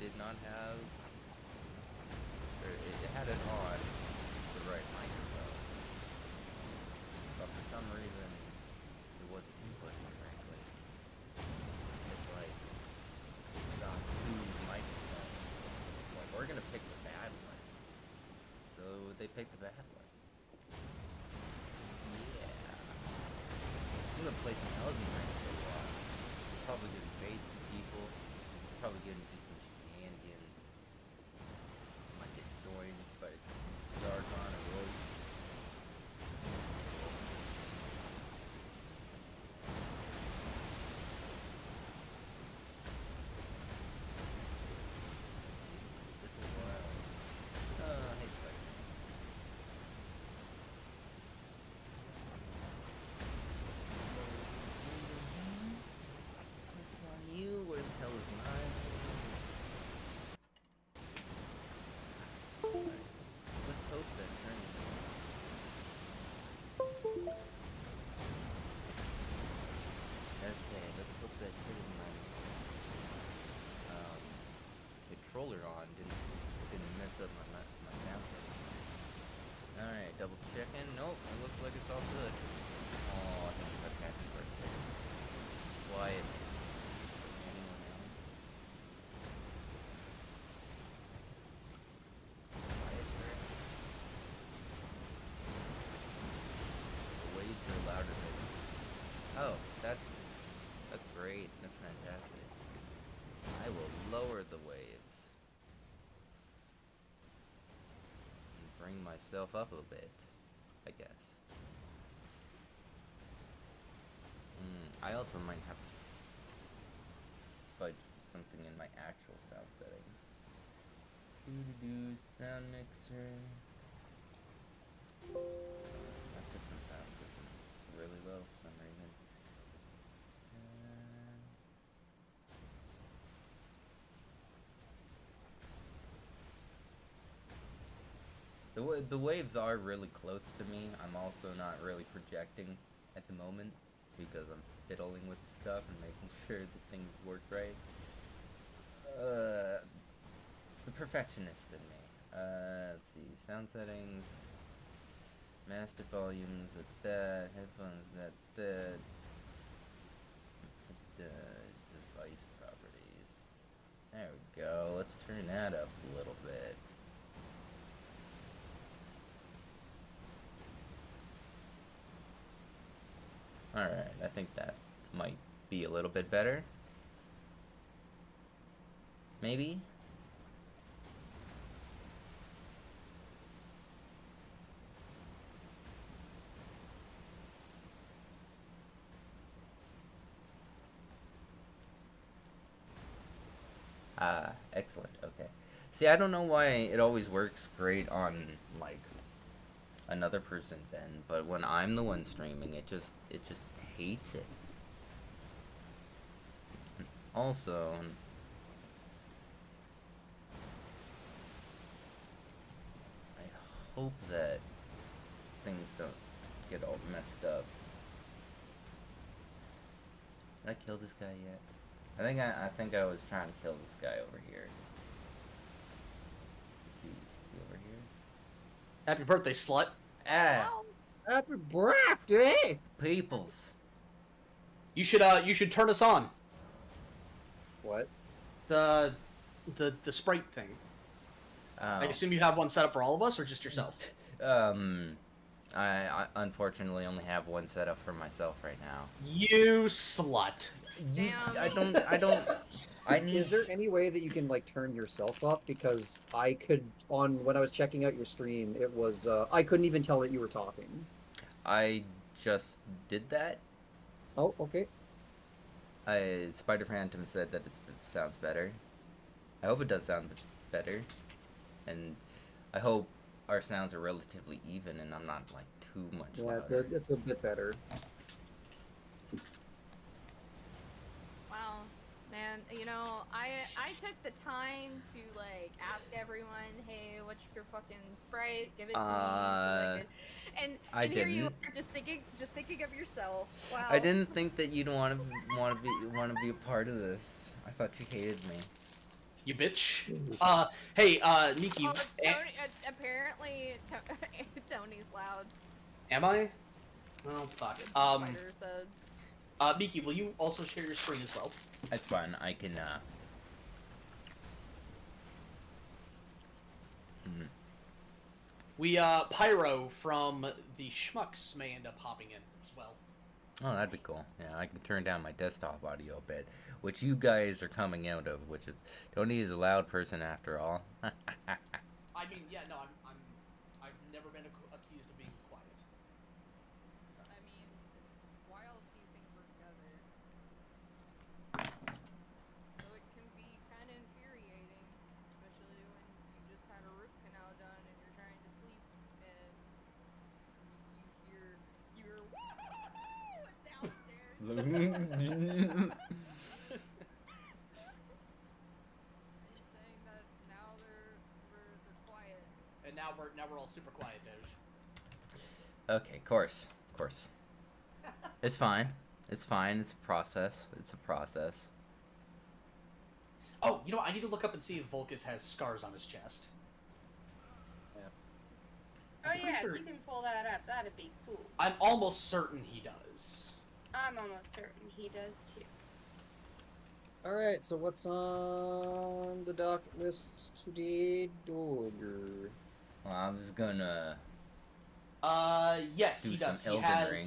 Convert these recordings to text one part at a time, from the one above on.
did not have, or it had it on the right microphone, but for some reason it wasn't inputting correctly. It's like it's not two microphones. Well, we're gonna pick the bad one, so they picked the bad one. Yeah, I'm gonna play some Elden Ring for a while. Probably gonna bait some people. Probably gonna do some shenanigans. Might get joined by Dargon or Royce. Little while. Hey Spider. On you, where the hell is mine? Alright. Let's hope that turns. Okay, let's hope that turning my controller on didn't mess up my sound setting. Alright, double checking. Nope, it looks like it's all good. Oh, I think it's like happy birthday. Quiet. Anyone else? Quiet birthday. The waves are louder than. Oh, that's great. That's fantastic. I will lower the waves and bring myself up a bit, I guess. I also might have to fudge something in my actual sound settings. Sound mixer. My system sounds really low for some reason. The waves are really close to me. I'm also not really projecting at the moment because I'm fiddling with stuff and making sure that things work right. It's the perfectionist in me. Let's see, sound settings, master volumes at that, headphones at that, device properties. There we go. Let's turn that up a little bit. Alright, I think that might be a little bit better. Maybe? Excellent, okay. See, I don't know why it always works great on, like, another person's end, but when I'm the one streaming, it just hates it. And also, I hope that things don't get all messed up. Did I kill this guy yet? I think I was trying to kill this guy over here. Is he over here? Happy birthday, slut. Ah! Happy birthday! Peoples. You should turn us on. What? The sprite thing. I assume you have one set up for all of us, or just yourself? I unfortunately only have one set up for myself right now. You slut. I don't. I need. Is there any way that you can like turn yourself up? Because I could when I was checking out your stream, it was I couldn't even tell that you were talking. I just did that. Oh, okay. Spider Phantom said that it sounds better. I hope it does sound better, and I hope our sounds are relatively even and I'm not like too much louder. It's a bit better. Wow, man, you know, I took the time to like ask everyone, hey, what's your fucking sprite? Give it to me. So I could, and here you are, just thinking of yourself. Wow. I didn't think that you'd want to be a part of this. I thought you hated me. You bitch. Hey, Miki. Oh, Tony, apparently Tony's loud. Am I? Oh, fuck it. Spider said. Miki, will you also share your screen as well? That's fine. I can. We, Pyro from the Schmucks may end up hopping in as well. Oh, that'd be cool. Yeah, I can turn down my desktop audio a bit, which you guys are coming out of. Which is, Tony is a loud person after all. I mean, yeah, no, I've never been accused of being quiet. So. I mean, why else do you think we're together? So it can be kind of infuriating, especially when you just had a root canal done and you're trying to sleep and you're downstairs. I'm saying that now they're quiet. And now we're all super quiet, Doge. Okay, course. It's fine. It's fine. It's a process. Oh, you know what? I need to look up and see if Volkus has scars on his chest. Oh yeah, sure. if you can pull that up, that'd be cool. I'm almost certain he does. I'm almost certain he does too. Alright, so what's on the docket list today, Dogger? Well, I was gonna Yes, do he some does. He Elden has. Ring.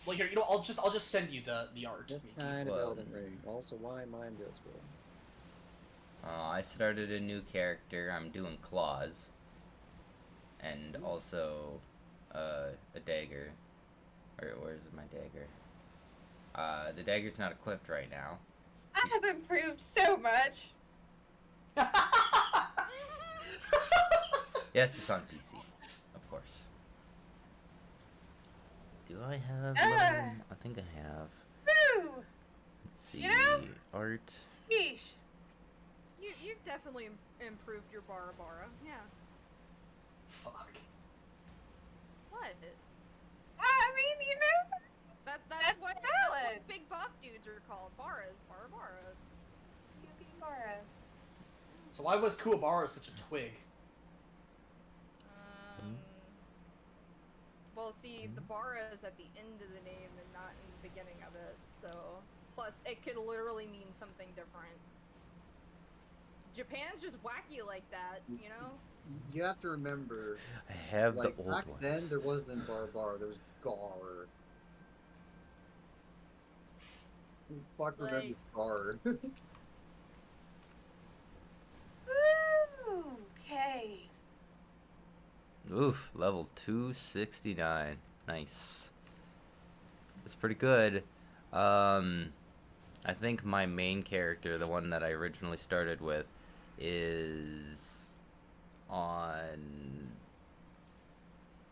Well, here, you know, I'll just send you the art. What Miki. kind Well, of Elden Ring? Also, why mine goes well. I started a new character. I'm doing claws, and also a dagger. Where's my dagger? The dagger's not equipped right now. I have improved so much. Yes, it's on PC, of course. Do I have? I think I have. Woo! Let's see. You know? Art. Yeesh. You've definitely improved your Barabara. Yeah. Fuck. What? I mean, you know, That's That's what valid. big buff dudes are called. Baras. Yukibara. So why was Kuwabara such a twig? Well, see, the bara is at the end of the name and not in the beginning of it, so... Plus, it could literally mean something different. Japan's just wacky like that, you know? You have to remember, I have like, the old back ones. then there wasn't Barbar, there was Gar. Who the fuck remembers Like- Gar? Okay. Oof, level 269. Nice. That's pretty good. I think my main character, the one that I originally started with, is on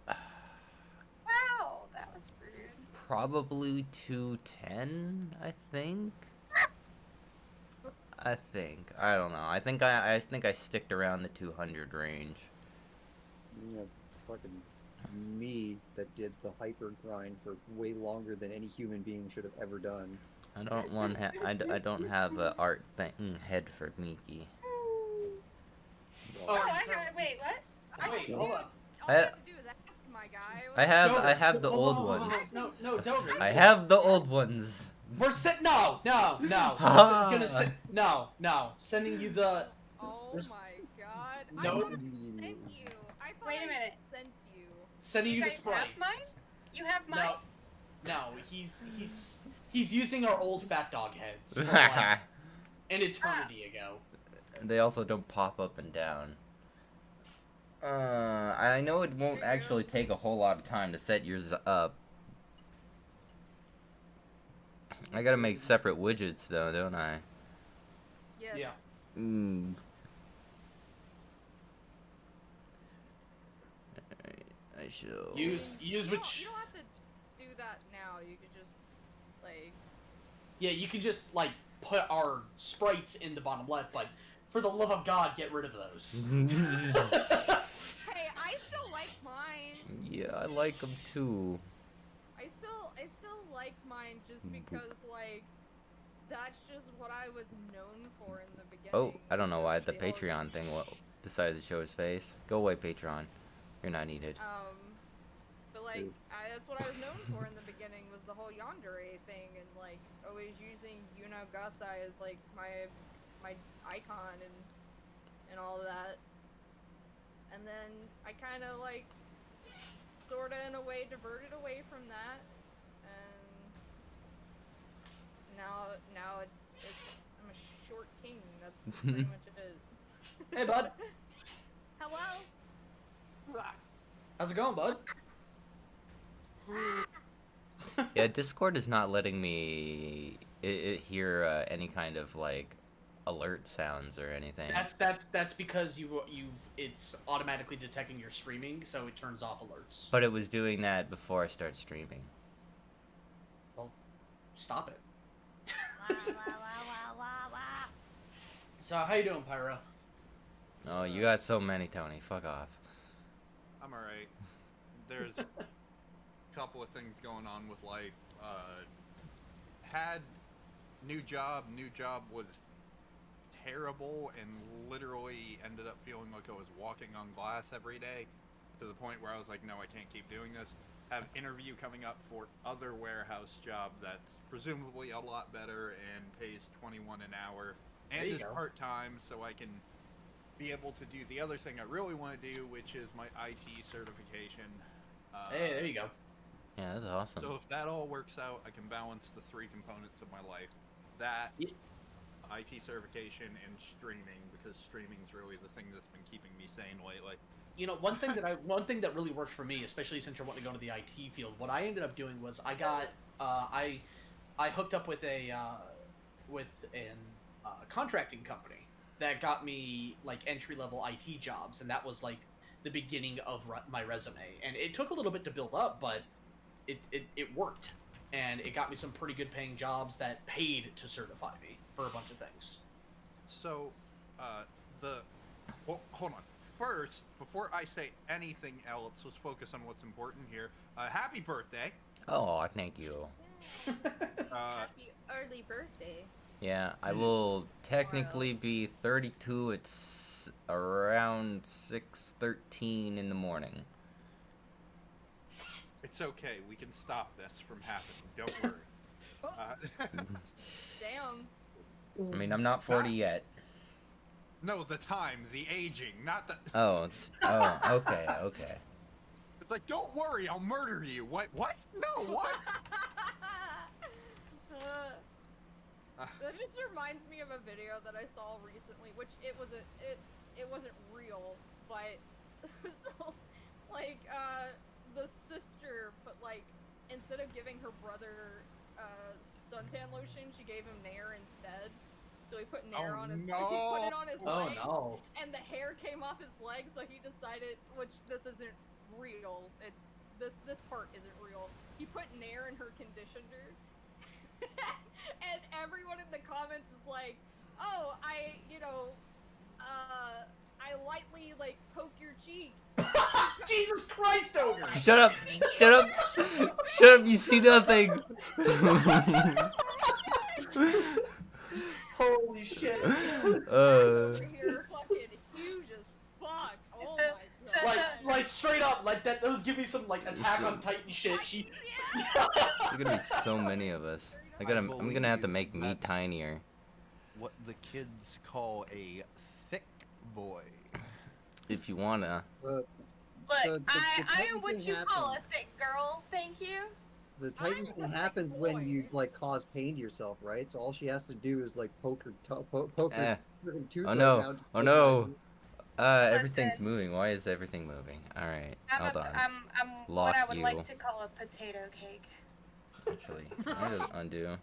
Wow, that was rude. probably 210, I think. I don't know. I think I sticked around the 200 range. You know, fucking me that did the hyper grind for way longer than any human being should have ever done. I don't have a art head for Miki. Oh, I got it. Wait, what? Wait, hold on. All you have to do is ask, my guy. I have the old ones. No, don't. I have the old ones. We're no. Ah. Gonna sending you the. Oh There's- my god. No. I thought I sent you. I thought Wait a I minute. sent you. Sending you the guys sprites. have mine? You have mine? No, he's using our old fat dog heads from like an eternity ago. They also don't pop up and down. I know it won't actually take a whole lot of time to set yours up. I gotta make separate widgets though, don't I? Yes. Yeah. I shall Use You which. don't have to do that now. You could just, like... Yeah, you can just like put our sprites in the bottom left, but for the love of God, get rid of those. Hey, I still like mine. Yeah, I like them too. I still like mine just because, like, that's just what I was known for in the beginning. Oh, I don't know why was the whole Patreon thing decided to show his face. Go away, Patreon. You're not needed. But like, that's what I was known for in the beginning was the whole yandere thing, and like always using Yunagasai as like my icon and all of that. And then I kind of like, sorta in a way, diverted away from that, and now it's I'm a short king. That's pretty much it is. Hey, bud. Hello. How's it going, bud? Yeah, Discord is not letting me hear any kind of like alert sounds or anything. That's because it's automatically detecting your streaming, so it turns off alerts. But it was doing that before I started streaming. Well, stop it. Wah, wah, wah, wah, wah, wah. So how you doing, Pyro? Oh, you got so many, Tony. Fuck off. I'm alright. There's a couple of things going on with life. Had new job was terrible and literally ended up feeling like I was walking on glass every day, to the point where I was like, no, I can't keep doing this. Have interview coming up for other warehouse job that's presumably a lot better and pays $21 an hour and is part-time, so I can be able to do the other thing I really want to do, which is my IT certification. Hey, there you go. Yeah, that's awesome. So if that all works out, I can balance the three components of my life. That, IT certification, and streaming, because streaming's really the thing that's been keeping me sane lately. You know, one thing that really worked for me, especially since you're wanting to go into the IT field, what I ended up doing was I got I hooked up with a contracting company that got me like entry-level IT jobs, and that was like the beginning of my resume. And it took a little bit to build up, but it worked, and it got me some pretty good paying jobs that paid to certify me for a bunch of things. So, hold on. First, before I say anything else, let's focus on what's important here. Happy birthday. Oh, thank you. Happy early birthday. Yeah, I will technically be 32. It's around 6:13 in the morning. It's okay. We can stop this from happening. Don't worry. Damn. I mean, I'm not 40 yet. No, the time, the aging, not the... Oh, okay. It's like, don't worry, I'll murder you. What? No, what? That just reminds me of a video that I saw recently, which it wasn't real, but so like the sister put like, instead of giving her brother suntan lotion, she gave him Nair instead. So he put Nair on his he put it on his legs, and the hair came off his legs, so he decided, which this isn't real, this part isn't real, he put Nair in her conditioner. And everyone in the comments is like, oh, I lightly like poke your cheek. Jesus Christ, Ogre! Shut up! Shut up! Shut up! You see nothing. Holy shit! Over here, fucking huge as fuck. Oh my god! Like straight up, like that. Those give me some like Attack on Titan shit. There's gonna be so many of us. I'm gonna have to make me tinier. What the kids call a thick boy. If you wanna. Look, So I am what thing you call a happens. thick girl, thank you. The Titan thing happens when you like cause pain to yourself, right? So all she has to do is like poke her freaking tooth Oh no! down. Oh no! Everything's moving. Why is everything moving? All right, hold on. I'm Lock what I would you. like to call a potato cake. Actually, I need to undo.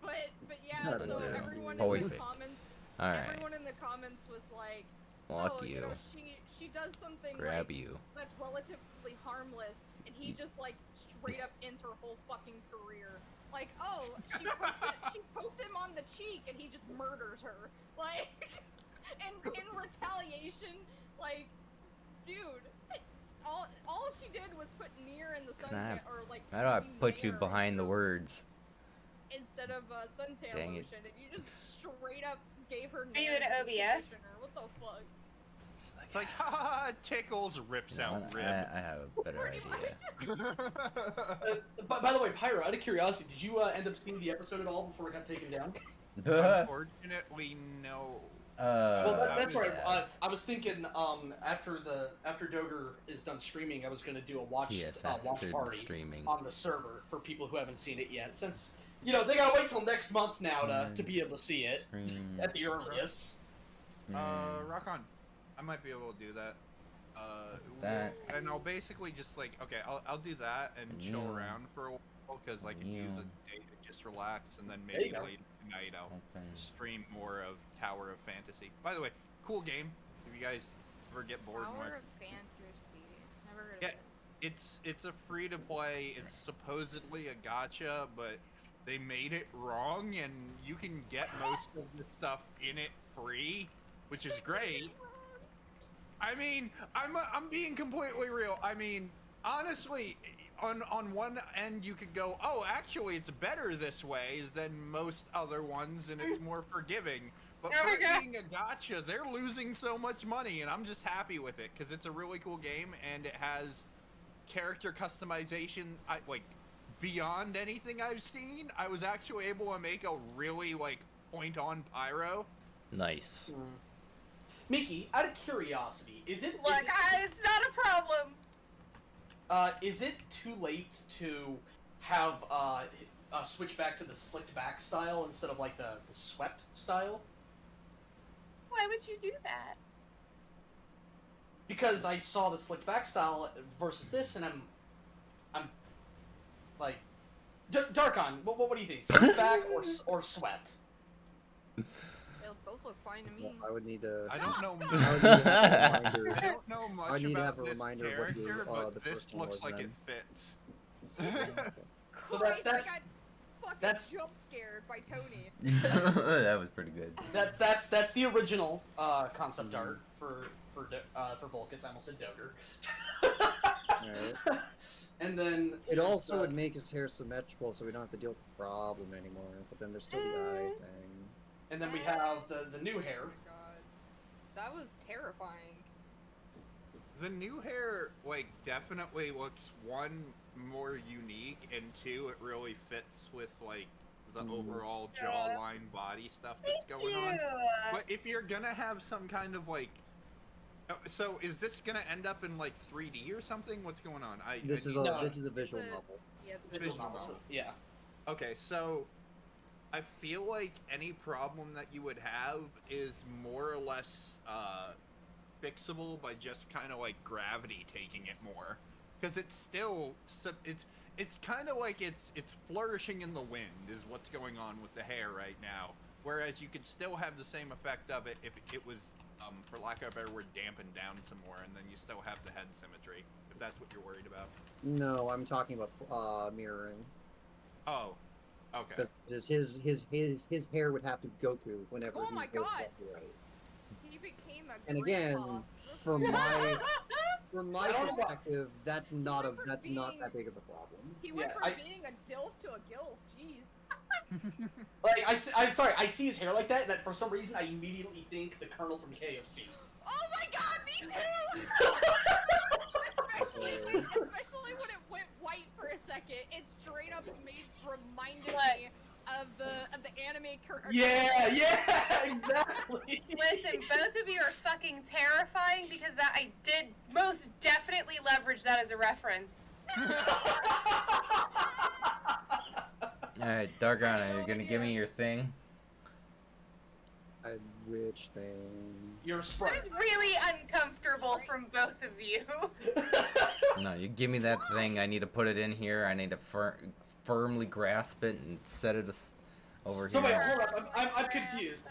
But yeah, Not so undo. everyone Holy in the fake. comments, All right, everyone in the comments was like, lock oh, you. know, she does something Grab like, you. that's relatively harmless, and he just like straight up ends her whole fucking career. Like, oh, she poked him on the cheek, and he just murders her. Like, and in retaliation, like, dude, all she did was put Nier in the sun, or like. How do I using put you Nair behind in the her- words? instead of suntan Dang it. lotion, and you just straight up gave her. Are you in nasty OBS? conditioner. What the fuck? It's like, ha ha ha, tickles, rips out I rib. have a better Pretty idea. By the way, Pyro, out of curiosity, did you end up seeing the episode at all before it got taken down? Unfortunately, no. Well, that's right. yes. I was thinking after Doger is done streaming, I was going to do a watch Yes, watch after party streaming. on the server for people who haven't seen it yet. Since they gotta wait till next month now to be able to see it at the earliest. Rock on. I might be able to do that. That- and I'll basically just like, okay, I'll do that and chill around for a while because I can use a day to just relax, and then maybe go. late tonight I'll Okay. stream more of Tower of Fantasy. By the way, cool game. If you guys ever get bored, and Power want- of Fantasy. Never heard Yeah. of it. it's a free to play. It's supposedly a gotcha, but they made it wrong, and you can get most of the stuff in it free, which is great. I mean, I'm being completely real. I mean, honestly, on one end you could go, oh, actually it's better this way than most other ones, and it's more forgiving. But Oh for my it God. being a gotcha, they're losing so much money, and I'm just happy with it because it's a really cool game and it has character customization. Like beyond anything I've seen. I was actually able to make a really like point-on pyro. Nice. Mickey, out of curiosity, is it Look, it's not a problem. is it too late to have switch back to the slicked back style instead of like the swept style? Why would you do that? Because I saw the slicked back style versus this, and I'm like, Darkon, what do you think? Slicked back or swept? They'll both look fine to Well, me. I would need to. I don't know. I would need to have a reminder. I don't know much I need to about have a this reminder of what character, your, but the this first one looks was like it then. fits. So Christ, that's- I got fucking that's- jump scared by Tony. That was pretty good. That's the original concept art for Volcus. I almost said Doger. Alright. And then It also uh, would make his hair symmetrical, so we don't have to deal with the problem anymore. But then there's still the eye thing. and then we have the new hair. Oh my god. That was terrifying. The new hair, like, definitely looks, one, more unique, and two, it really fits with, like, the overall jawline body stuff that's going on. But if you're gonna have some kind of, like... So, is this gonna end up in, like, 3D or something? What's going on? This is No. a visual It's a- novel. Yeah, it's a Visual visual novel. novel. Yeah. Okay, so I feel like any problem that you would have is more or less fixable by just kind of like gravity taking it more, because it's still it's kind of like it's flourishing in the wind is what's going on with the hair right now. Whereas you could still have the same effect of it if it was, for lack of a better word, dampened down some more, and then you still have the head symmetry. If that's what you're worried about. No, I'm talking about mirroring. Oh, okay. Because his hair would have to Goku whenever Oh he my goes God. left or right. He became a And again, grandpa. from my I don't know why- perspective, that's not went from that being- big of a problem. He went Yeah, from I- being a dilf to a gilf. Jeez. Like I'm sorry, I see his hair like that, and for some reason I immediately think the Colonel from KFC. Oh my god, me too! especially when it went white for a second. It straight up reminded What? me of the anime character. Yeah, exactly. Listen, both of you are fucking terrifying because that I did most definitely leverage that as a reference. Alright, Dargon, are you gonna give me your thing? Which thing? You're a That sprite. is really uncomfortable from both of you. No, you give me that thing. I need to put it in here. I need to firmly grasp it and set it over So wait, here. hold up. I'm confused.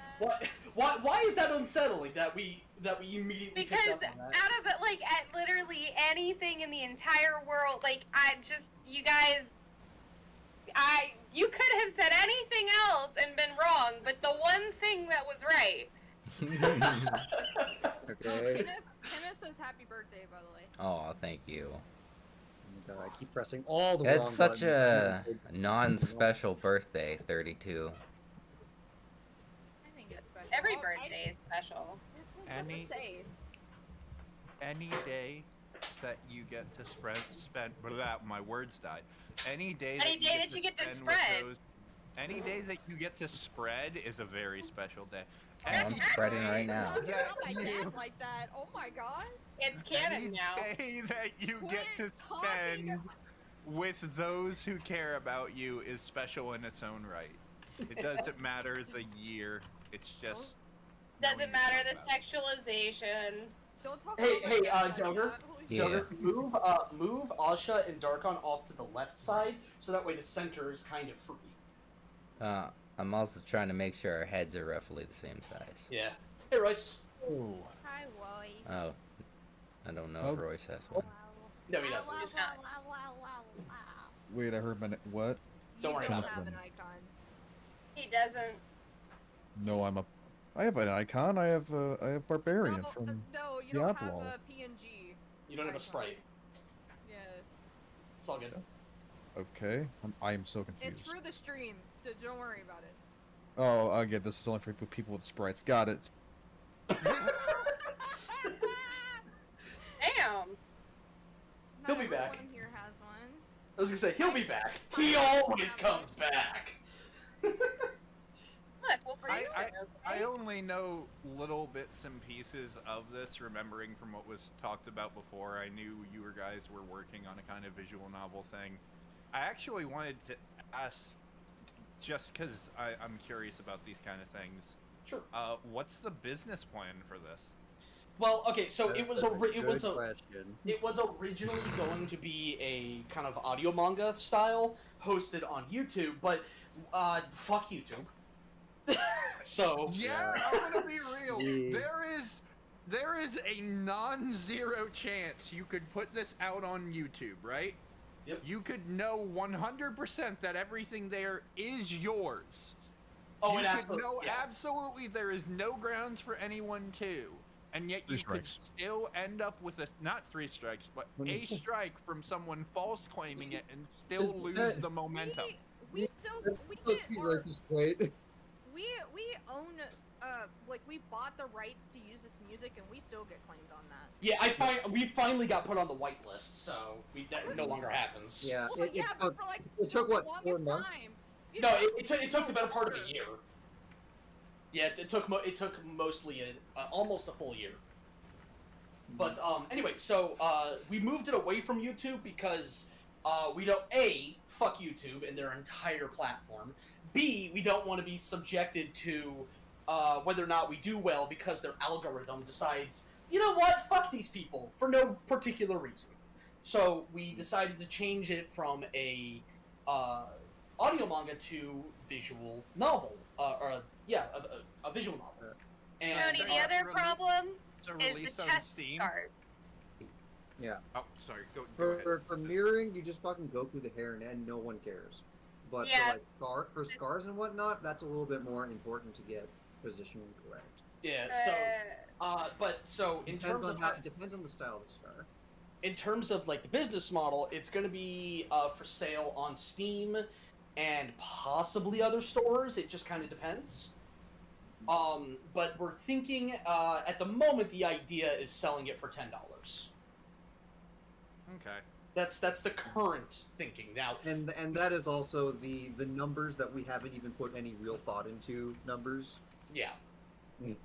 Why is that unsettling that we immediately picked Because up on out that? of it, like, at literally anything in the entire world, like, you guys, you could have said anything else and been wrong, but the one thing that was right. Okay. Kenneth says happy birthday, by the way. Oh, thank you. God, I keep pressing all the It's wrong such buttons. I a haven't played that non-special birthday, 32. I think it's special. Every Oh, birthday is special. This was what to Any- say. Any day that you get to spend my words died. Any day Any day that you get to spend with spread. those- any day that you get to spread is a very special day. Oh, I'm spreading right now. Don't Yeah, tell my you- dad like that. Oh my god. It's canon Any now. day that you Quit get to talking spend with those who care about you is special in its own right. It doesn't matter the year. It's just knowing Doesn't you matter care the about it. sexualization. Don't talk Hey, about hey, my dad like Doger. that. Holy Yeah. Doger, move Asha and Darkon off to the left side, so that way the center is kind of free. I'm also trying to make sure our heads are roughly the same size. Yeah. Hey, Royce. Oh. Hi, Royce. Oh, I don't know Oh. if Royce has one. No, he doesn't. He's not. Wait, I heard my what? Don't worry You about don't have it. an icon. He doesn't. No, I have an icon. I have Barbarian no, from no, you don't Diablo. have a PNG. You don't have a sprite. Yeah. It's all good. Okay. I am so confused. It's for the stream, so don't worry about it. Oh, I get this is only for people with sprites. Got it. Damn. He'll Not be back. everyone here has one. I was gonna say, he'll be back. He always comes back. Look, we'll I, freeze I, it. I Okay? only know little bits and pieces of this, remembering from what was talked about before. I knew you guys were working on a kind of visual novel thing. I actually wanted to ask, just because I'm curious about these kind of things, Sure. what's the business plan for this? Well, okay, so it was That's a it was good a question. it was originally going to be a kind of audio manga style hosted on YouTube, but fuck YouTube. So Yeah, I'm gonna be real. Yeah. There is a non-zero chance you could put this out on YouTube, right? Yep. You could know 100% that everything there is yours. oh, you and could absolutely, know yeah. absolutely there is no grounds for anyone to, and yet you Three could strikes. still end up with not 3 strikes, but a strike from someone false claiming it and still Is lose that- the momentum. We still This we supposed get to be our, racist, right? we own like we bought the rights to use this music and we still get claimed on that. Yeah, we finally got put on the whitelist, so that no longer happens. Yeah. Well, It yeah, but took, for like it took, the what, 4 longest months? time. You No, know, it took the better part of a year. Yeah, it took mostly almost a full year. But anyway, so we moved it away from YouTube because we don't fuck YouTube and their entire platform. B, we don't want to be subjected to whether or not we do well because their algorithm decides, you know what, fuck these people for no particular reason. So we decided to change it from a audio manga to visual novel, a visual novel. And Tony, the other problem It's is released the on chest Steam. scars. Oh, sorry. Go ahead. For mirroring, you just fucking go through the hair and no one cares. But Yeah. for scars and whatnot, that's a little bit more important to get positioning correct. yeah, so in Depends terms on of how, depends on the style of the scar. in terms of like the business model, it's going to be for sale on Steam and possibly other stores. It just kind of depends. But we're thinking at the moment the idea is selling it for $10. Okay. That's the current thinking now. And that is also the numbers that we haven't even put any real thought into numbers. Yeah. Mm.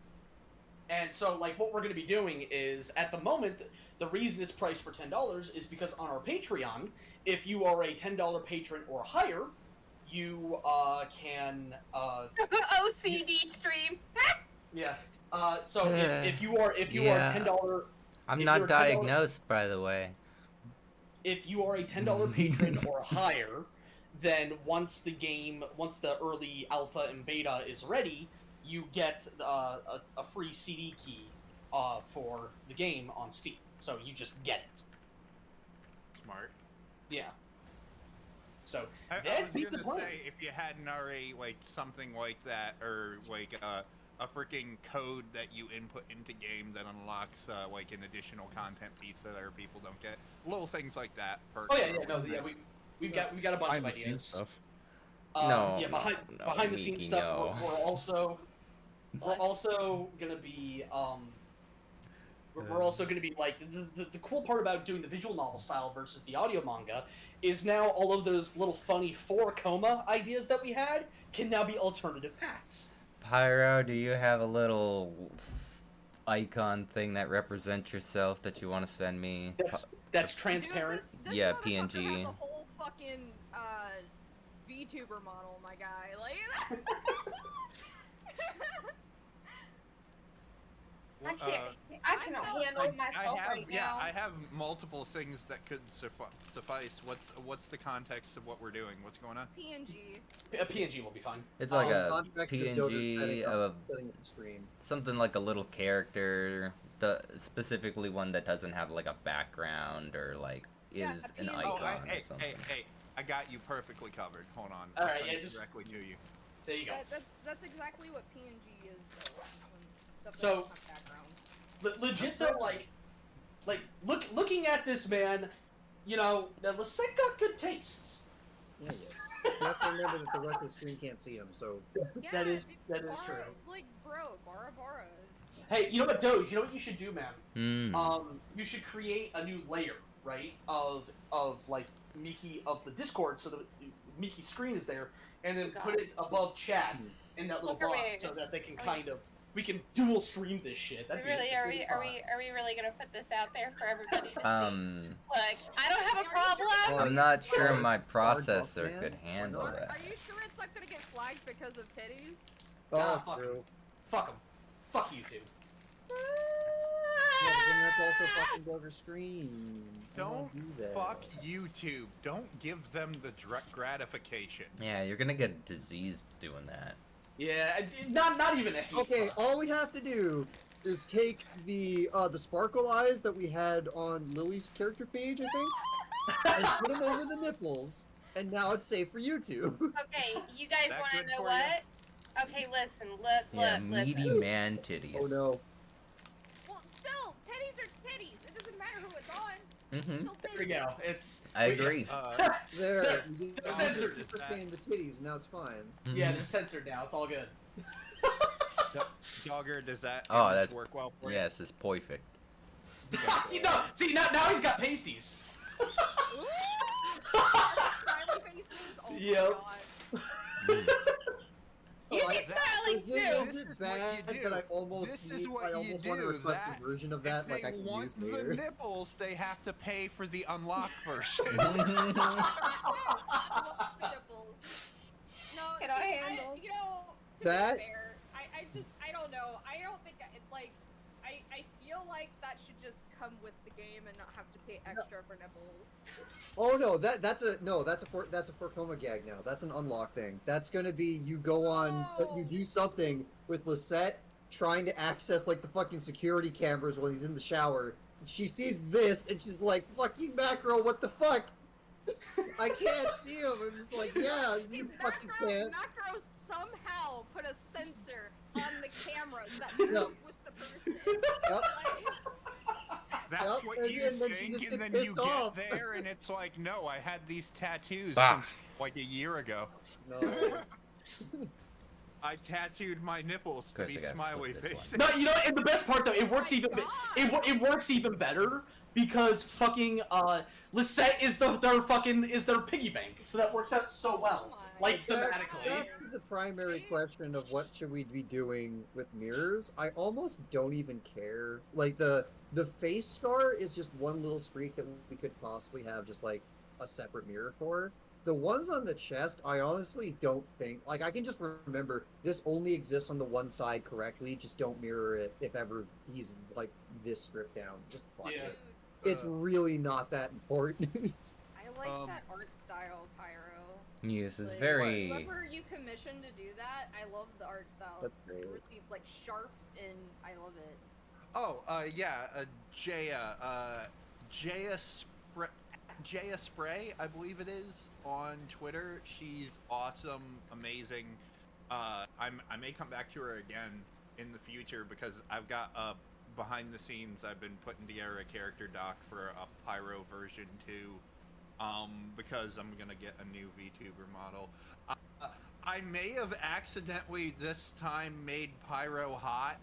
And so, like, what we're going to be doing is, at the moment, the reason it's priced for $10 is because on our Patreon, if you are a $10 patron or higher, you can OCD stream. yeah. So if you are Yeah. $10, I'm If not you're $10 diagnosed, by the way. if you are a $10 patron or higher, then once the early alpha and beta is ready, you get a free CD key for the game on Steam. So you just get it. Smart. Yeah. So I that'd was be the gonna plan. say, if you hadn't already, like, something like that, or, like, a freaking code that you input into game that unlocks like an additional content piece that other people don't get. Little things like that. Oh yeah, yeah, no, yeah, we've got a bunch of Behind the scenes ideas. stuff. No, Yeah, no, behind the Miki, scenes stuff. no. We're also gonna be we're also going to be like the cool part about doing the visual novel style versus the audio manga is now all of those little funny 4 ideas that we had can now be alternative paths. Pyro, do you have a little icon thing that represents yourself that you want to send me? That's transparent. Dude, this Yeah, motherfucker PNG. has a whole fucking VTuber model, my guy. Like. I can't. I cannot handle myself right now. I have multiple things that could suffice. What's the context of what we're doing? What's going on? PNG. A PNG will be fine. It's like a Context is still just PNG setting up- of setting up the stream. something like a little character, specifically one that doesn't have like a background or like Yeah, is a an PNG. icon hey, or something. hey, I got you perfectly covered. Hold on. All I'll right, send yeah, it just- directly to you. There you go. That's exactly what PNG is, though. When stuff So- doesn't have background. Legit though, looking at this man, you know, now Lisette got good tastes. Yeah, yeah. You have to remember that the rest of the screen can't see him, so Yeah, that is dude, true. Like, bro, Bora. Hey, you know what, Doge? You know what you should do, man? Hmm. You should create a new layer, right? Of like Miki of the Discord, so that Miki's screen is there, and then put it above chat in that little Look, are box, we- so that they can are we- we can dual stream this shit. That'd Really, be are really we fun. really gonna put this out there for everybody to see? Um, Look, I don't have a problem. I'm not sure my Star processor Dog could Man? handle Why not? that. Are you sure it's not gonna get flagged because of titties? Ah, oh, fuck true. Fuck them. Fuck you two. Yeah, but then that's also fucking Booger stream. Don't do that. fuck YouTube. Don't give them the gratification. Yeah, you're gonna get a disease doing that. Yeah, not even a hate. Okay, fuck. all we have to do is take the sparkle eyes that we had on Lily's character page, I think, and put them over the nipples, and now it's safe for YouTube. Okay, you guys That want to good know for what? Okay, listen, Yeah, look, meaty listen. man titties. Oh no. Well, still, titties are titties. It doesn't matter who it's on. Mm-hmm. Still There we titties. go. It's. I agree. There, There, you they're just censored. superstain the titties, now it's fine. Yeah, Mhm. they're censored now. It's all good. Dogger, does that Oh, image that's- work well for you? Yes, it's perfect. see, now he's got pasties. Smiley faces. Oh Yep. my god. Mm. You Oh, get smiling Is too. it This is what bad you that do. I almost This is need, what I you almost want to do. request That- a version of that If like I they can want use the later? nipples, they have to pay for the unlocked version. Nipples. No, Can I see, handle? you know, to That- be fair, I don't know. I don't think it's like, I feel like that should just come with the game and not have to pay extra for nipples. Oh no, that's a Forcoma gag now. That's an unlock thing. That's gonna be you go on, but you do something with Lisette trying to access like the fucking security cameras when he's in the shower. She sees this and she's like, "Fucking macro, what the fuck? I can't see him." I'm just like, "Yeah, you fucking can't." Macro somehow put a sensor on the cameras that move with the person. Yep. That's Yep, what and you then she think, just and gets then you pissed off. get there, and it's like, no, I had these tattoos Bah. since like a year ago. No. I tattooed my nipples to Course be I gotta smiley flip this faces. No, you know, and the best part though, it works my even God. it works even better because fucking Lisette is their piggy bank, so that works out so well, Oh my like That- thematically. That's the primary question of what should we be doing with mirrors. I almost don't even care. Like the face scar is just one little streak that we could possibly have just like a separate mirror for. The ones on the chest, I honestly don't think, like I can just remember this only exists on the one side correctly. Just don't mirror it if ever he's like this stripped down. Just fuck Yeah. it. It's really not that important. I like that art style, Pyro. Yes, it's Like, very. Whoever you commissioned to do that, I love the art style. That's It's great. really like sharp and I love it. Oh, yeah, Jaya Spray, I believe it is, on Twitter. She's awesome, amazing. I may come back to her again in the future because I've got behind the scenes I've been putting together a character doc for a Pyro version 2 because I'm gonna get a new VTuber model. I may have accidentally this time made Pyro hot.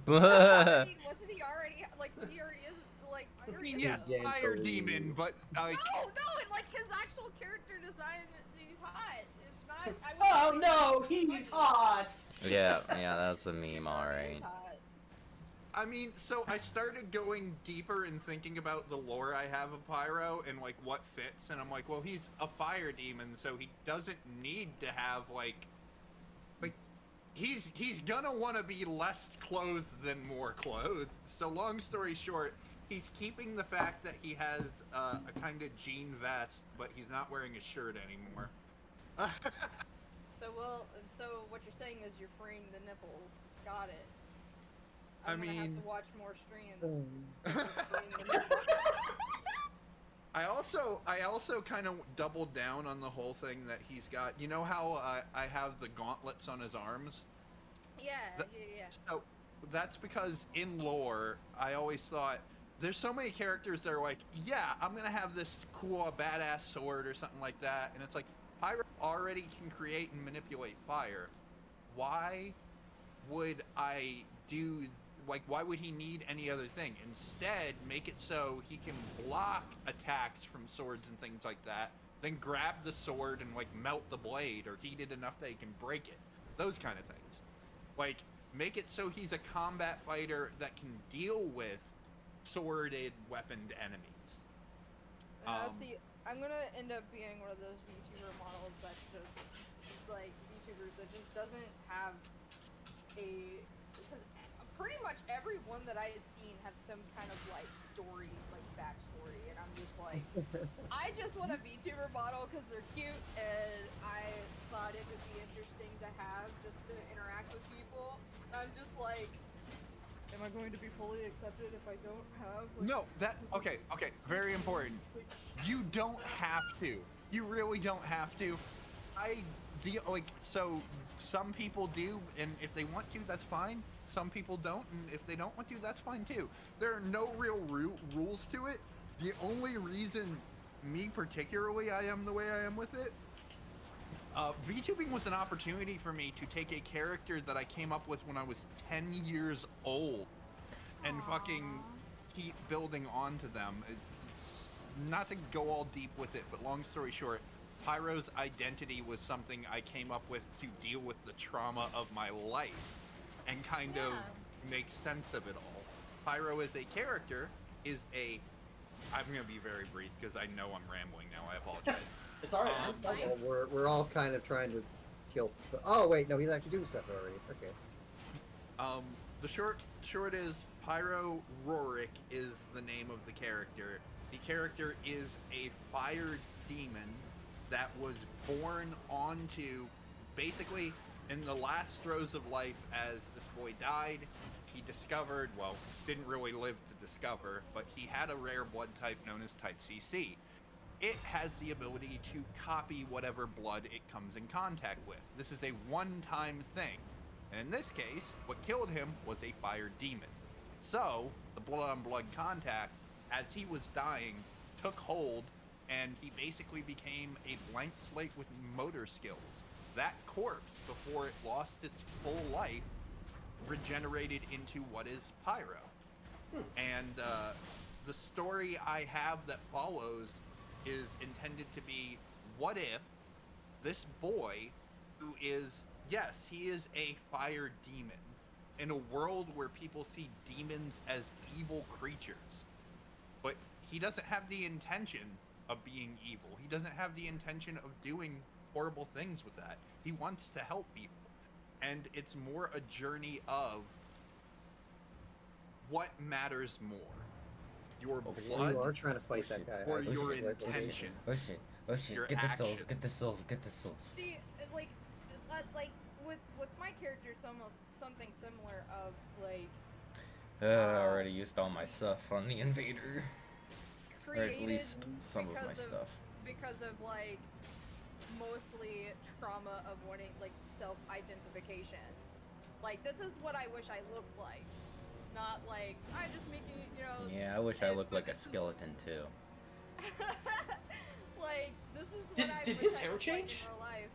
I mean, wasn't he already like he already is like? I Fury mean, is, yes, He's though. Fire gangly. Demon, but like. No, and like his actual character design, he's hot. It's not. I Oh wouldn't no, say he's funny. hot. Yeah, that's a meme, He alright. is hot. I mean, so I started going deeper and thinking about the lore I have of Pyro and like what fits, and I'm like, well, he's a fire demon, so he doesn't need to have like he's gonna want to be less clothed than more clothed. So long story short, he's keeping the fact that he has a kind of jean vest, but he's not wearing a shirt anymore. So what you're saying is you're freeing the nipples. Got it. I I'm gonna have mean- to watch more streams. Um, Freeing the nipples. I also kind of doubled down on the whole thing that he's got. You know how I have the gauntlets on his arms? Yeah, The- yeah. So that's because in lore, I always thought there's so many characters that are like, yeah, I'm gonna have this cool badass sword or something like that, and it's like Pyro already can create and manipulate fire. Why would I do why would he need any other thing? Instead, make it so he can block attacks from swords and things like that, then grab the sword and like melt the blade or heat it enough that he can break it. Those kind of things. Like, make it so he's a combat fighter that can deal with sworded, weaponed enemies. See, I'm gonna end up being one of those VTuber models that just like VTubers that just doesn't have a because pretty much everyone that I've seen have some kind of like story, like backstory, and I'm just like, I just want a VTuber model because they're cute, and I thought it would be interesting to have just to interact with people. I'm just like, am I going to be fully accepted if I don't have? Like, No, okay, very important. You don't have to. You really don't have to. So some people do, and if they want to, that's fine. Some people don't, and if they don't want to, that's fine too. There are no real rules to it. The only reason, me particularly, I am the way I am with it, VTubing was an opportunity for me to take a character that I came up with when I was 10 years old and fucking keep building onto them. It's not to go all deep with it, but long story short, Pyro's identity was something I came up with to deal with the trauma of my life and kind of make sense of it all. Pyro as a character is I'm going to be very brief because I know I'm rambling now. I apologize. It's alright, man. It's okay. well, we're all kind of trying to kill. Oh wait, no, he's actually doing stuff already. Okay. The short is Pyro Rorik is the name of the character. The character is a fire demon that was born onto, basically, in the last throes of life as this boy died, he discovered, well, didn't really live to discover, but he had a rare blood type known as type CC. It has the ability to copy whatever blood it comes in contact with. This is a one-time thing. And in this case, what killed him was a fire demon. So, the blood-on-blood contact, as he was dying, took hold, and he basically became a blank slate with motor skills. That corpse, before it lost its full life, regenerated into what is Pyro. And the story I have that follows is intended to be, what if this boy, who is, yes, he is a fire demon, in a world where people see demons as evil creatures, but he doesn't have the intention of being evil. He doesn't have the intention of doing horrible things with that. He wants to help people. And it's more a journey of what matters more. Your Oh, blood you are trying to fight that guy. or I your see. Like, intention. Oh shit, Your get the souls, action. get the souls, get the souls. See, like with my character, it's almost something similar of like I already used all my stuff on the invader. Or at created least some of my because stuff. because of like mostly trauma of wanting like self-identification. Like, this is what I wish I looked like. Not like, I'm just making, you know... Yeah, I wish I looked like a this is- skeleton too. like, this is what Did- I did wish his I hair looked like change? in real life.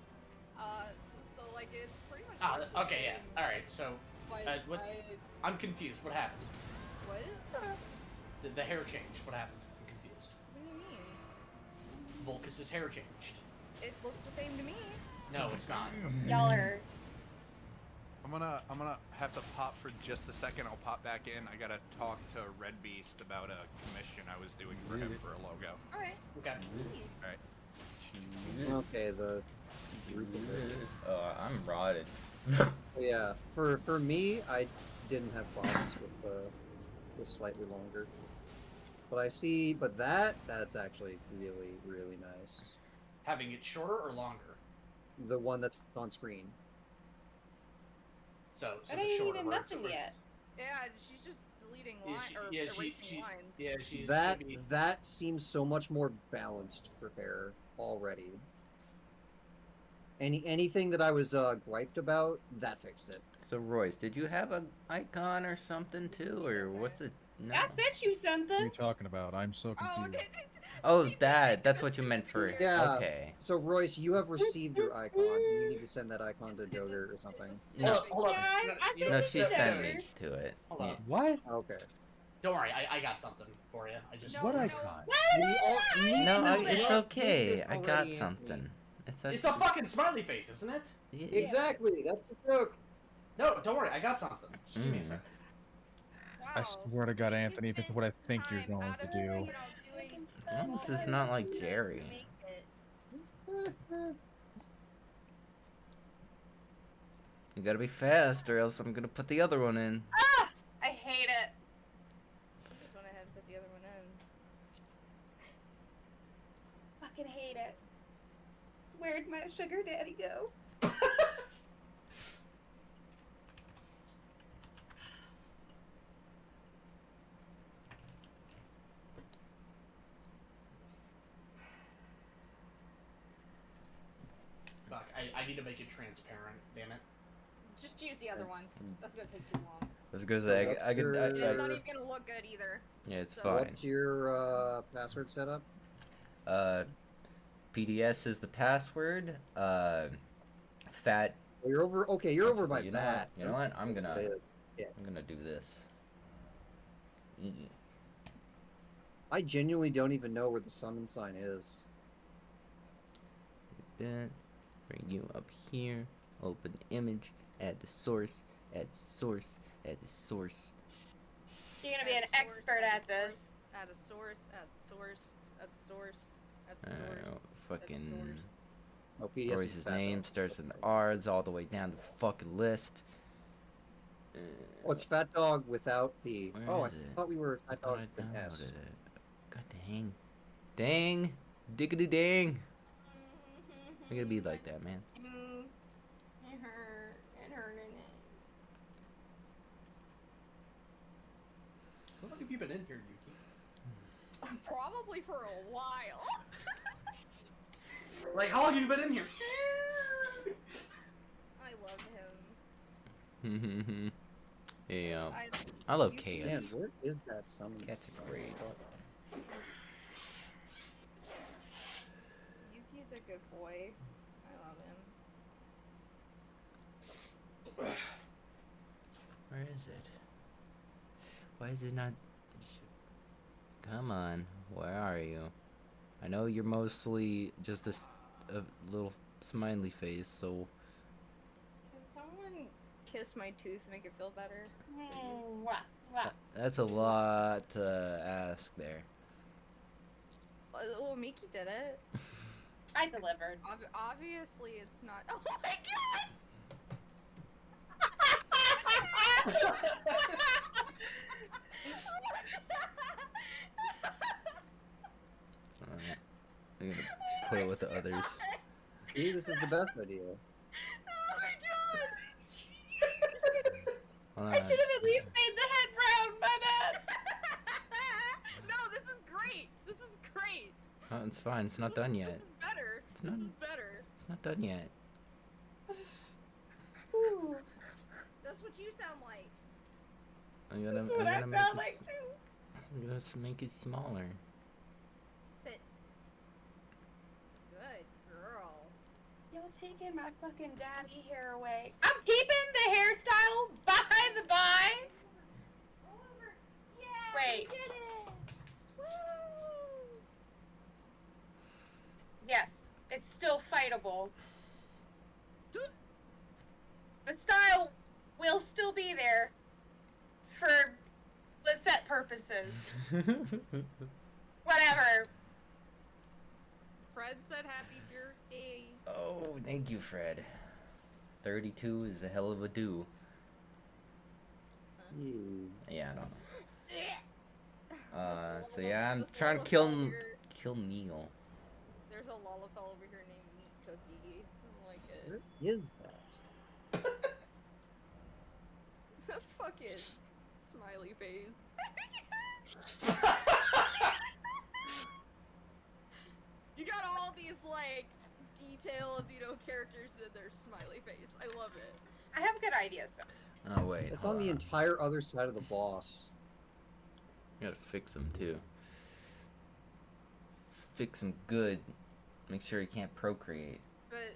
So like, it pretty much... Ah, looks the okay, yeah. same, Alright, so, but what- I'm confused. What happened? What? The hair changed. What happened? I'm confused. What do you mean? Volcus's hair changed. It looks the same to me. No, it's not. Y'all are. I'm gonna have to pop for just a second. I'll pop back in. I gotta talk to Red Beast about a commission I was doing for him for a logo. Alright. Okay. Neat. Okay, the group of it. Oh, I'm rotted. Yeah, for me, I didn't have problems with slightly longer. But I see, but that's actually really, really nice. Having it shorter or longer? The one that's on screen. So That the ain't shorter even where nothing it's- yet. Yeah, she's just deleting Yeah, lines, she- or yeah, erasing lines. Yeah, she's That maybe- that seems so much more balanced for hair already. Anything that I was griped about, that fixed it. So Royce, did you have a icon or something too, or what's it? No. I sent you What are something. you talking about? I'm so Oh, confused. Oh, that's what you meant for. Yeah. Okay. So Royce, you have received your icon. You need to send that icon to Dogger or something. No. Hold up. Yeah, I You sent No, know- it she to sent Dogger. me to it. Hold on. What? Okay. Don't worry, I got something for you. I just. What no. icon? No, we it's all did okay. this I already, got Anthony. something. It's It's a fucking smiley face, isn't it? Yeah. Exactly. That's the joke. No, don't worry, I got something. Just give me a Mm. second. Wow. I swear to God, You Anthony, if it's spent what I think you're time going out to of, do. you know, doing Well, this is not like Jerry. make it. You gotta be fast, or else I'm gonna put the other one in. I hate it. I just went ahead and put the other one in. Fucking hate it. Where'd my sugar daddy go? Fuck, I need to make it transparent, damn it. Just use the other one. That's gonna take too long. As good as I could. And it's not Sure. even gonna look good either. Yeah, it's So- fine. What's your password setup? PDS is the password. Phat. Well, you're over. Okay, you're over by You know that. what? You know what? I'm gonna Yeah. do this. I genuinely don't even know where the summon sign is. Then bring you up here. Open the image. Add the source. Add the source. Add the source. You're gonna be an expert at this. Add a source, add source, add source, add I don't know, source. fucking Oh, PDS is Royce's fat, name though. starts in the R's all the way down the fucking list. Oh, it's Fat Dog without the. Where Oh, I is it? thought we were Fat I thought Dog I with an S. downloaded it. God dang. Dang. Diggity dang. I gotta be like that, man. It hurt. It hurt in it. How long have you been in here, Yuki? Probably for a while. Like, how long have you been in here? I love him. Yeah. I I love Yuki- Man, cats. where is that summon Cats are sign? great. Fuck. Yuki's a good boy. I love him. Where is it? Why is it not? Come on, where are you? I know you're mostly just this little smiley face, so Can someone kiss my tooth to make it feel better? that's a lot to ask there. Well, Miki did it. I delivered. Obviously, it's not. Oh my god! Alright. I'm gonna put it with the others. See, this is the best idea. Oh my god! Hold I on. should have at least made the head brown. My bad. No, this is great. This is great. Oh, it's fine. It's not done yet. This is better. It's This not- is better. It's not done yet. Ooh. This like. I'm gonna, That's what I sound like too. I'm gonna make it smaller. Sit. Good girl. Y'all taking my fucking daddy hair away. I'm keeping the hairstyle, by the by. Yeah, Wait. we did it. Woo! Yes, it's still fightable. The style will still be there for the set purposes. Whatever. Fred said happy birthday. Oh, thank you, Fred. 32 is a hell of a do. You. Yeah, I don't know. This So yeah, I'm this trying to Lalafell kill Neil. There's a Lalafell over here named Meat Cookie. I like it. Where is that? The fucking smiley face. You got all these like detailed, characters in their smiley face. I love it. I have good ideas. Oh wait, It's hold on the entire other side of the boss. Gotta fix him too. Fix him good. Make sure he can't procreate. But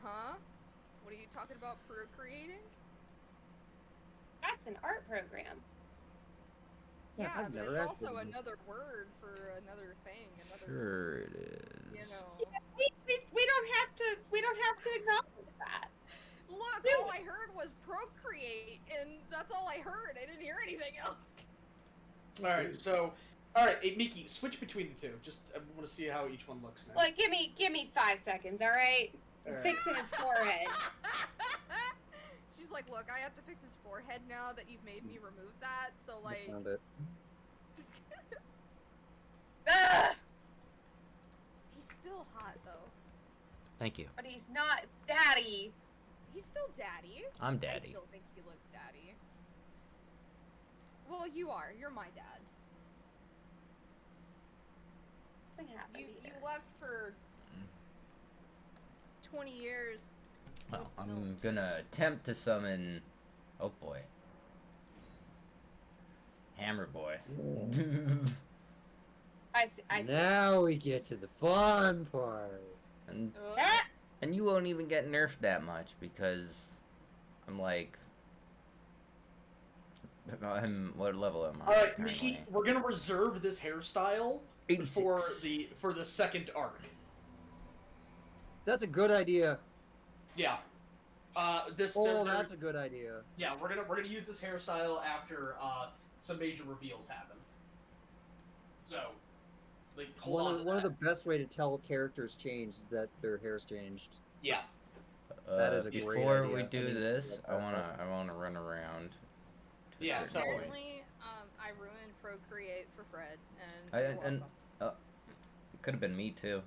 huh? What are you talking about procreating? That's an art program. Yeah, Yeah, I've but never it's actually also used another word for another thing, another, Sure it is. We don't have to acknowledge that. Look, Dude. all I heard was procreate, and that's all I heard. I didn't hear anything else. Alright, so... Alright, hey, Miki, switch between the two. Just, I want to see how each one looks now. Look, give me 5 seconds, all right? I'm Alright. fixing his forehead. She's like, look, I have to fix his forehead now that you've made me remove that, so I like... found it. Ugh! He's still hot, though. Thank you. But he's not daddy. He's still daddy. I'm I daddy. still think he looks daddy. Well, you are. You're my dad. Something happened You here. left for 20 years. Well, with I'm no- gonna attempt to summon. Oh boy. Hammer boy. I see. Now we get to the fun part. and Ah! and you won't even get nerfed that much because I'm like. What level am I? Alright, currently? Miki, we're gonna reserve this hairstyle 86. for the second arc. That's a good idea. Yeah. This. Oh, that's a good idea. Yeah, we're gonna use this hairstyle after some major reveals happen. So, like, hold on. One of the best way to tell a character's changed is that their hair's changed. Yeah. That is a great Before idea. we I do didn't this, think I about wanna run around. to a Yeah, certain so- point. Apparently, I ruined Procreate for Fred, and I- you're and- welcome. It could have been me too.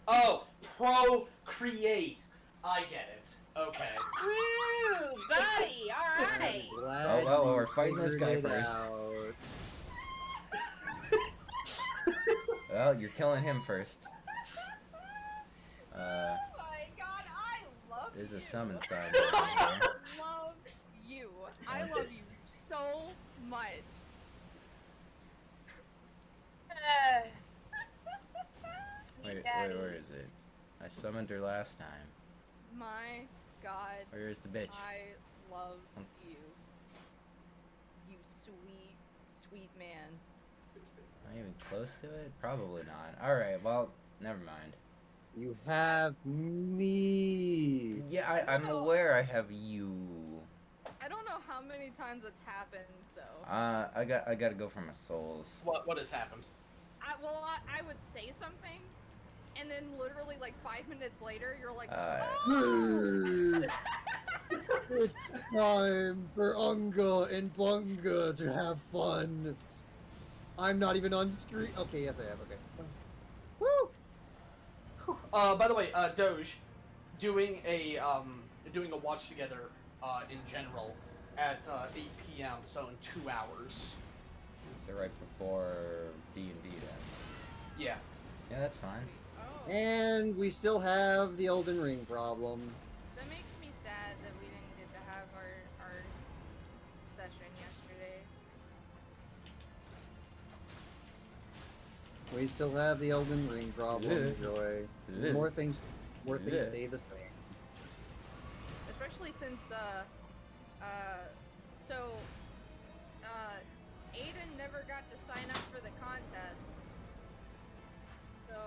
Oh, procreate. I get it. Okay. Woo, buddy! All right. I'm glad well, you we're fighting this guy figured it first. out. Well, you're killing him first. Oh my god, I love There's you. a summon sign. I love you. I love you so much. Uh, sweet Wait, daddy. where is it? I summoned her last time. My god, Where is the bitch? I love you. You sweet, sweet man. Am I even close to it? Probably not. Alright, well, never mind. You have me. Yeah, I'm No. aware I have you. I don't know how many times it's happened though. I gotta go for my souls. What has happened? I would say something, and then literally like 5 minutes later, you're like, It's time for Unga and Bunga to have fun. I'm not even on screen. Okay, yes I am. Okay. Woo! By the way, Doge, doing a watch together in general at 8 p.m. So in 2 hours. They're right before D&D then. Yeah. Yeah, that's fine. oh. And we still have the Elden Ring problem. That makes me sad that we didn't get to have our We still have the Elden Ring problem, Joy. More things stay the same. Especially since, Aiden never got to sign up for the contest. So,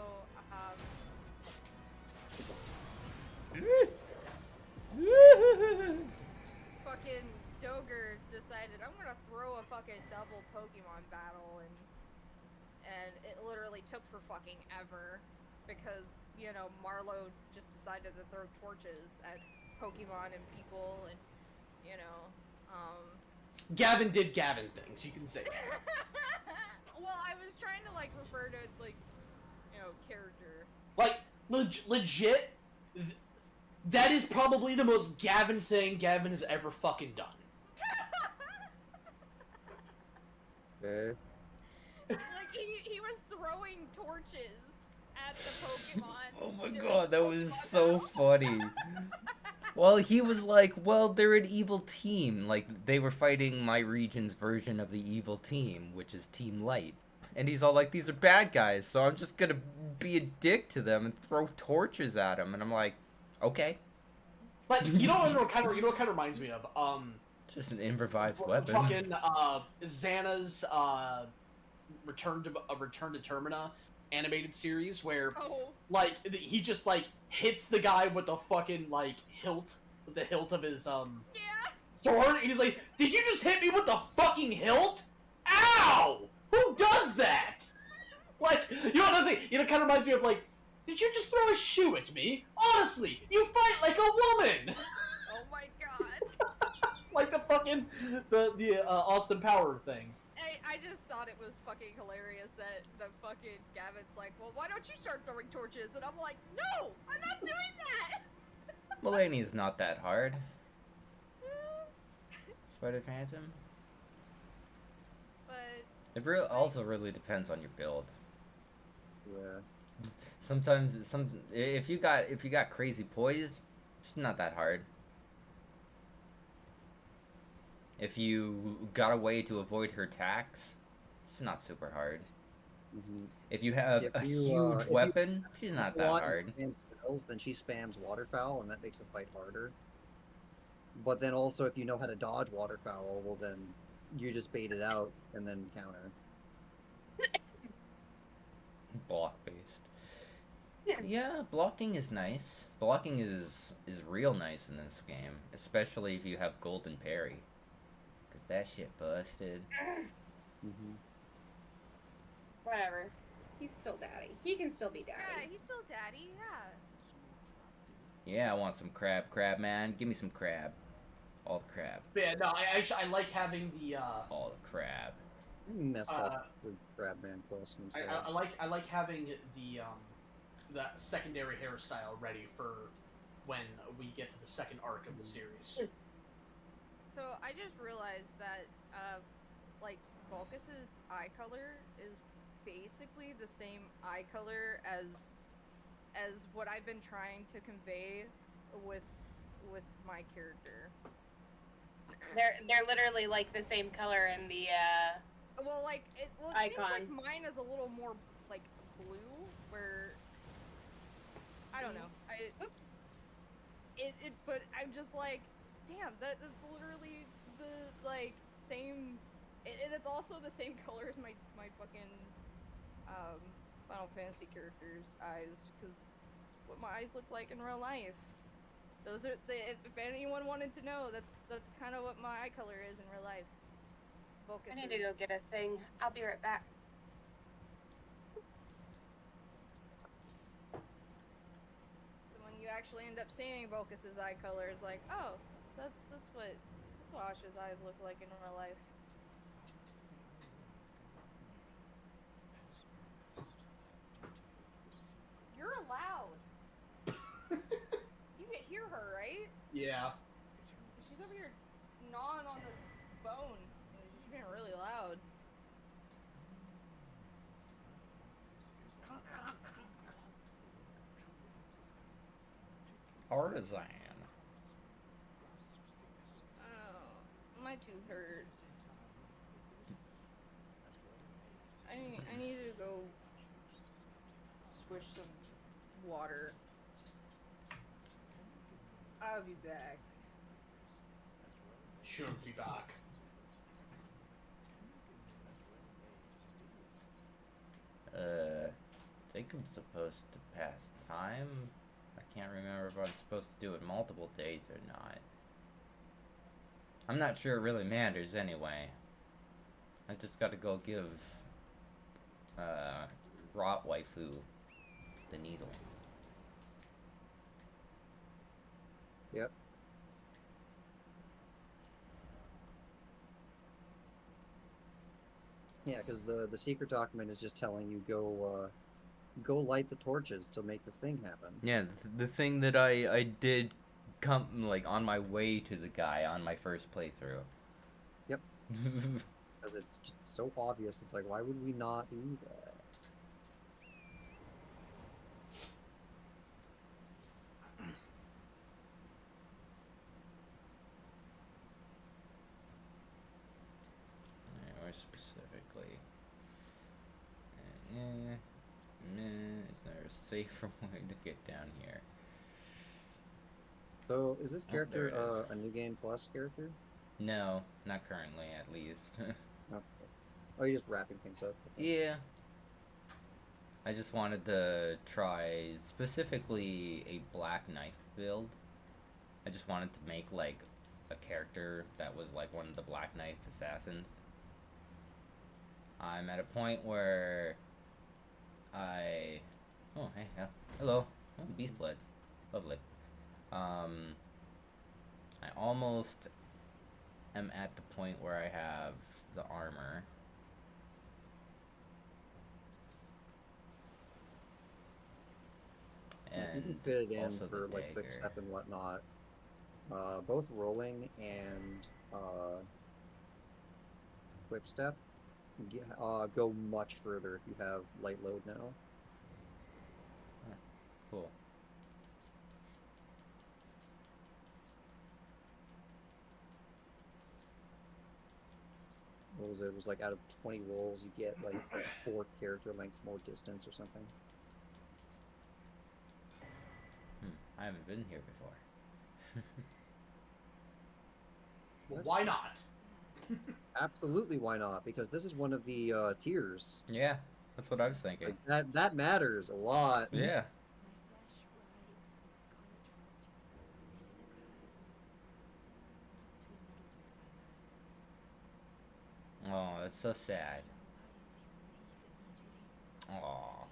fucking Doger decided I'm gonna throw a fucking double Pokemon battle, and it literally took for fucking ever because, you know, Marlo just decided to throw torches at Pokemon and people, and, you know, Gavin did Gavin things, you can say that. well, I was trying to, like, refer to, like, you know, character. Like, legit, that is probably the most Gavin thing Gavin has ever fucking done. Okay. Like, he was throwing torches at the Pokemon. Oh my during god, that the was Pokemon so battle. funny. Well, he was like, well, they're an evil team. Like, they were fighting my region's version of the evil team, which is Team Light. And he's all like, these are bad guys, so I'm just gonna be a dick to them and throw torches at them. And I'm like, okay. Like, you know what kind of reminds me of? Just an improvised weapon. Fucking Xana's Return to Termina animated series where like he just like hits the guy with the fucking like hilt of his sword, and he's like, "Did you just hit me with the fucking hilt? Ow! Who does that?" Like, you know what I think? You know, it kind of reminds me of like, "Did you just throw a shoe at me? Honestly, you fight like a woman." Oh my god. Like the fucking the Austin Power thing. I just thought it was fucking hilarious that the fucking Gavin's like, well, why don't you start throwing torches? And I'm like, no, I'm not doing that. Mulaney's not that hard. Spider Phantom. But It also really depends on your build. Yeah. Sometimes if you got crazy poise, it's not that hard. If you got a way to avoid her attacks, it's not super hard. Mm-hmm. If you have a huge weapon, she's not that hard. Spells, then she spams waterfowl, and that makes the fight harder. But then also, if you know how to dodge waterfowl, well then you just bait it out and then counter. Block based. Yeah, blocking is nice. Blocking is real nice in this game, especially if you have golden parry. Cause that shit busted. Mm-hmm. Whatever. He's still daddy. He can still be daddy. yeah, he's still daddy, yeah. Yeah, I want some crab, man. Give me some crab. All the crab. But yeah, no, I like having the All the crab. Messed up the Crabman quest. I like having the secondary hairstyle ready for when we get to the second arc of the series. So I just realized that, like, Vulcus's eye color is basically the same eye color as what I've been trying to convey with my character. They're literally like the same color in the Well, like it seems like mine is a little more like blue, where I don't know. But I'm just like, damn, that's literally the like same, and it's also the same color as my fucking Final Fantasy character's eyes, because it's what my eyes look like in real life. Those are if anyone wanted to know, that's kind of what my eye color is in real life. Vulcus. I need to go get a thing. I'll be right back. So when you actually end up seeing Vulcus's eye color, it's like, oh, so that's what Asha's eyes look like in real life. You're loud. You can hear her, right? Yeah. She's over here gnawing on this bone. She's being really loud. Artisan. Oh, my tooth hurts. I need to go squish some water. I'll be back. Should be back. I think I'm supposed to pass time. I can't remember if I'm supposed to do it multiple days or not. I'm not sure it really matters anyway. I just gotta go give, Rot Waifu the needle. Yep. Yeah, because the secret document is just telling you go light the torches to make the thing happen. Yeah, the thing that I did come, like, on my way to the guy on my first playthrough. Yep. Because it's just so obvious. It's like, why would we not do that? More specifically. Is there a safer way to get down here? So, is this Oh, there character it is. a New Game Plus character? No, not currently, at least. No. Oh, you're just wrapping things up. Okay. Yeah. I just wanted to try specifically a black knife build. I just wanted to make, like, a character that was like one of the black knife assassins. I'm at a point where I... Oh, hey, hello. Oh, beast blood. Lovely. I almost am at the point where I have the armor. You can And fit it in also for the like quick dagger. step and whatnot. Both rolling and quick step go much further if you have light load now. Cool. What was it? It was like out of 20 rolls, you get like 4 character lengths more distance or something. I haven't been here before. Well, why not? Absolutely, why not? Because this is one of the tiers. Yeah, that's what I was thinking. Like that matters a lot. Yeah. Oh, that's so sad. Oh.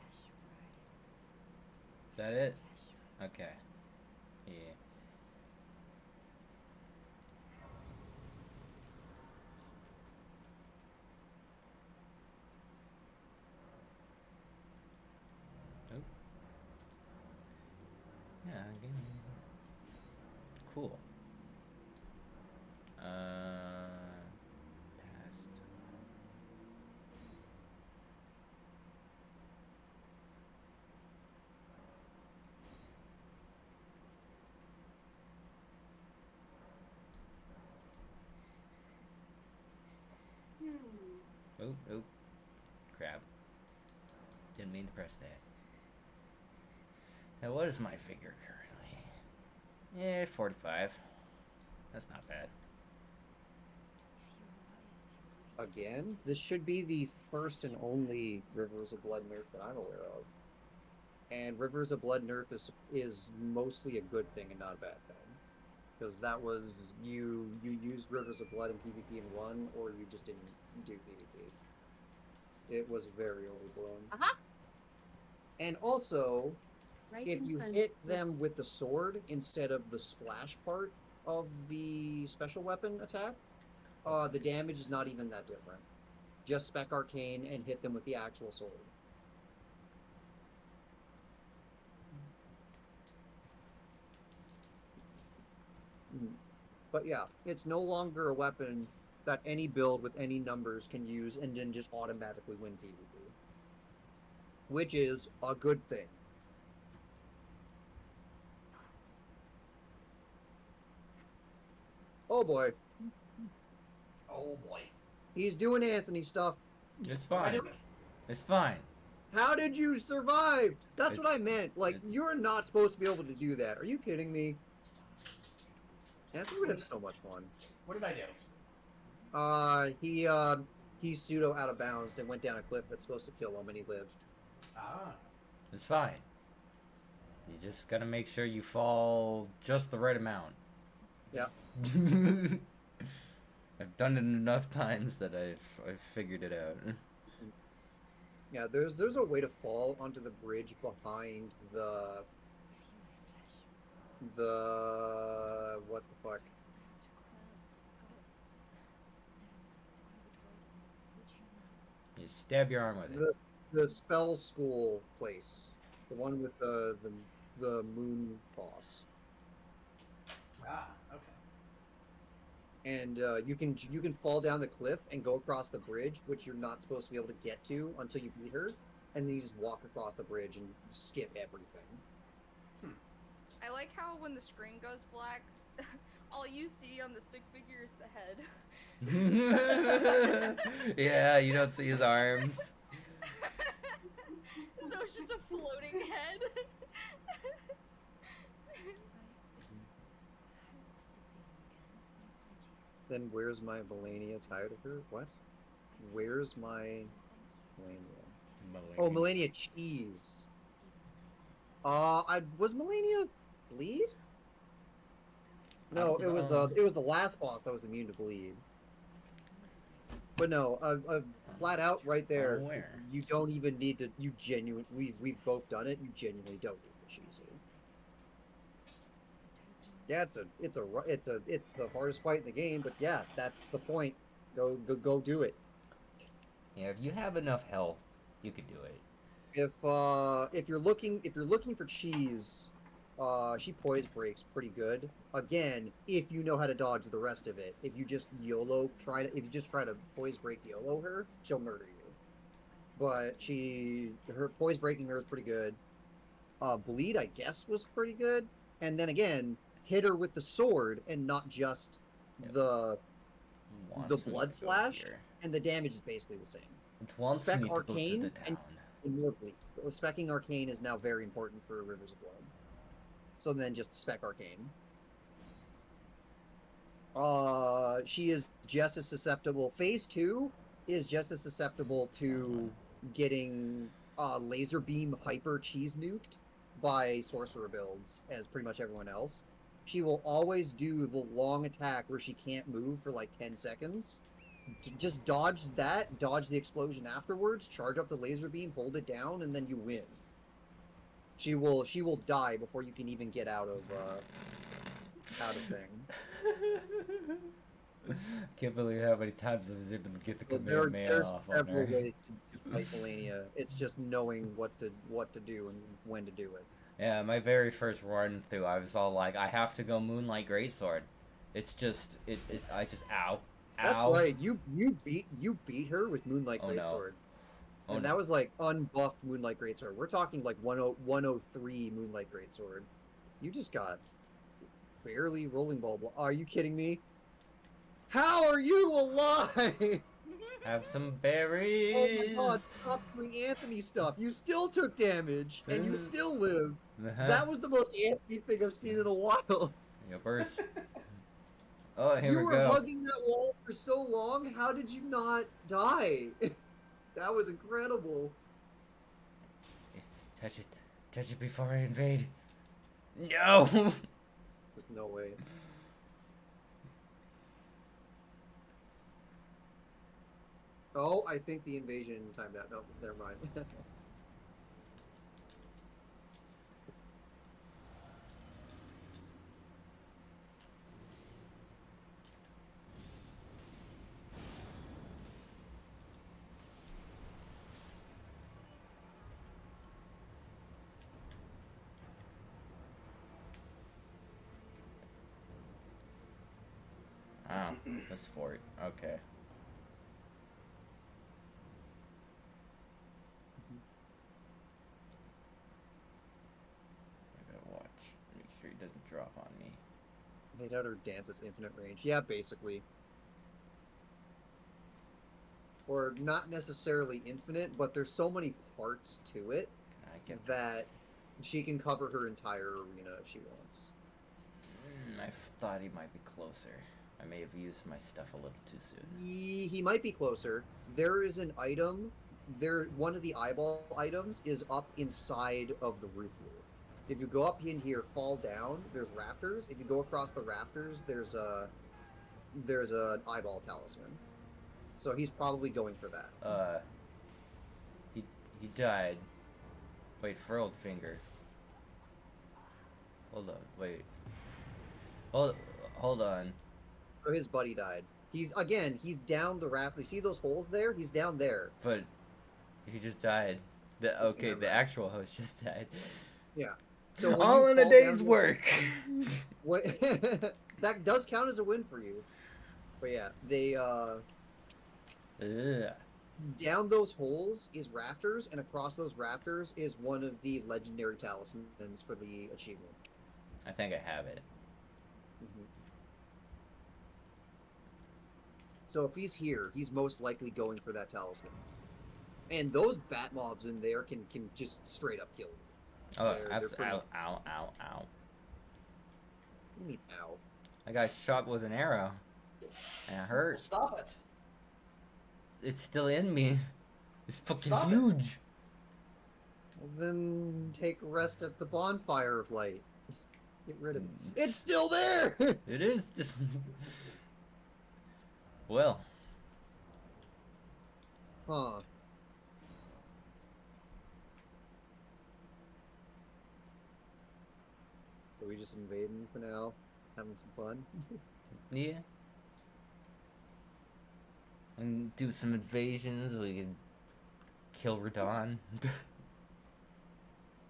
Is that it? Okay. Yeah. Oh. Yeah, cool. Past. Oh, crap. Didn't mean to press that. Now, what is my figure currently? Yeah, 45. That's not bad. Again, this should be the first and only Rivers of Blood nerf that I'm aware of. And Rivers of Blood nerf is mostly a good thing and not a bad thing. Because that was, you used Rivers of Blood in PvP and won, or you just didn't do PvP. It was very overblown. Uh-huh. And also, Right if in you front. hit them with the sword instead of the splash part of the special weapon attack, the damage is not even that different. Just spec arcane and hit them with the actual sword. But yeah, it's no longer a weapon that any build with any numbers can use and then just automatically win PvP. Which is a good thing. Oh boy. Oh boy. He's doing Anthony stuff. It's What am I fine. doing? It's fine. How did you survive? That's what I meant. Like, you're not supposed to be able to do that. Are you kidding me? Anthony would have so much fun. What did I do? He's pseudo out of bounds and went down a cliff that's supposed to kill him, and he lived. Ah. It's fine. You just gotta make sure you fall just the right amount. Yeah. I've done it enough times that I've figured it out. Yeah, there's a way to fall onto the bridge behind the what the fuck? You stab your arm with it. The spell school place, the one with the moon boss. Ah. Okay. And you can fall down the cliff and go across the bridge, which you're not supposed to be able to get to until you beat her, and then you just walk across the bridge and skip everything. I like how when the screen goes black, all you see on the stick figure is the head. Yeah, you don't see his arms. So it's just a floating head. Then where's my Melania tired of her? What? Where's my Melania? Oh, Melania cheese. Was Melania bleed? No, it was the last boss that was immune to bleed. But no, flat out right there. Where? You don't even need to. You genuinely, we've both done it. You genuinely don't need the cheese. Yeah, it's the hardest fight in the game, but yeah, that's the point. Go do it. Yeah, if you have enough health, you could do it. If you're looking for cheese, she poise breaks pretty good. Again, if you know how to dodge the rest of it. If you just if you just try to poise break YOLO her, she'll murder you. But her poise breaking her is pretty good. Bleed, I guess, was pretty good. And then again, hit her with the sword and not just the blood slash, and the damage is basically the same. Spec Arcane and more bleed. Specking Arcane is now very important for Rivers of Blood. So then just Spec Arcane. She is just as susceptible. Phase 2 is just as susceptible to getting laser beam hyper cheese nuked by sorcerer builds as pretty much everyone else. She will always do the long attack where she can't move for like 10 seconds. Just dodge that, dodge the explosion afterwards, charge up the laser beam, hold it down, and then you win. She will die before you can even get out of thing. Can't believe how many times I was able to get the There's Kamehameha off on several her. ways to fight Melania. It's just knowing what to do and when to do it. Yeah, my very first run through, I was all like, I have to go Moonlight Greatsword. It's just, I just, ow. That's Ow. right. You beat her with Moonlight Oh, no. Greatsword. Oh, And no. that was like unbuffed Moonlight Greatsword. We're talking like 103 Moonlight Greatsword. You just got barely rolling ball. Are you kidding me? How are you alive? Have some berries. Oh my god, stop doing Anthony stuff. You still took damage, and you still lived. That was the most Anthony thing I've seen in a while. Your burst. Oh, here You we were go. hugging that wall for so long, how did you not die? That was incredible. Touch it. Touch it before I invade. No! There's no way. Oh, I think the invasion timed out. No, never mind. Oh, this fort. Okay. I gotta watch. Make sure he doesn't drop on me. Made out her dances infinite range. Yeah, basically. or not necessarily infinite, but there's so many parts to it I get that she can cover her entire arena if she wants. I thought he might be closer. I may have used my stuff a little too soon. He might be closer. There is an item. One of the eyeball items is up inside of the roof wall. If you go up in here, fall down. There's rafters. If you go across the rafters, there's an eyeball talisman. So he's probably going for that. He died. Wait, furled finger. Hold on, wait. Hold on. So his buddy died. He's down the raft. You see those holes there? He's down there. But he just died. The actual host just died. Yeah. So when all you in a fall day's down work. What? That does count as a win for you. But yeah, they Ugh. down those holes is rafters, and across those rafters is one of the legendary talismans for the achievement. I think I have it. Mhm. So if he's here, he's most likely going for that talisman. And those bat mobs in there can just straight up kill you. Oh, They're pretty- ow. What do you mean, ow? I got shot with an arrow. And it hurt. Stop it. It's still in me. It's fucking Stop it. huge. Well, then take a rest at the bonfire of light. Get rid of it. It's still there! It is. Well, Huh. So we just invading for now? Having some fun? yeah. And do some invasions. We can kill Radon.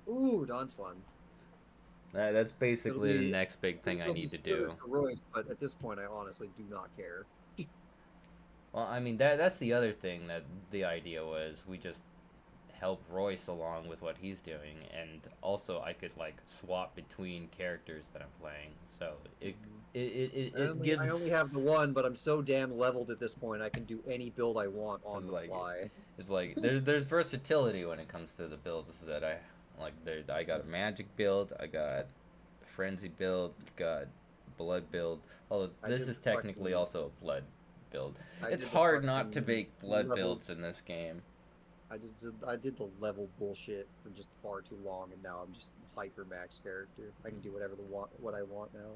Ooh, Dawn's fun. That's basically It'll the be- next big thing I It'll be need to spoilers do. for Royce, but at this point, I honestly do not care. Well, I mean that's the other thing that the idea was. We just help Royce along with what he's doing, and also I could like swap between characters that I'm playing. So it gives. I only have the one, but I'm so damn leveled at this point, I can do any build I want on It's the like- fly. It's like there's versatility when it comes to the builds that I like. I got a magic build, I got a frenzy build, got blood build. Although I this did is technically fucking- also a blood build. I It's did the hard not to fucking make blood level- builds in this game. I did the level bullshit for just far too long, and now I'm just hyper max character. I can do whatever what I want now.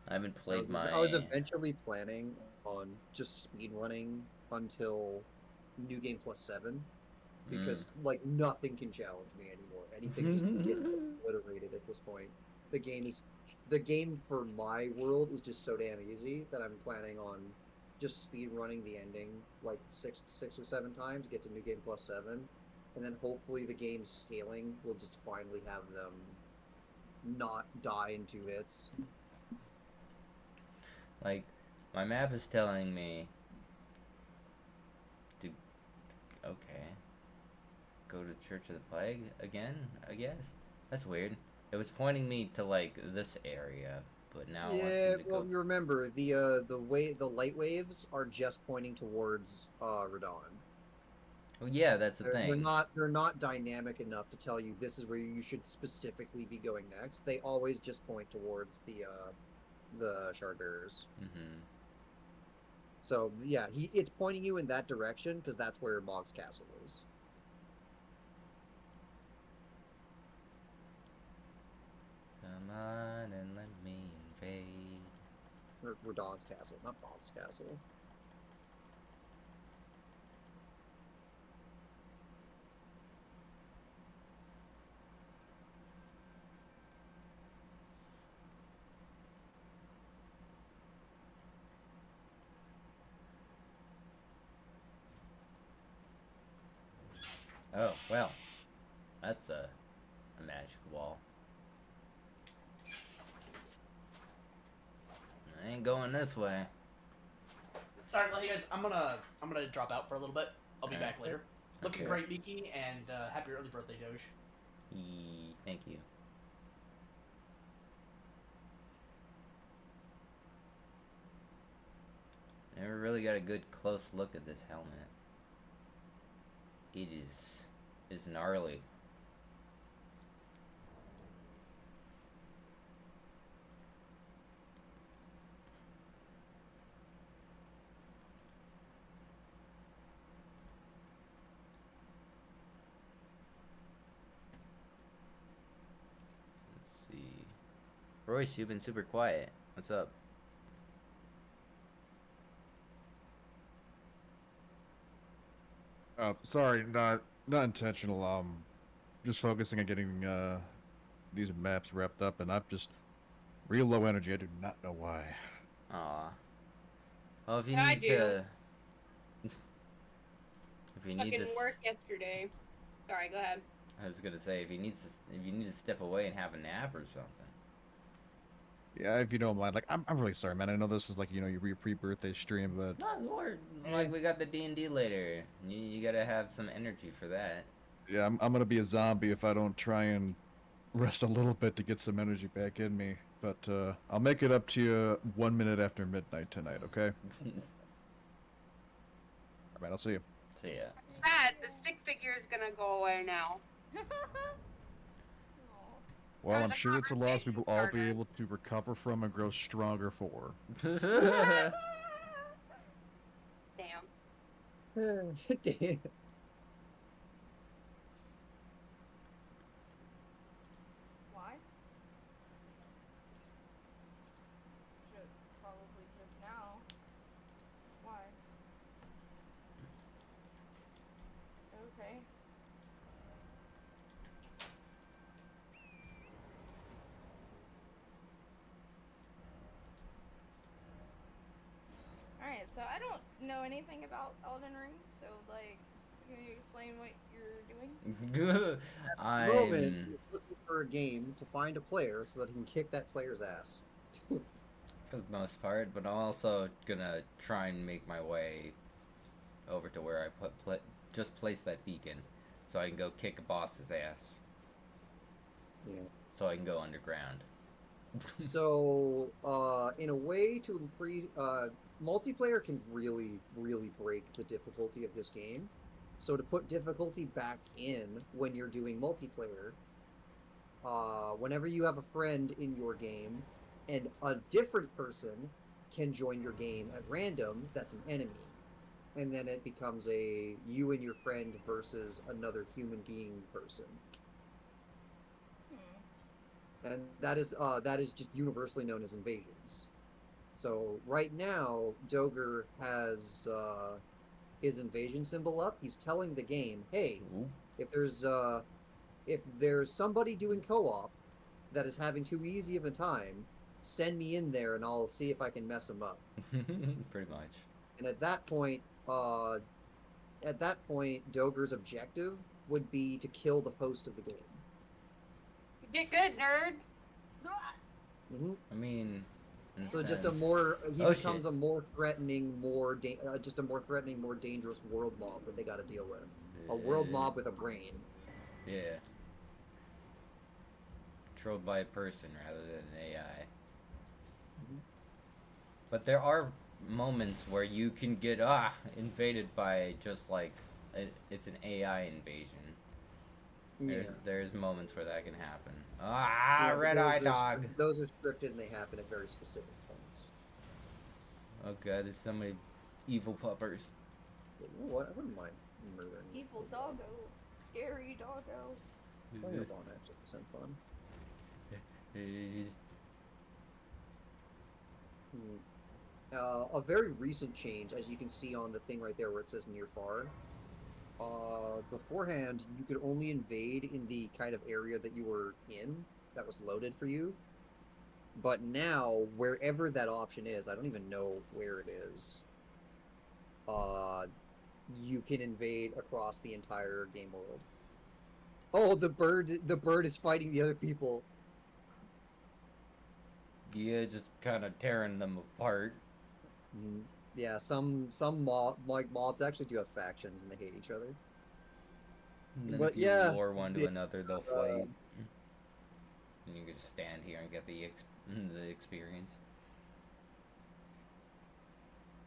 I haven't played I was eventually planning on just speed running until New Game Plus 7, because like nothing can challenge me anymore. Anything just gets obliterated at this point. The game for my world is just so damn easy that I'm planning on just speed running the ending like six or seven times, get to New Game Plus 7, and then hopefully the game's scaling will just finally have them not die in 2 hits. Like, my map is telling me to, okay, go to Church of the Plague again, I guess? That's weird. It was pointing me to, like, this area, but now it Yeah, wants me to well, go... you remember, the light waves are just pointing towards Radon. Well, yeah, that's the thing. They're not dynamic enough to tell you this is where you should specifically be going next. They always just point towards the shard bearers. So yeah, it's pointing you in that direction because that's where Mog's castle is. Come on and let me invade. Or Radon's castle, not Mog's castle. Oh, well. That's a magic wall. I ain't going this way. All right, well, hey guys, I'm gonna drop out for a little bit. I'll be Alright. back later. Looking Okay. great, Miki, and happy early birthday, Doge. Thank you. got a good close look at this helmet. It is gnarly. Let's see. Royce, you've been super quiet. What's up? Sorry, not intentional. Just focusing on getting these maps wrapped up, and I'm just real low energy. I do not know why. Aw. Well, if you Yeah, I need do. to, if you need Fucking to, work yesterday. Sorry, go ahead. I was gonna say if you need to step away and have a nap or something. Yeah, if you don't mind. Like, I'm really sorry, man. I know this is like, your pre-birthday stream, but No, Lord, like we got the D&D later. You gotta have some energy for that. yeah, I'm gonna be a zombie if I don't try and rest a little bit to get some energy back in me. But I'll make it up to you 1 minute after midnight tonight, okay? Alright, I'll see you. So yeah. Sad, the stick figure is gonna go away now. Well, That I'm was a sure it's a loss we will all be conversation able to recover from and grow stronger for. Damn. Damn. Why? Should probably just now. Why? Okay. Alright, so I don't know anything about Elden Ring, so like, can you explain what you're doing? Moment, I'm he's looking for a game to find a player so that he can kick that player's ass. for the most part, but I'm also gonna try and make my way over to where I just place that beacon, so I can go kick a boss's ass. Yeah. So I can go underground. So, in a way to increase, multiplayer can really, really break the difficulty of this game. So to put difficulty back in when you're doing multiplayer, whenever you have a friend in your game, and a different person can join your game at random, that's an enemy. And then it becomes a you and your friend versus another human being person. And that is just universally known as invasions. So right now, Doger has his invasion symbol up. He's telling the game, "Hey, Ooh. if there's somebody doing co-op that is having too easy of a time, send me in there and I'll see if I can mess them up." Pretty much. And at that point, Doger's objective would be to kill the host of the game. Get good, nerd. Mm-hmm. I mean, So just sense. he Oh, becomes shit. a more threatening, more dangerous world mob that they got to deal with. A world mob with a brain. Yeah. Controlled by a person rather than an AI. Mhm. But there are moments where you can get invaded by just like it's an AI invasion. There's moments where that can happen. Yeah, but Red eye dog. Those are scripted and they happen at very specific points. Oh god, there's so many evil puppers. You know what? I wouldn't mind murdering. Evil doggo. Scary doggo. Playing with on actually sound fun. A very recent change, as you can see on the thing right there where it says near far. Beforehand, you could only invade in the kind of area that you were in that was loaded for you. But now, wherever that option is, I don't even know where it is. You can invade across the entire game world. Oh, the bird is fighting the other people. Yeah, just kind of tearing them apart. Mm, yeah, some mobs actually do have factions and they hate each other. And then But if you yeah, lure one to another, they'll fight. uh, And you can just stand here and get the experience.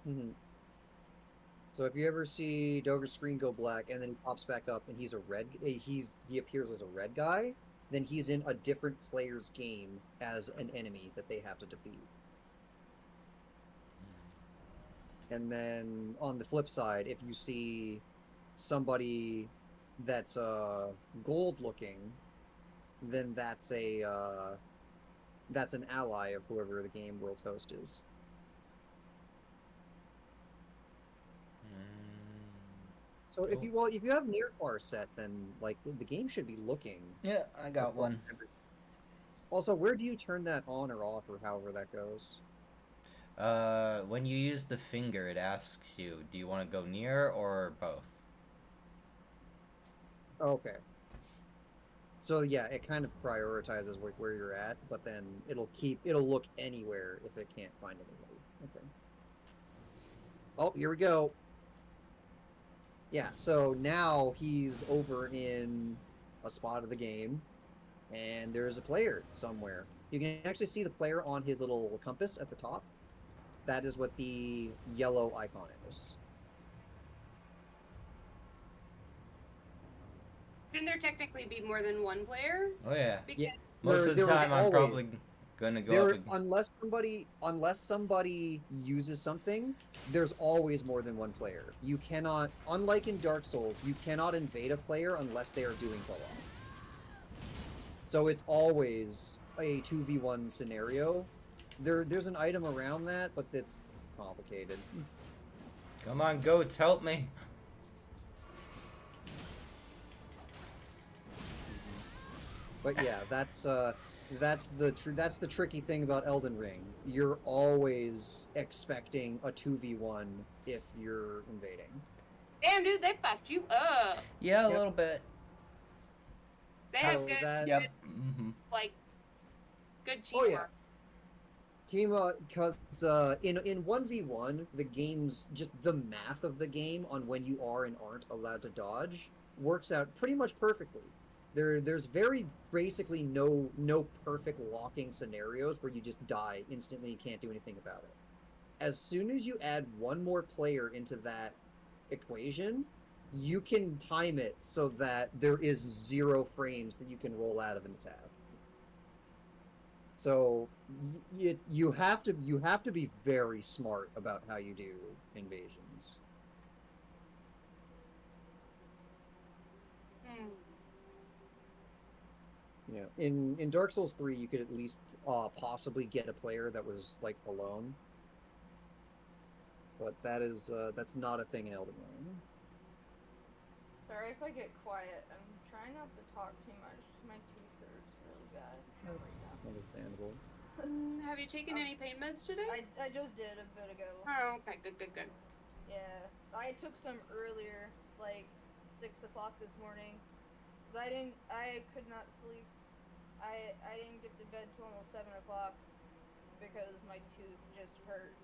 mhm. So if you ever see Doger's screen go black and then he pops back up and he's a red, he appears as a red guy, then he's in a different player's game as an enemy that they have to defeat. And then on the flip side, if you see somebody that's gold looking, then that's an ally of whoever the game world's host is. So if you have near far set, then like the game should be looking. Yeah, I got one. Also, where do you turn that on or off, or however that goes? When you use the finger, it asks you, do you want to go near or both? Okay. So yeah, it kind of prioritizes where you're at, but then it'll look anywhere if it can't find anybody. Okay. Oh, here we go. Yeah, so now he's over in a spot of the game, and there's a player somewhere. You can actually see the player on his little compass at the top. That is what the yellow icon is. Shouldn't there technically be more than one player? Oh yeah. Because Most of the time, I'm probably gonna go up. Unless somebody uses something, there's always more than one player. You cannot, unlike in Dark Souls, you cannot invade a player unless they are doing co-op. So it's always a 2v1 scenario. There's an item around that, but it's complicated. Come on, goats, help me. But yeah, that's the tricky thing about Elden Ring. You're always expecting a 2v1 if you're invading. damn, dude, they fucked you up. Yeah, a Yep. little bit. They have So good, that- Yep. like, good Oh teamwork. yeah. Team, because in 1v1, the game's just the math of the game on when you are and aren't allowed to dodge works out pretty much perfectly. There's very basically no perfect locking scenarios where you just die instantly and can't do anything about it. As soon as you add one more player into that equation, you can time it so that there is 0 frames that you can roll out of an attack. So you have to be very smart about how you do invasions. Hmm. Yeah, in Dark Souls 3, you could at least possibly get a player that was like alone, but that's not a thing in Elden Ring. Sorry if I get quiet. I'm trying not to talk too much. My tooth hurts really bad right now. Understandable. Have you taken any pain meds today? I just did a bit ago. Oh, okay, good. Yeah, I took some earlier, like 6 o'clock this morning. 'Cause I could not sleep. I didn't get to bed till almost 7 o'clock because my tooth just hurt.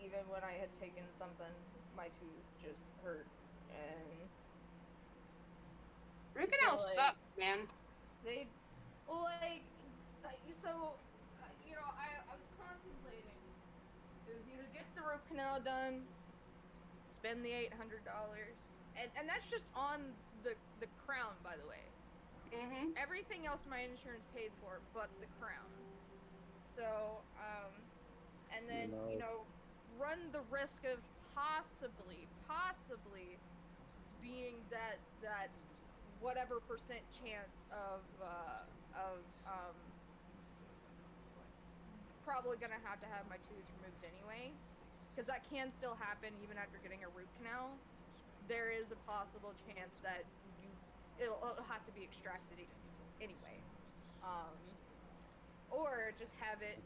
Even when I had taken something, my tooth just hurt. And Root canals So, like, suck, man. they, well, like so, you know, I was contemplating. It was either get the root canal done, spend the $800, and that's just on the crown, by the way. Mm-hmm. Everything else my insurance paid for, but the crown. So, and then you know, run the risk of possibly being that whatever percent chance of probably gonna have to have my tooth removed anyway, because that can still happen even after getting a root canal. There is a possible chance that it'll have to be extracted anyway, or just have it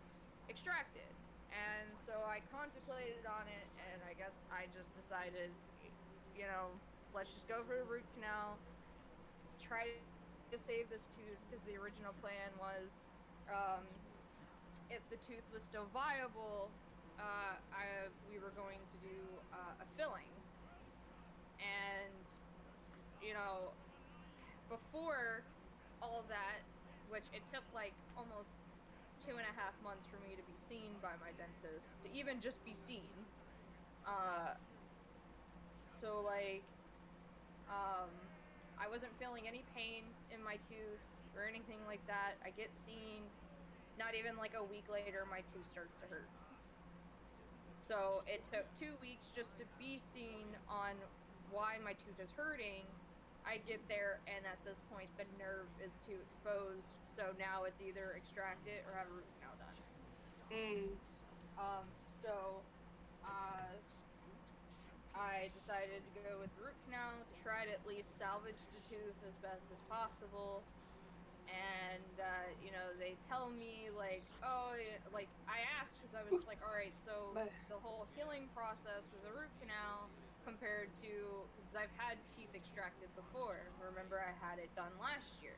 extracted. And so I contemplated on it, and I guess I just decided, you know, let's just go for the root canal, try to save this tooth, because the original plan was, if the tooth was still viable, we were going to do a filling. And, you know, before all of that, which it took like almost 2.5 months for me to be seen by my dentist, to even just be seen. so like, I wasn't feeling any pain in my tooth or anything like that. I get seen, not even like a week later, my tooth starts to hurt. So it took 2 weeks just to be seen on why my tooth is hurting. I get there, and at this point, the nerve is too exposed. So now it's either extract it or have a root canal done. So I decided to go with the root canal, try to at least salvage the tooth as best as possible. And, they tell me, like, oh, like, I asked because I was like, all right, so the whole healing process with the root canal compared to, because I've had teeth extracted before. Remember, I had it done last year.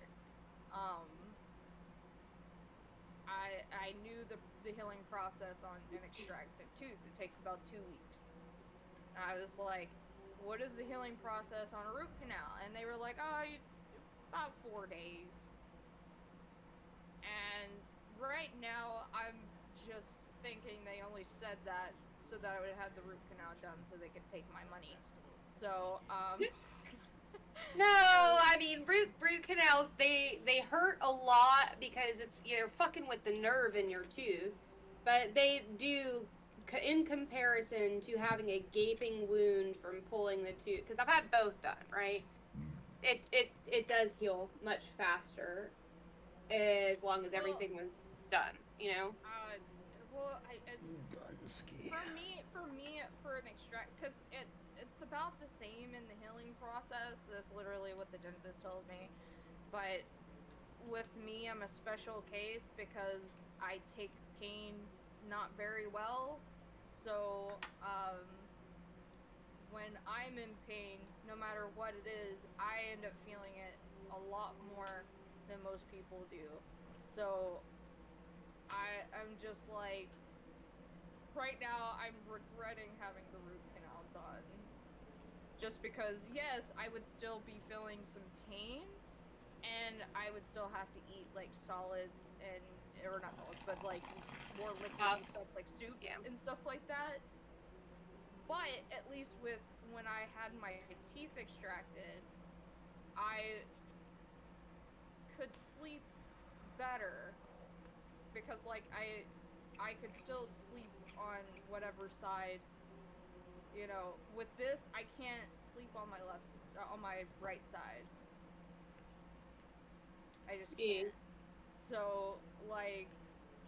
I knew the healing process on an extracted tooth. It takes about 2 weeks. And I was like, what is the healing process on a root canal? And they were like, oh, about 4 days. And right now, I'm just thinking they only said that so that I would have the root canal done so they could take my money. So, No, I mean root canals they hurt a lot because you're fucking with the nerve in your tooth, but they do in comparison to having a gaping wound from pulling the tooth. Because I've had both done, right? It does heal much faster as long as everything was done, you know. For me, for an extract, because it's about the same in the healing process. That's literally what the dentist told me. But with me, I'm a special case because I take pain not very well. So, when I'm in pain, no matter what it is, I end up feeling it a lot more than most people do. So, I'm just like, right now, I'm regretting having the root canal done. Just because, yes, I would still be feeling some pain, and I would still have to eat, like, solids and, or not solids, but, like, more liquidy stuff, like soup and stuff like that. But, at least with, when I had my teeth extracted, I could sleep better, because, like, I could still sleep on whatever side. You know, with this, I can't sleep on my right side. I just can't. So, like,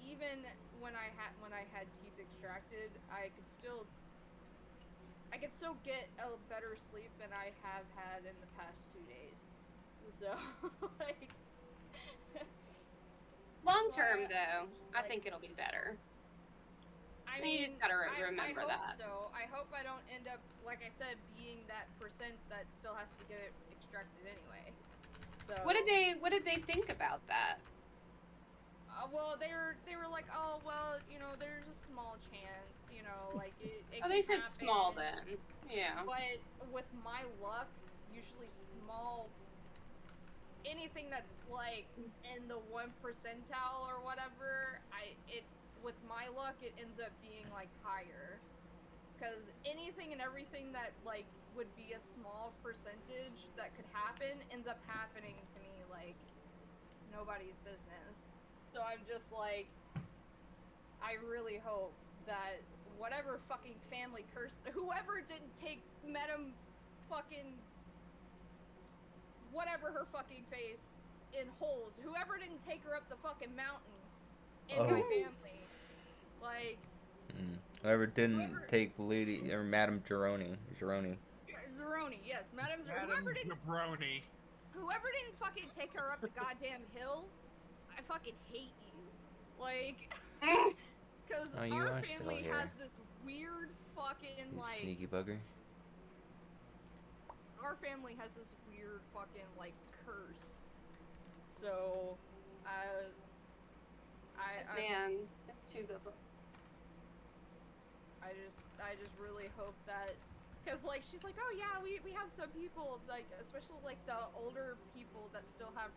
even when I had teeth extracted, I could still get a better sleep than I have had in the past 2 days. So, like, long term though, I think it'll be better. I mean, you just gotta remember I hope that. So I hope I don't end up, like I said, being that percent that still has to get it extracted anyway. So What did they think about that? Well, they were like, oh well, there's a small chance, like it They can said happen. small then. Yeah. But with my luck, usually small, anything that's like in the 1 percentile or whatever, with my luck, it ends up being like higher, because anything and everything that like would be a small percentage that could happen ends up happening to me like nobody's business. So I'm just like, I really hope that whatever fucking family curse, whoever didn't take Madam fucking whatever her fucking face in holes, whoever didn't take her up the fucking mountain in my family. Like, whoever didn't take Lady or Madame Zeroni, yes, Madame Zeroni. Whoever didn't fucking take her up the goddamn hill, I fucking hate you. Like, because our family has this weird fucking like sneaky bugger. Our family has this weird fucking like curse. So, it's too good. I just really hope that, because like she's like, oh yeah, we have some people, like especially like the older people that still have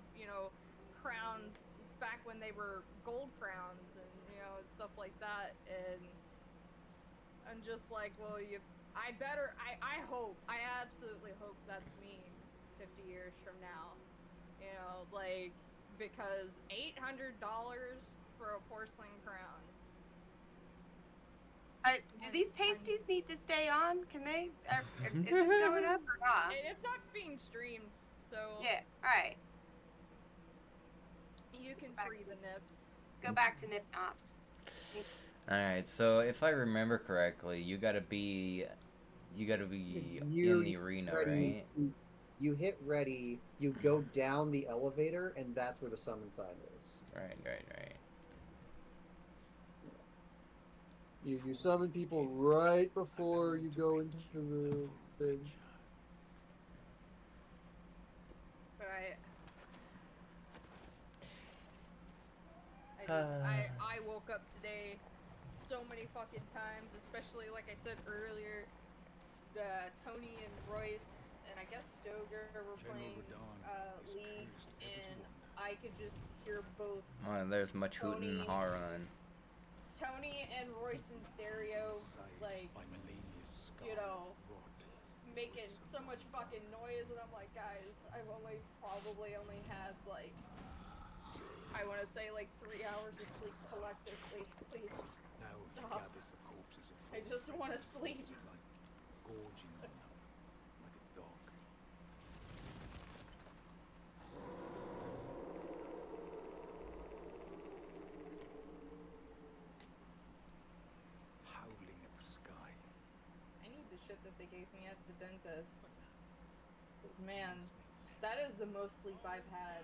crowns back when they were gold crowns and stuff like that, and I'm I'm just like, well, I hope, I absolutely hope that's me 50 years from now. You know, like, because $800 for a porcelain crown. Do these pasties need to stay on? Can they? Is this going up or not? It's not being streamed, so Yeah. All right. you can free the nips. Go back to nip nops. Thanks. Alright, so if I remember correctly, you gotta be in the arena, ready, right? you hit ready, you go down the elevator, and that's where the summon sign is. Right. You summon people right before you go into the thing. But I woke up today so many fucking times, especially like I said earlier, Tony and Royce and I guess Doger were playing League, and I could just hear both There's much hooting and hollering. Tony and Royce in stereo, like, you know, making so much fucking noise, and I'm like, guys, I've probably only had, like, I want to say, like, 3 hours of sleep collectively. Please, stop. I just want to sleep. Shit that they gave me at the dentist. Because, man, that is the most sleep I've had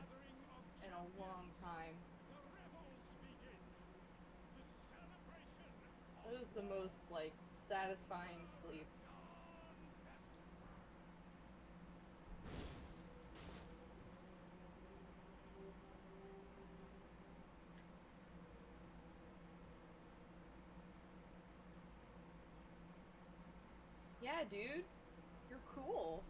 in a long time. That is the most, like, satisfying sleep. Yeah, dude, you're cool.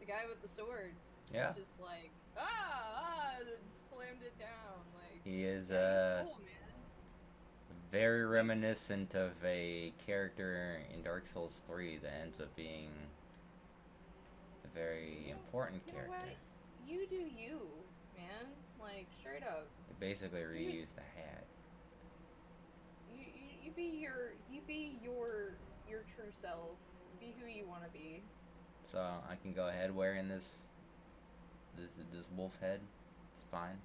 The guy with the sword. Yeah. Just like, and slammed it down. Like, He is yeah, cool, man. very reminiscent of a character in Dark Souls 3 that ends up being a very important character. Know what? You do you, man. Like, straight up. They basically reused the hat. You be your true self. Be who you want to be. So I can go ahead wearing this wolf head. It's fine.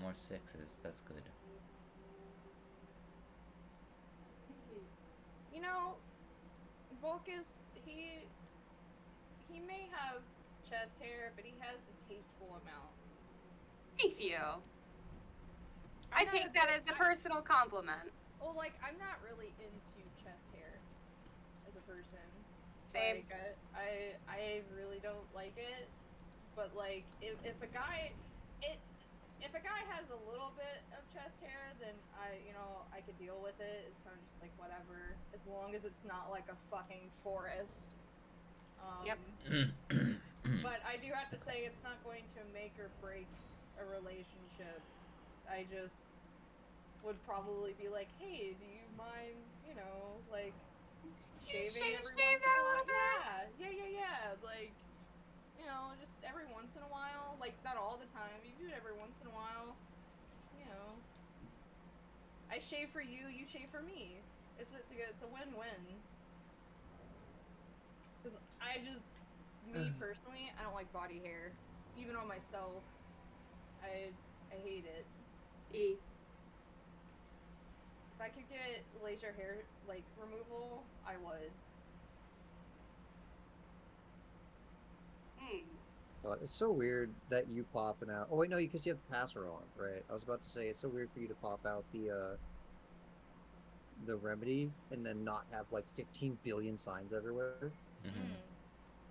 More sixes. That's good. You know, Volkus, he may have chest hair, but he has a tasteful amount. Thank you. I take that as a personal compliment. Well, like, I'm not really into chest hair as a person. Same. Like, I really don't like it. But like, if a guy has a little bit of chest hair, then I could deal with it. It's kind of just like whatever, as long as it's not like a fucking forest. Yep. But I do have to say, it's not going to make or break a relationship. I just would probably be like, hey, do you mind, like, shaving every shave once that in a little bit? Yeah. Like, just every once in a while. Like, not all the time. You do it every once in a while. I shave for you, you shave for me. It's a win-win. Because me personally, I don't like body hair. Even on myself. I hate it. E. If I could get laser hair, like, removal, I would. It's so weird that you popping out. Oh wait, no, because you have the passer on, right? I was about to say it's so weird for you to pop out the remedy and then not have like 15 billion signs everywhere.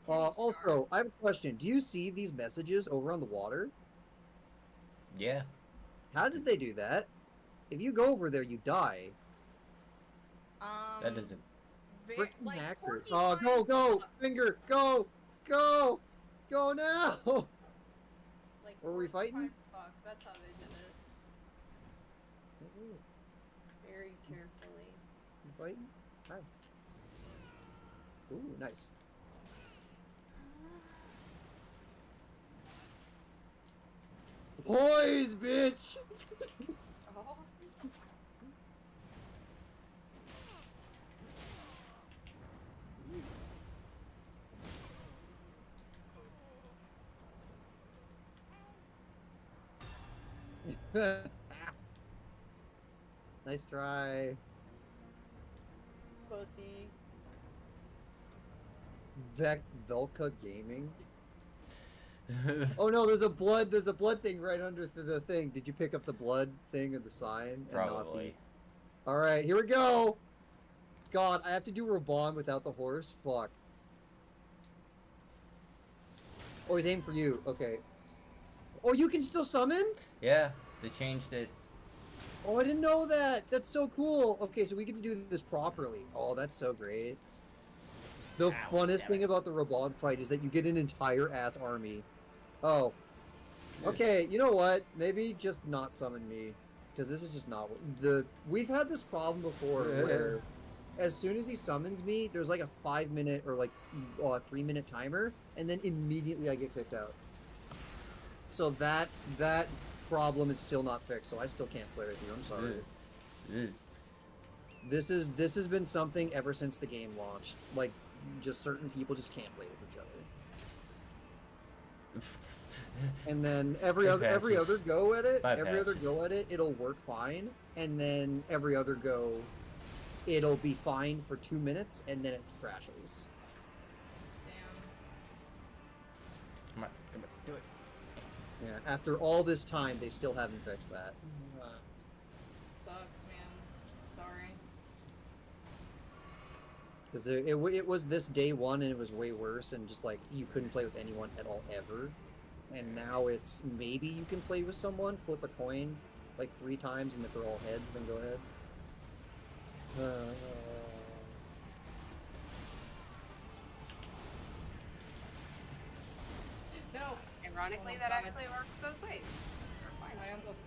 Also, I have a question. Do you see these messages over on the water? Yeah. How did they do that? If you go over there, you die. That doesn't. Freaking like accurate. porcupines Oh, go! suck. Finger! Go! Go! Go now! Like Were we fighting? porcupines fuck. That's how they did it. Very carefully. You fighting? Hi. Ooh, nice. Poise, bitch! Oh. Nice try. Pussy. Velka Gaming. Oh no, there's a blood thing right under the thing. Did you pick up the blood thing or the sign? Probably. All right, here we go. God, I have to do Raban without the horse. Fuck. Oh, he's aiming for you. Okay. Oh, you can still summon? Yeah, they changed it. Oh, I didn't know that. That's so cool. Okay, so we get to do this properly. Oh, that's so great. The Ow, funnest damn thing it. about the Raban fight is that you get an entire ass army. Oh. Okay, you know what? Maybe just not summon me. Because this is just not... We've had this problem before where as soon as he summons me, there's like a 5-minute or like 3-minute timer, and then immediately I get kicked out. So that problem is still not fixed, so I still can't play with you. I'm sorry. Ugh. This has been something ever since the game launched. Like, just certain people just can't play with each other. And then every other go at it, it'll work fine. And then every other go, it'll be fine for 2 minutes, and then it crashes. Damn. Come on, do it. Yeah. After all this time, they still haven't fixed that. Sucks, man. Sorry. Because it was this day one, and it was way worse, and just like you couldn't play with anyone at all ever. And now it's maybe you can play with someone, flip a coin like 3 times, and if they're all heads, then go ahead. No. Ironically, that actually works both ways. We're fine. I almost.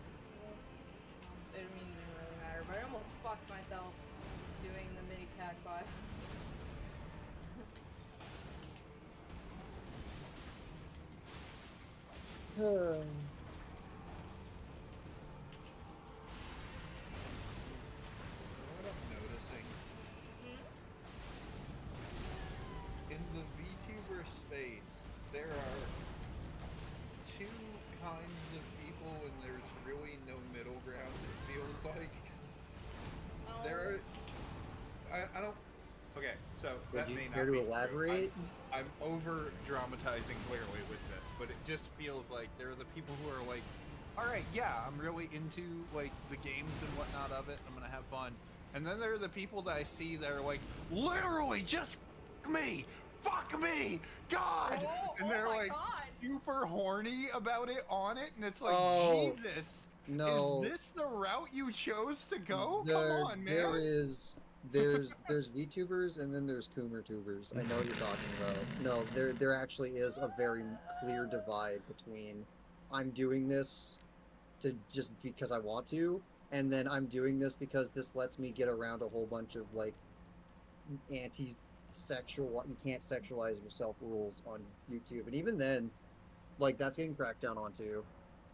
It didn't really matter, but I almost fucked myself doing the mini cacti. What I'm noticing in the VTuber space, there are 2 kinds of people, and there's really no middle ground. It feels like there are. I don't. Okay, so that Would you may not care be to true. elaborate? I'm over dramatizing clearly with this, but it just feels like there are the people who are like, all right, yeah, I'm really into like the games and whatnot of it. I'm gonna have fun. And then there are the people that I see that are like, literally, just fuck me, God, and they're my like God. super horny about it on it, and it's like, Oh, Jesus, no. is this the route you chose to go? There, Come on, man. there's VTubers, and then there's Coomer tubers. I know what you're talking about. No, there actually is a very clear divide between I'm doing this to just because I want to, and then I'm doing this because this lets me get around a whole bunch of like anti-sexual, you can't sexualize yourself rules on YouTube, and even then, like that's getting cracked down on too.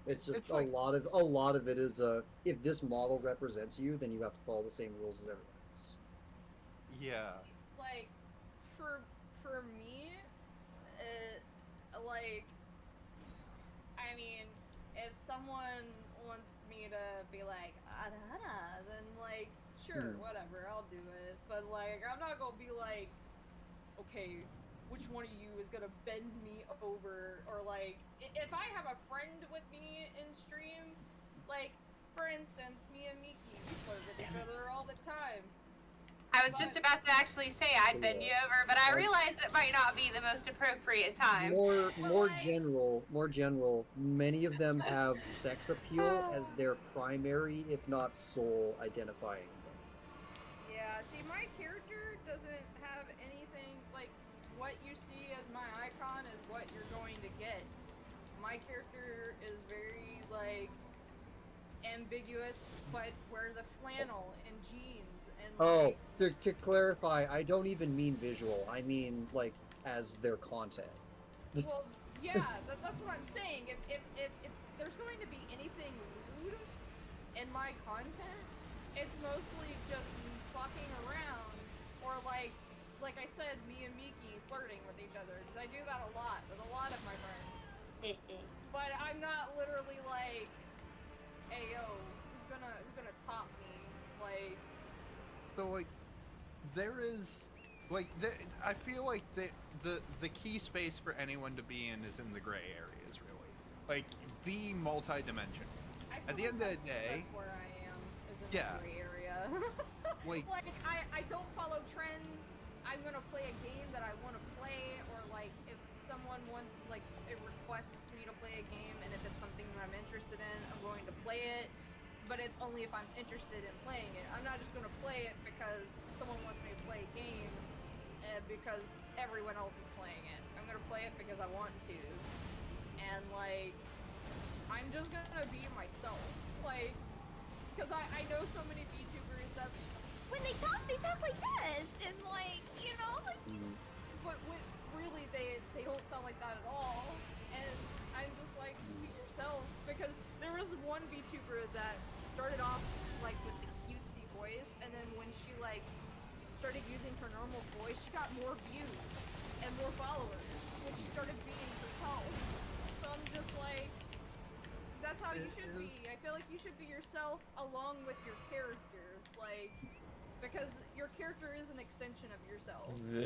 It's just It's like- a lot of it is if this model represents you, then you have to follow the same rules as everyone else. Yeah. Like, for me, like, I mean, if someone wants me to be like, then like, sure, whatever, I'll do it. But like, I'm not gonna be like, okay, which one of you is gonna bend me over, or like, if I have a friend with me in stream, like, for instance, me and Miki, we flirt with each other all the time. I was just about to actually say I'd bend you over, but I realized it might not be the most appropriate time. More like- general. Many of them have sex appeal as their primary, if not sole, identifying them. Yeah, see, my character doesn't have anything, like, what you see as my icon is what you're going to get. My character is very, like, ambiguous, but wears a flannel and jeans, and, Oh, like... to clarify, I don't even mean visual. I mean, like, as their content. Well, yeah, that's what I'm saying. If there's going to be anything lewd in my content, it's mostly just me fucking around, or like I said, me and Miki flirting with each other, because I do that a lot with a lot of my friends. But I'm not literally like, hey yo, who's gonna top me? Like, So like, there is like I feel like the key space for anyone to be in is in the gray areas, really. Like, be multi-dimensional. I At the feel end like of the day, that's where I am, is in yeah. the gray area. Like, I don't follow trends. I'm gonna play a game that I want to play, or like if someone wants, like, it requests me to play a game, and if it's something that I'm interested in, I'm going to play it. But it's only if I'm interested in playing it. I'm not just gonna play it because someone wants me to play a game, because everyone else is playing it. I'm gonna play it because I want to, and like, I'm just gonna be myself, like, because I know so many VTubers that when they talk like this, and like, you know, like, but really they don't sound like that at all, and I'm just like, be yourself, because there was one VTuber that started off like with the cutesy voice, and then when she like started using her normal voice, she got more views and more followers when she started being herself. So I'm just like, that's how you should be. I feel like you should be yourself along with your character, like, because your character is an extension of yourself. So,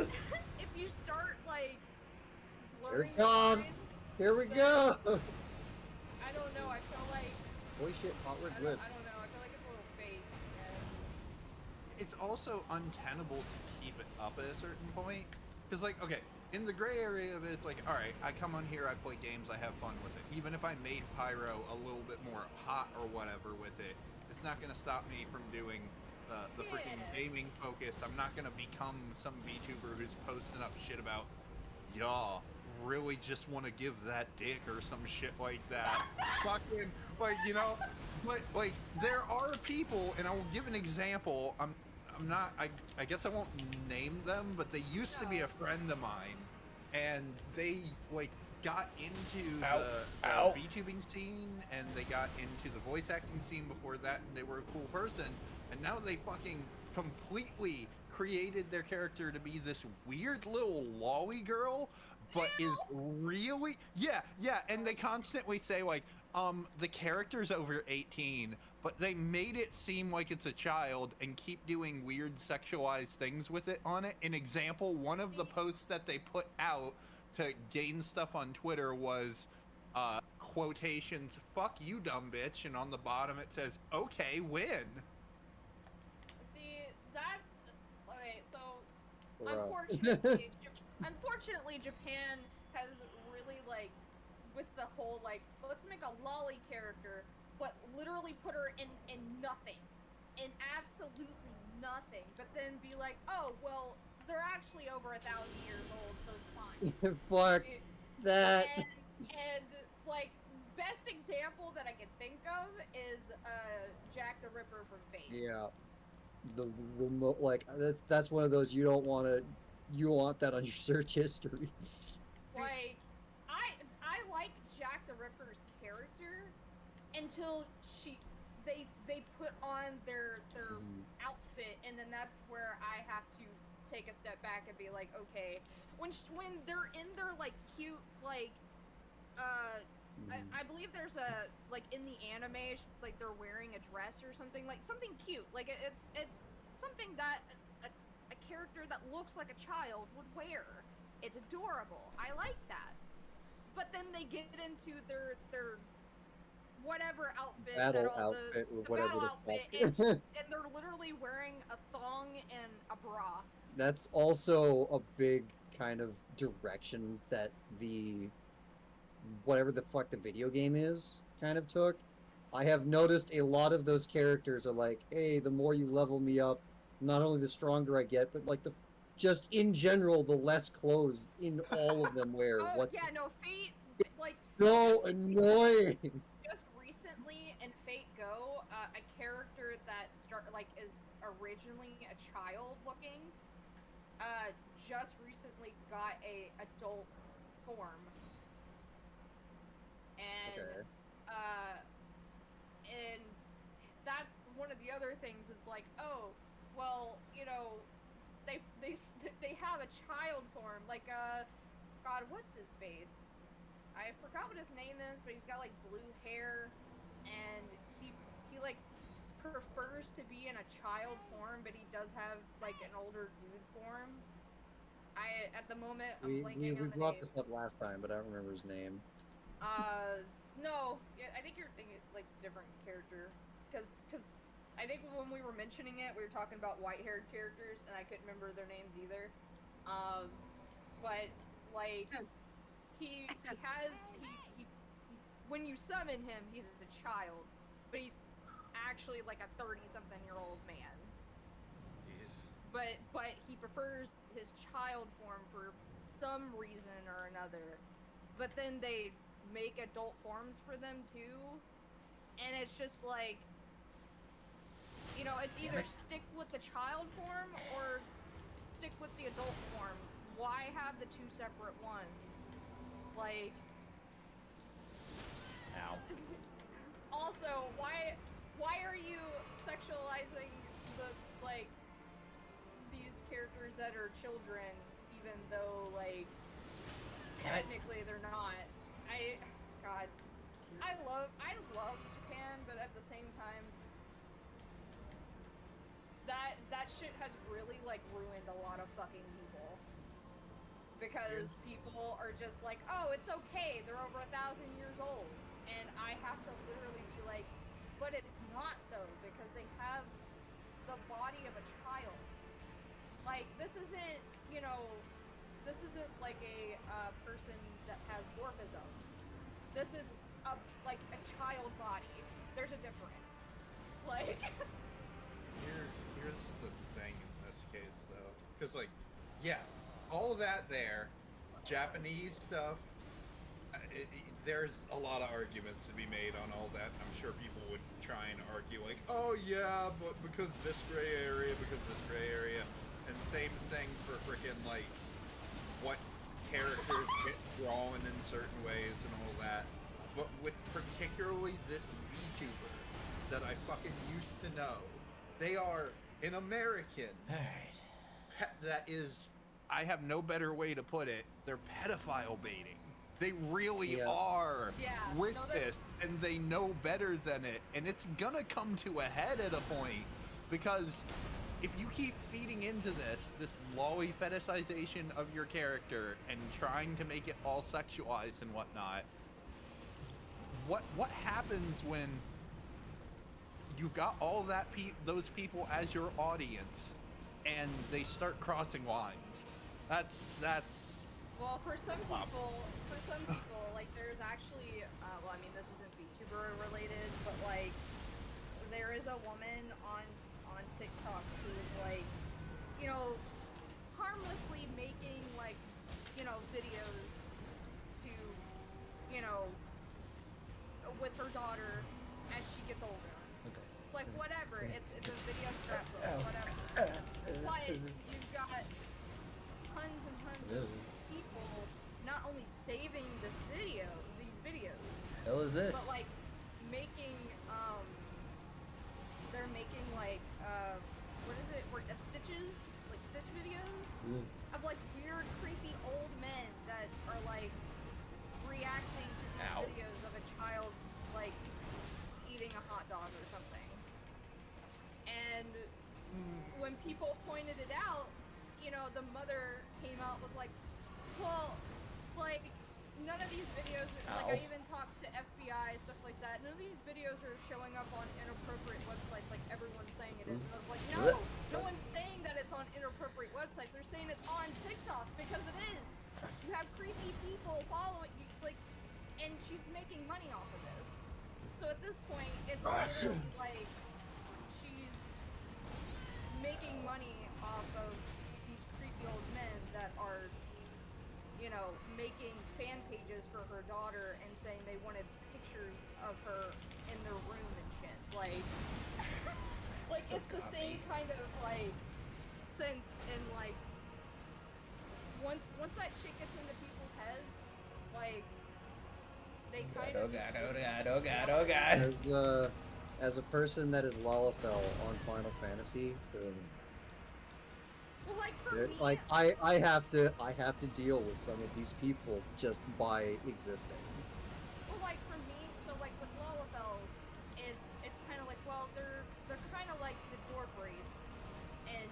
like, if you start like Here blurring it the comes. lines, Here we then, go. I don't know. I feel like Holy shit, hot red I whip. don't know. I feel like it's a little fake. it's also untenable to keep it up at a certain point. Because, like, okay, in the gray area of it, it's like, alright, I come on here, I play games, I have fun with it. Even if I made Pyro a little bit more hot or whatever with it, it's not going to stop me from doing the freaking gaming focus. I'm not going to become some VTuber who's posting up shit about, y'all really just want to give that dick or some shit like that. Fucking, like, you know, but, like, there are people, and I will give an example. I'm not, I guess I won't name them, but they used to be a friend of mine, and they, like, got into the VTubing scene, and they got into the voice acting scene before that, and they were a cool person, and now they fucking completely created their character to be this weird little lolly girl, but is really, yeah, and they constantly say, like, the character's over 18, but they made it seem like it's a child and keep doing weird sexualized things with it on it. An example, one of the posts that they put out to gain stuff on Twitter was quotations, "Fuck you, dumb bitch," and on the bottom it says, "Okay, win." See, that's okay. So, Bruh. unfortunately, Japan has really, like, with the whole, like, let's make a lolly character, but literally put her in nothing, in absolutely nothing, but then be like, oh well, they're actually over 1,000 years old, so it's fine. Fuck that. And like, best example that I can think of is Jack the Ripper from Fate. Yeah. Like, that's one of those you don't want to, you want that on your search history. Like, I like Jack the Ripper's character until they put on their outfit, and then that's where I have to take a step back and be like, okay, when they're in their, like, cute, like, I believe there's a, like, in the anime, like, they're wearing a dress or something, like, something cute, like, it's something that a character that looks like a child would wear. It's adorable. I like that. But then they get into their whatever outfit, Battle that all outfit, or the whatever battle the outfit, fuck. and they're literally wearing a thong and a bra. That's also a big kind of direction that the whatever the fuck the video game is kind of took. I have noticed a lot of those characters are like, hey, the more you level me up, not only the stronger I get, but like just in general, the less clothes in all of them wear. Oh What? yeah, no, Fate, like So annoying. just recently in Fate Go, a character that is originally a child looking, just recently got a adult form, and Okay. and that's one of the other things is like, oh, well, they they they have a child form, like God, what's his face? I forgot what his name is, but he's got like blue hair, and he like prefers to be in a child form, but he does have like an older dude form. At the moment I'm We blanking we on the brought name. this up last time, but I don't remember his name. No, yeah, I think you're thinking like different character, because I think when we were mentioning it, we were talking about white-haired characters, and I couldn't remember their names either. But like he when you summon him, he's a child, but he's actually like a 30-something-year-old man. Jesus. But he prefers his child form for some reason or another. But then they make adult forms for them too, and it's just like, it's either stick with the child form or stick with the adult form. Why have the two separate ones? Like, Ow. also, why are you sexualizing like these characters that are children, even though like technically they're not? God, I love Japan, but at the same time, that shit has really like ruined a lot of fucking people, because people are just like, oh, it's okay, they're over 1,000 years old, and I have to literally be like, but it's not though, because they have the body of a child. Like, this isn't like a person that has dwarfism. This is like a child body. There's a difference. Like, Here's the thing in this case, though, because like, yeah, all of that there, Japanese stuff. There's a lot of arguments to be made on all that. I'm sure people would try and argue like, oh yeah, but because this gray area, and same thing for freaking like what characters get drawn in certain ways and all that. But with particularly this VTuber that I fucking used to know, they are an American Alright. that is, I have no better way to put it, they're pedophile baiting. They really are with this, and they know better than it, and it's gonna come to a head at a point, because if you keep feeding into this lolly fetishization of your character and trying to make it all sexualized and whatnot, what happens when you've got all that those people as your audience, and they start crossing lines? That's well, for some people, like, there's actually, well, I mean, this isn't VTuber related, but like, there is a woman on TikTok who is like, harmlessly making like, videos to, with her daughter as she gets older. Okay. It's like, whatever. It's a video scrapbook, whatever. But you've got tons and tons of people not only saving these videos, Hell is this? but like making, they're making like, what is it? Stitches, like stitch videos of like weird, creepy old men that are like reacting to these videos of a child like eating a hot dog or something. And when people pointed it out, the mother came out was like, well, like, none of these videos, like, I even talked to FBI, stuff like that, none of these videos are showing up on inappropriate websites like everyone's saying it is. And I was like, no one's saying that it's on inappropriate websites, they're saying it's on TikTok, because it is. You have creepy people following you, like, and she's making money off of this. So at this point, money off of these creepy old men that are, you know, making fan pages for her daughter and saying they wanted pictures of her in their room and shit. Like, like So it's the same kind of like sense in like once that shit gets into people's heads, like they kind Oh of god, oh god, oh god, oh god. As a person that is Lalafell on Final Fantasy, well, like for me, like I have to deal with some of these people just by existing. well, like for me, so like with Lalafels, it's kind of like, well, they're kind of like the dwarf race, and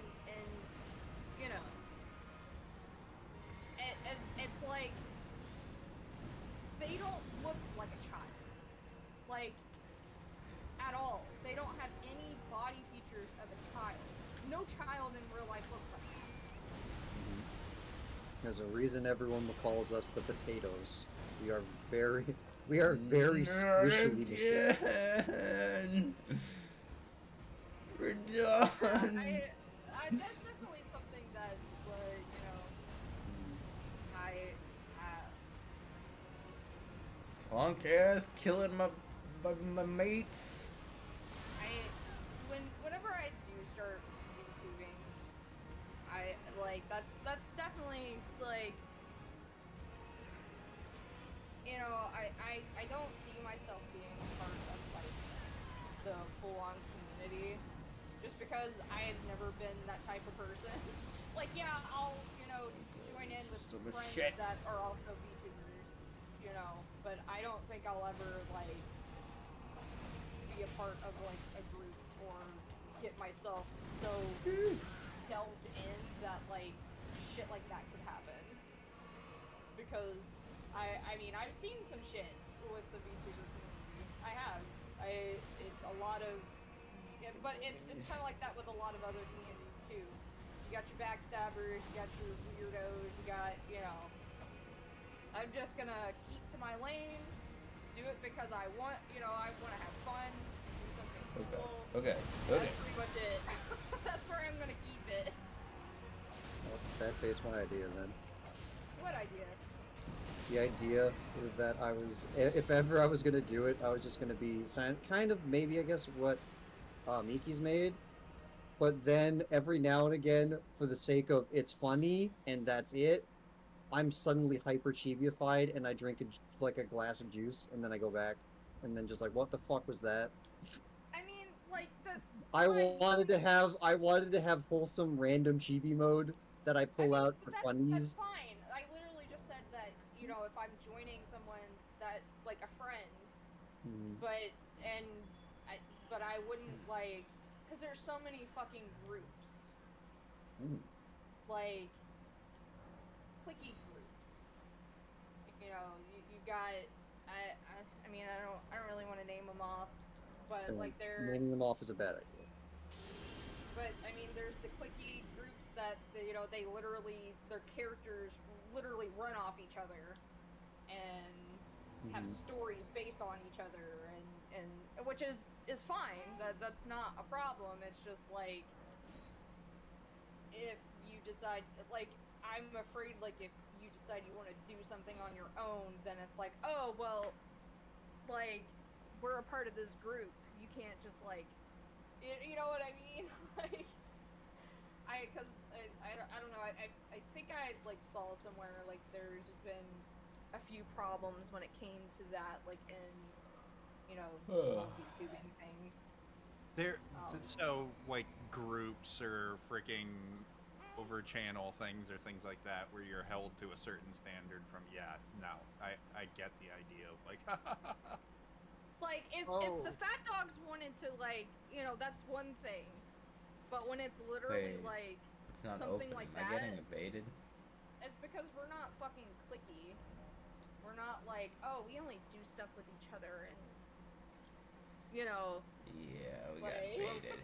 you know, and it's like they don't look like a child, like at all. They don't have any body features of a child. No child in real life looks like that. There's a reason everyone calls us the potatoes. We are very squishily machine. Again. We're done. That's definitely something that, you know, Punk ass killing my mates. whenever I do start YouTubing, I like that's definitely like, you know, I don't see myself being part of like the full-on community, just because I've never been that type of person. Like, yeah, I'll, you know, join in with So much friends shit. that are also VTubers, you know, but I don't think I'll ever like be a part of like a group or get myself so delved in that like shit like that could happen. Because I mean, I've seen some shit with the VTuber community. I have. It's a lot of, yeah, but it's kind of like that with a lot of other communities too. You got your backstabbers, you got your weirdos, you got, you know. I'm just gonna keep to my lane, do it because I want, you know, I want to have fun, do something cool. Okay. That's pretty much it. That's where I'm gonna keep it. Well, sad face my idea then. What idea? The idea that I was, if ever I was gonna do it, I was just gonna be kind of maybe I guess what Miki's made, but then every now and again, for the sake of it's funny and that's it, I'm suddenly hyper chibified and I drink like a glass of juice and then I go back and then just like what the fuck was that? I mean, like the. I wanted to have wholesome random chibi mode that I pull out for That's funnies. fine. I literally just said that, you know, if I'm joining someone that, like a friend, but I wouldn't like, because there's so many fucking groups, like clicky groups. You know, you got I mean I don't really want to name them off, but like they're Naming them off is a bad idea. But I mean, there's the clicky groups that you know, they literally, their characters literally run off each other and have stories based on each other, and which is fine. That's not a problem. It's just like, if you decide, like, I'm afraid, like, if you decide you want to do something on your own, then it's like, oh well, like, we're a part of this group. You can't just like, you know what I mean? Like, I don't know. I think I like saw somewhere like there's been a few problems when it came to that, like in, you know, YouTubing thing. So like groups or freaking over channel things or things like that where you're held to a certain standard from, I get the idea of like Like, if the Fat Dogs wanted to, like, you know, that's one thing. But when it's literally, like, it's not something open. like Am I that, getting evaded? it's because we're not fucking clicky. We're not like, oh, we only do stuff with each other, and, you know. Yeah, we like... got evaded.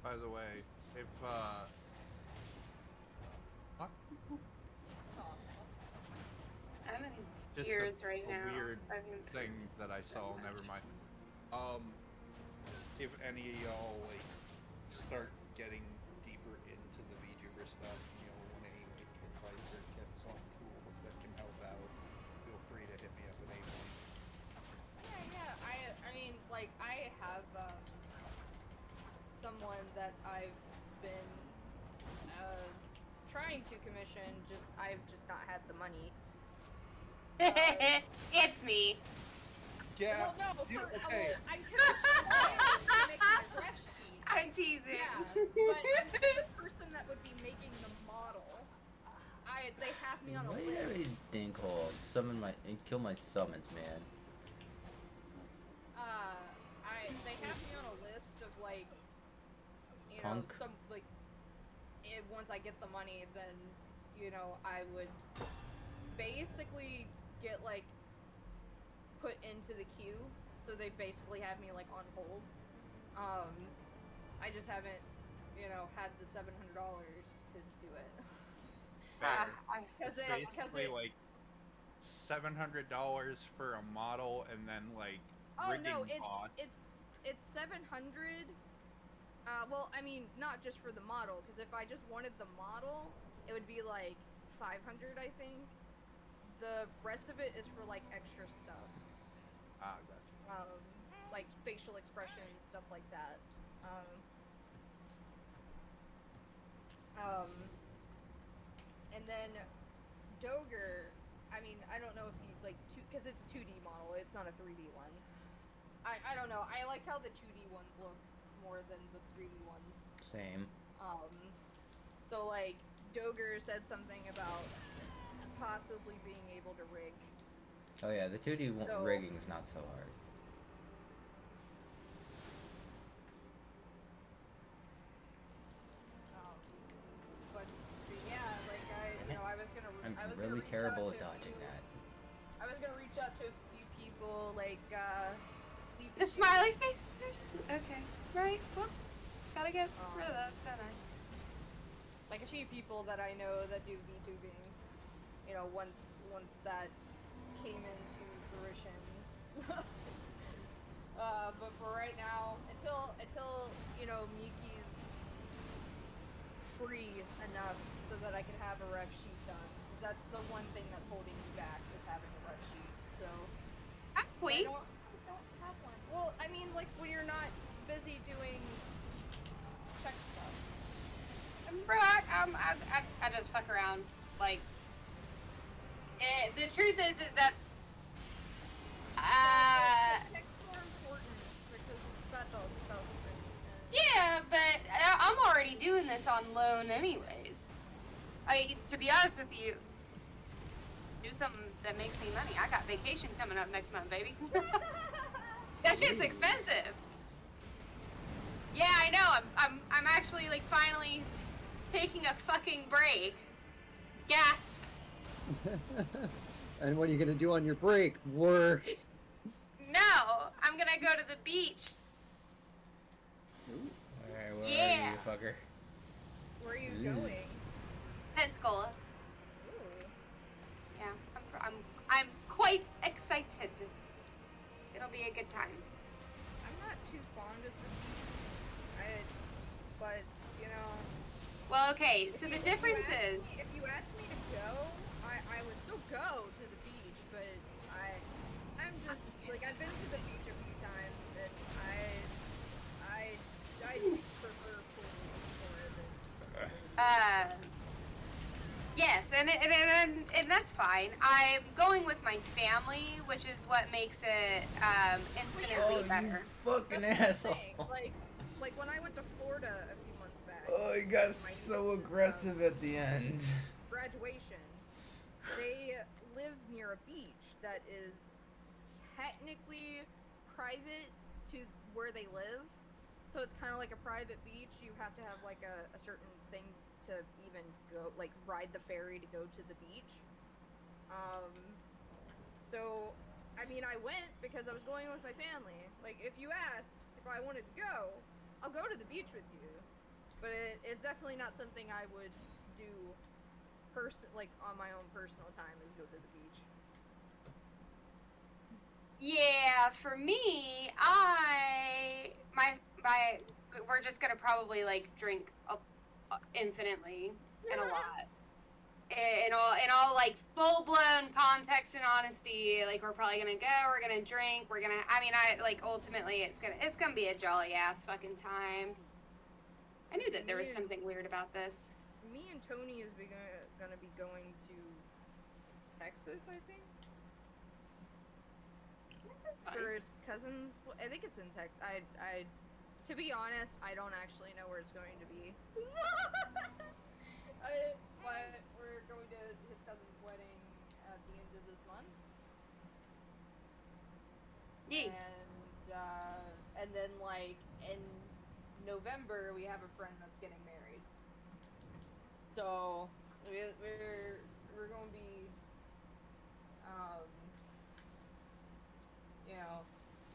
By the way, if what? I'm in Just ears right a now. weird I'm thing confused that I so saw. much. Never mind. If any of y'all like start getting deeper into the VTuber stuff, want any like advice or tips on tools that can help out, feel free to hit me up at any point. Yeah. I mean, like, I have someone that I've been trying to commission. I've just not had the money. It's me. Yeah. Well, no, yeah, for, okay. well, I'm commissioning to make my ref sheet. I'm teasing. Yeah, but the person that would be making the model, they have me on a Why list. every dinkhole summon my and kill my summons, man? They have me on a list of like, Punk. some like, once I get the money, then, I would basically get like put into the queue. So they basically have me like on hold. I just haven't, had the $700 to do it. Fair. Because Basically, like $700 for a model, and then like rigging costs. it's 700. Well, I mean, not just for the model, because if I just wanted the model, it would be like 500, I think. The rest of it is for like extra stuff. Gotcha. Like facial expressions, stuff like that. And then Doger, I mean, I don't know if you like because it's a 2D model, it's not a 3D one. I don't know. I like how the 2D ones look more than the 3D ones. Same. So like Doger said something about possibly being able to rig. Oh yeah, the 2D So- rigging is not so hard. But yeah, like I was gonna. I'm I was gonna really reach terrible out at to a dodging few- that. I was gonna reach out to a few people, like Leafy The smiley faces are still okay. Right? Whoops. Gotta get rid of those, don't I? like a few people that I know that do VTubing. Once that came into fruition. But for right now, until Miki's free enough so that I can have a ref sheet done. 'Cause that's the one thing that's holding me back is having a ref sheet. So I Wait. don't have one. Well, I mean, like when you're not busy doing check stuff. Bro, I just fuck around. Like, the truth is that Checks are important because it's about all stuff. yeah, but I'm already doing this on loan anyways. To be honest with you, do something that makes me money. I got vacation coming up next month, baby. That shit's expensive. Yeah, I know. I'm actually like finally taking a fucking break. Gasp. And what are you gonna do on your break? Work. No, I'm gonna go to the beach. Alright, where Yeah. are you, fucker? Where are you Ooh. going? Pensacola. Ooh. Yeah, I'm quite excited. It'll be a good time. I'm not too fond of the beach. But Well, okay. So if the you difference asked is, me- if you asked me to go, I would still go to the beach. But I'm just like I've been to the beach a few times, and I prefer pool more than. yes, and that's fine. I'm going with my family, which is what makes it infinitely better. You fucking That's what I'm asshole. saying. Like when I went to Florida a few months back. Oh, you got my so niece's, aggressive at the end. Graduation. They live near a beach that is technically private to where they live. So it's kind of like a private beach. You have to have like a certain thing to even go, like ride the ferry to go to the beach. So, I mean, I went because I was going with my family. Like, if you asked if I wanted to go, I'll go to the beach with you. But it's definitely not something I would do like on my own personal time is go to the beach. Yeah, for me, we're just gonna probably like drink infinitely and a lot. In all like full blown context and honesty, like we're probably gonna go, we're gonna drink, I like ultimately it's gonna be a jolly ass fucking time. I knew that there was something weird about this. Me and Tony is gonna be going to Texas, I think. That's fine. For his cousins. I think it's in Texas. To be honest, I don't actually know where it's going to be. But we're going to his cousin's wedding at the end of this month. Yay. And then like in November we have a friend that's getting married. So we're going to be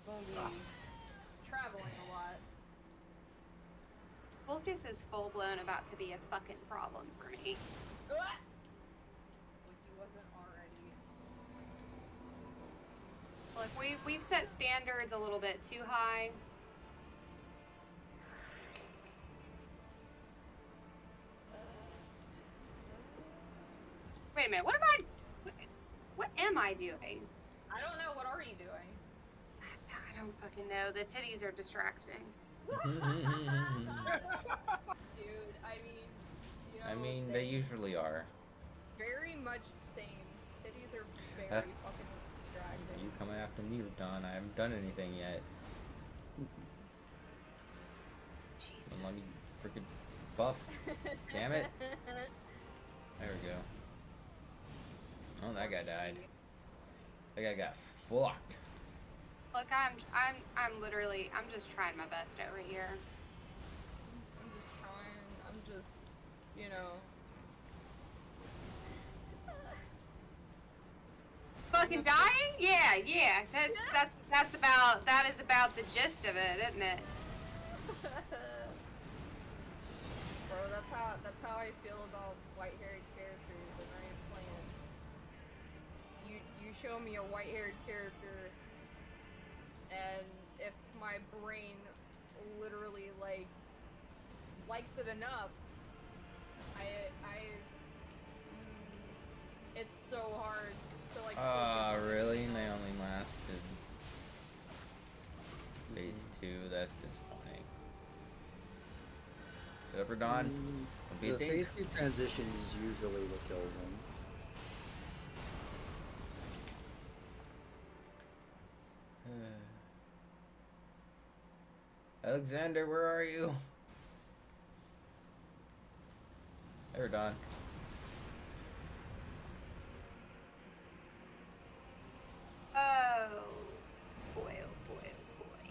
going to be traveling a lot. Focus is full blown about to be a fucking problem for me. Like he wasn't already. Look, we've set standards a little bit too high. Wait a minute, what am I doing? I don't know, what are you doing? I don't fucking know. The titties are distracting. Dude, I mean, they usually are. Very much same. Titties are very fucking distracting. You coming after me, Don? I haven't done anything yet. Jesus. Don't let me freaking buff. Damn it. There we go. Oh, that guy died. That guy got fucked. Look, I'm literally, I'm just trying my best over here. I'm just trying. I'm just, Fucking dying? Yeah. That is about the gist of it, isn't it? Bro, that's how I feel about white-haired characters when I am playing. You show me a white-haired character, and if my brain literally likes it enough, it's so hard to focus on Really? anything They else. only lasted phase 2. That's disappointing. Shut up, Don. Don't be a The dink. phase 2 transition is usually what kills him. Alexander, where are you? There, Don. Oh boy, oh boy, oh boy.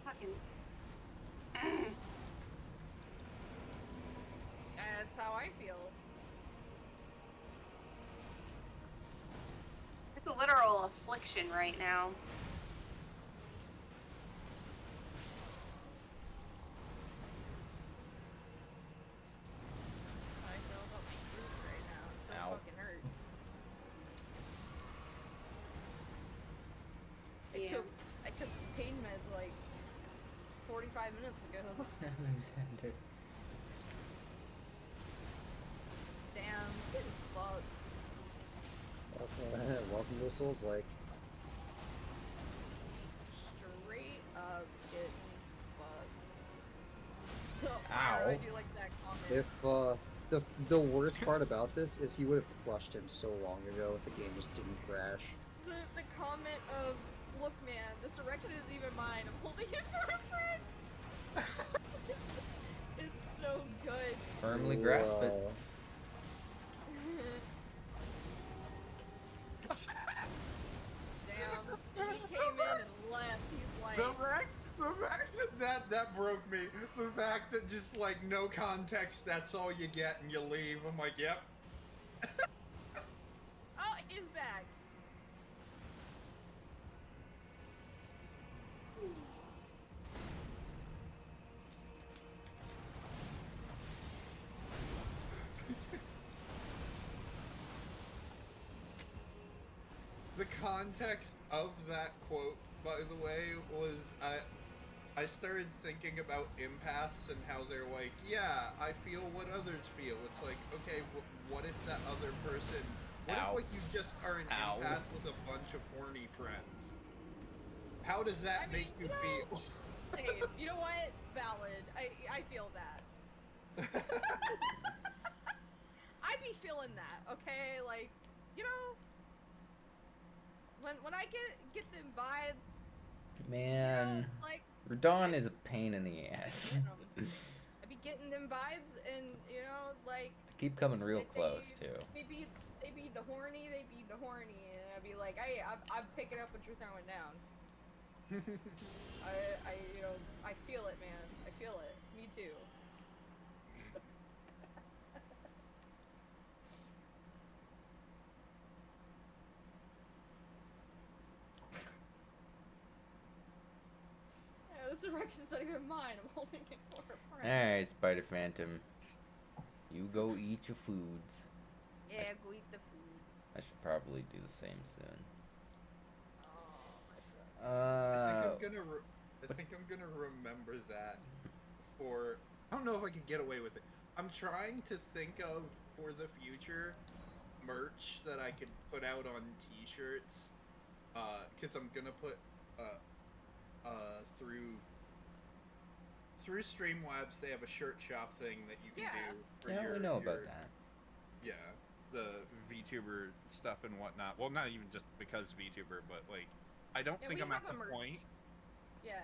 Fucking. That's how I feel. It's a literal affliction right now. I feel about my group right now. It's so Ow. fucking hurt. Yeah. I took pain meds like 45 minutes ago. Alexander. Damn, good fuck. Welcome to Souls-like. Straight up getting fucked. So, Ow. I do like that comment. If the worst part about this is he would have crushed him so long ago if the game just didn't crash. The comment of, look man, this erection isn't even mine, I'm holding it for a friend. It's so good. Firmly grasp it. Wow. Damn, he came in and left. He's like, The fact that broke me. The fact that just like no context, that's all you get and you leave. I'm like, yep. oh, he's back. context of that quote, by the way, was I started thinking about empaths and how they're like, yeah, I feel what others feel. It's like, okay, what if that other person, what Ow. if like you just are an Ow. empath with a bunch of horny friends? How does that I mean, make you you know, feel? Hey, you know what? Valid. I feel that. I be feeling that, okay? Like, you know, when I get them vibes, Man, you know, like Radon is a pain in the ass. I be getting them vibes, and you know, like Keep coming real they- close too. They be the horny, and I be like, hey, I'm picking up what you're throwing down. I you know, I feel it, man. I feel it. Me too. Yeah, this erection's not even mine. I'm holding it for a friend. Alright, Spider Phantom. You go eat your foods. Yeah, go eat the food. I should probably do the same soon. Oh, my God. I think I'm gonna remember that for. I don't know if I could get away with it. I'm trying to think of for the future merch that I could put out on T-shirts, because I'm gonna put through Streamlabs they have a shirt shop thing that you can Yeah. do. For Yeah, your, we know your, about that. Yeah, the VTuber stuff and whatnot. Well, not even just because VTuber, but like, I don't Yeah, think we I'm at have a the merch. point. Yeah.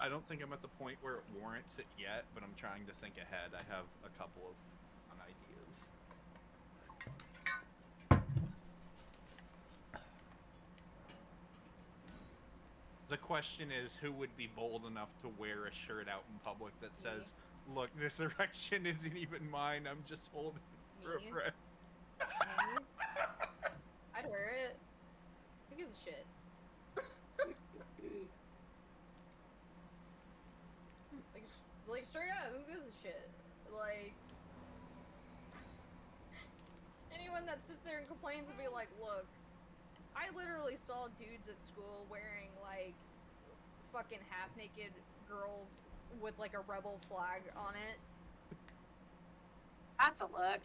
I don't think I'm at the point where it warrants it yet, but I'm trying to think ahead. I have a couple of fun ideas. The question is, who would be bold enough to wear a shirt out in public that says, "Look, this erection isn't even mine. I'm just holding it for a Me? friend." Me? I'd wear it. Who gives a shit? Like straight up, who gives a shit? Like, anyone that sits there and complains will be like, look, I literally saw dudes at school wearing, like, fucking half-naked girls with, like, a rebel flag on it. That's a look.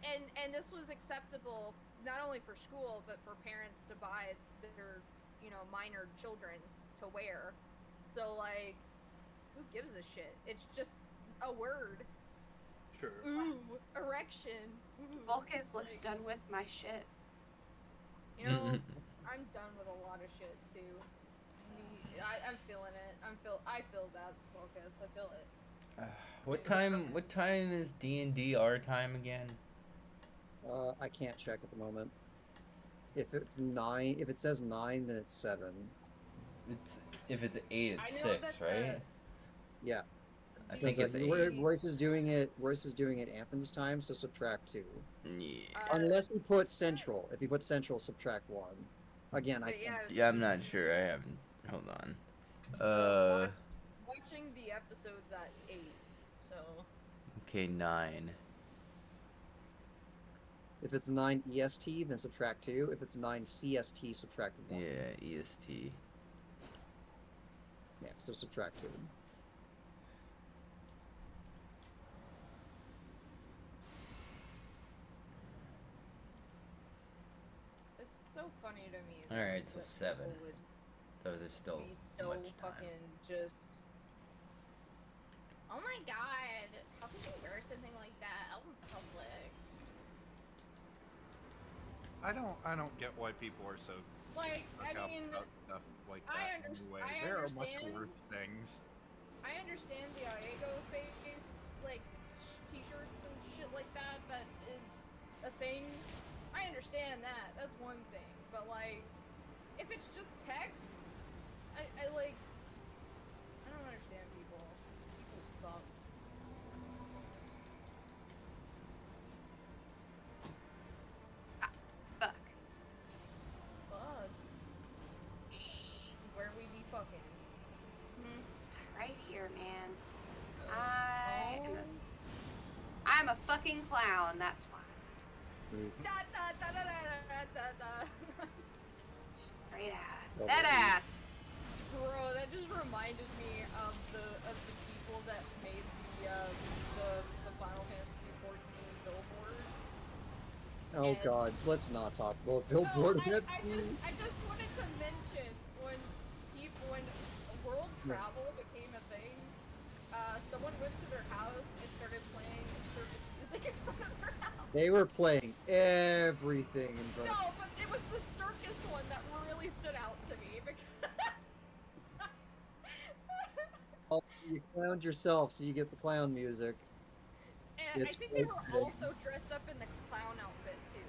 And this was acceptable not only for school, but for parents to buy their, you know, minor children to wear. So, like, who gives a shit? It's just a word. Sure. Ooh, erection. Ooh. Volcus looks Like, done with my shit. you know, I'm done with a lot of shit too. I'm feeling it. I feel that, Volcus. I feel it. What time is D&D our time again? I can't check at the moment. If it's 9, if it says 9, then it's 7. If it's 8, I it's know 6, that right? Yeah. I think Because it's like, 8. Royce is doing it. Royce is doing it Anthem's time, so subtract 2. Yeah. Unless he puts Central. If he puts Central, subtract 1. Again, I But yeah, can't. Yeah, I'm not sure. I haven't. Hold on. watching the episodes at 8. So. Okay, 9. If it's 9 EST, then subtract 2. If it's 9 CST, subtract 1. Yeah, EST. Yeah, so subtract 2. It's so funny to me. All right, so that 7. people would Those are still be so much time. fucking just. Oh my god! How could you wear something like that out in public? I don't get why people are so Like, I stuck up mean, about stuff like that. I Anyway, I there are much understand. worse things. I understand the Diego face, like, t-shirts and shit like that, that is a thing. I understand that, that's one thing. But, like, if it's just text, I like, I don't understand people. People suck. Fuck. Fuck. Where we be fucking. Right here, man. Oh. I'm a fucking clown, that's why. Move. Da, da, da, da, da, da, da, da. Great ass. Oh, That dude. ass. Bro, that just reminded me of the people that made the Final Fantasy 14 billboard. Oh And- god, let's not talk about No, Billboard again, I please. just wanted to mention when world travel became a thing, someone went to their house and started playing circus music in front of their house. They were playing everything in front of No, but it was the circus one that really stood out to me because Oh, you clowned yourself, so you get the clown music. and I It's think they quite were fitting. also dressed up in the clown outfit too.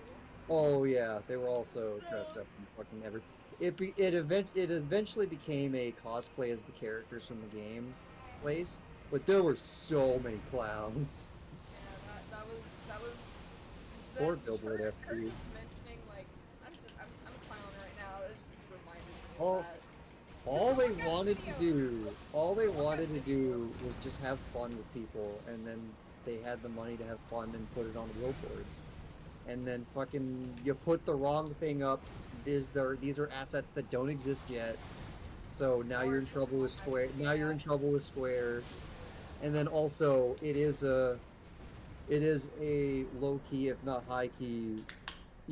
Oh yeah, they were also dressed So- up in fucking every. It eventually became a cosplay as the characters from the game place, but there were so many clowns. Yeah, that was. Poor the Billboard her FC. just mentioning like I'm clowning right now. It just reminded me Oh, of that. All Just they look at the wanted to video. do was just have fun with people, and then they had the money to have fun and put it on the billboard. And then fucking you put the wrong thing up. These are assets that don't exist yet. So now you're in trouble with Square. Now you're in trouble with Square. And then also it is a low key, if not high key,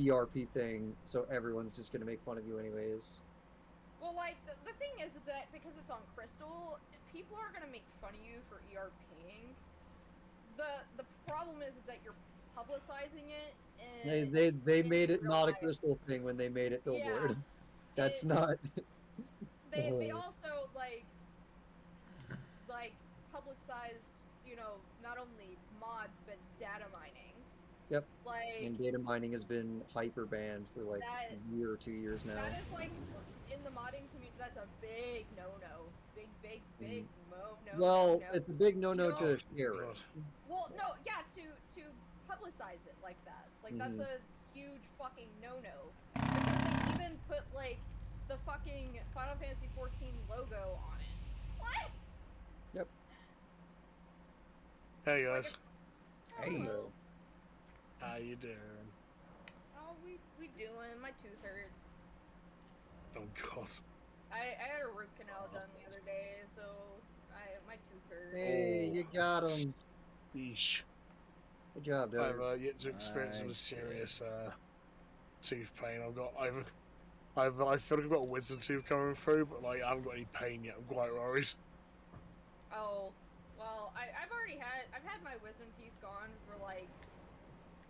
ERP thing. So everyone's just gonna make fun of you anyways. Well, like the thing is that because it's on Crystal, people are gonna make fun of you for ERPing. The problem is that you're publicizing it. And They in made it real not a life. Crystal thing when they made it billboard. Yeah, That's it- not. They Oh. also like publicized, not only mods but data mining. Yep. Like And data mining has been hyper banned for like That- a year or 2 years now. that is like in the modding community. That's a big no-no. Big no. Well, no. it's a big no-no No. to share it. Well, no, yeah, to publicize it like that. Like that's Mhm. a huge fucking no-no. Because they even put like the fucking Final Fantasy 14 logo on it. What? Yep. Hey guys, Hey. Hello. how you doing? Oh, we doing. My tooth hurts. Oh god. I had a root canal done the other day, so my tooth hurts. Hey, you got him. Yeesh. Good job, I've dude. yet to experience some Nice. serious tooth pain. I feel like I've got a wisdom tooth coming through, but like I haven't got any pain yet. I'm quite worried. Oh, well, I've had my wisdom teeth gone for like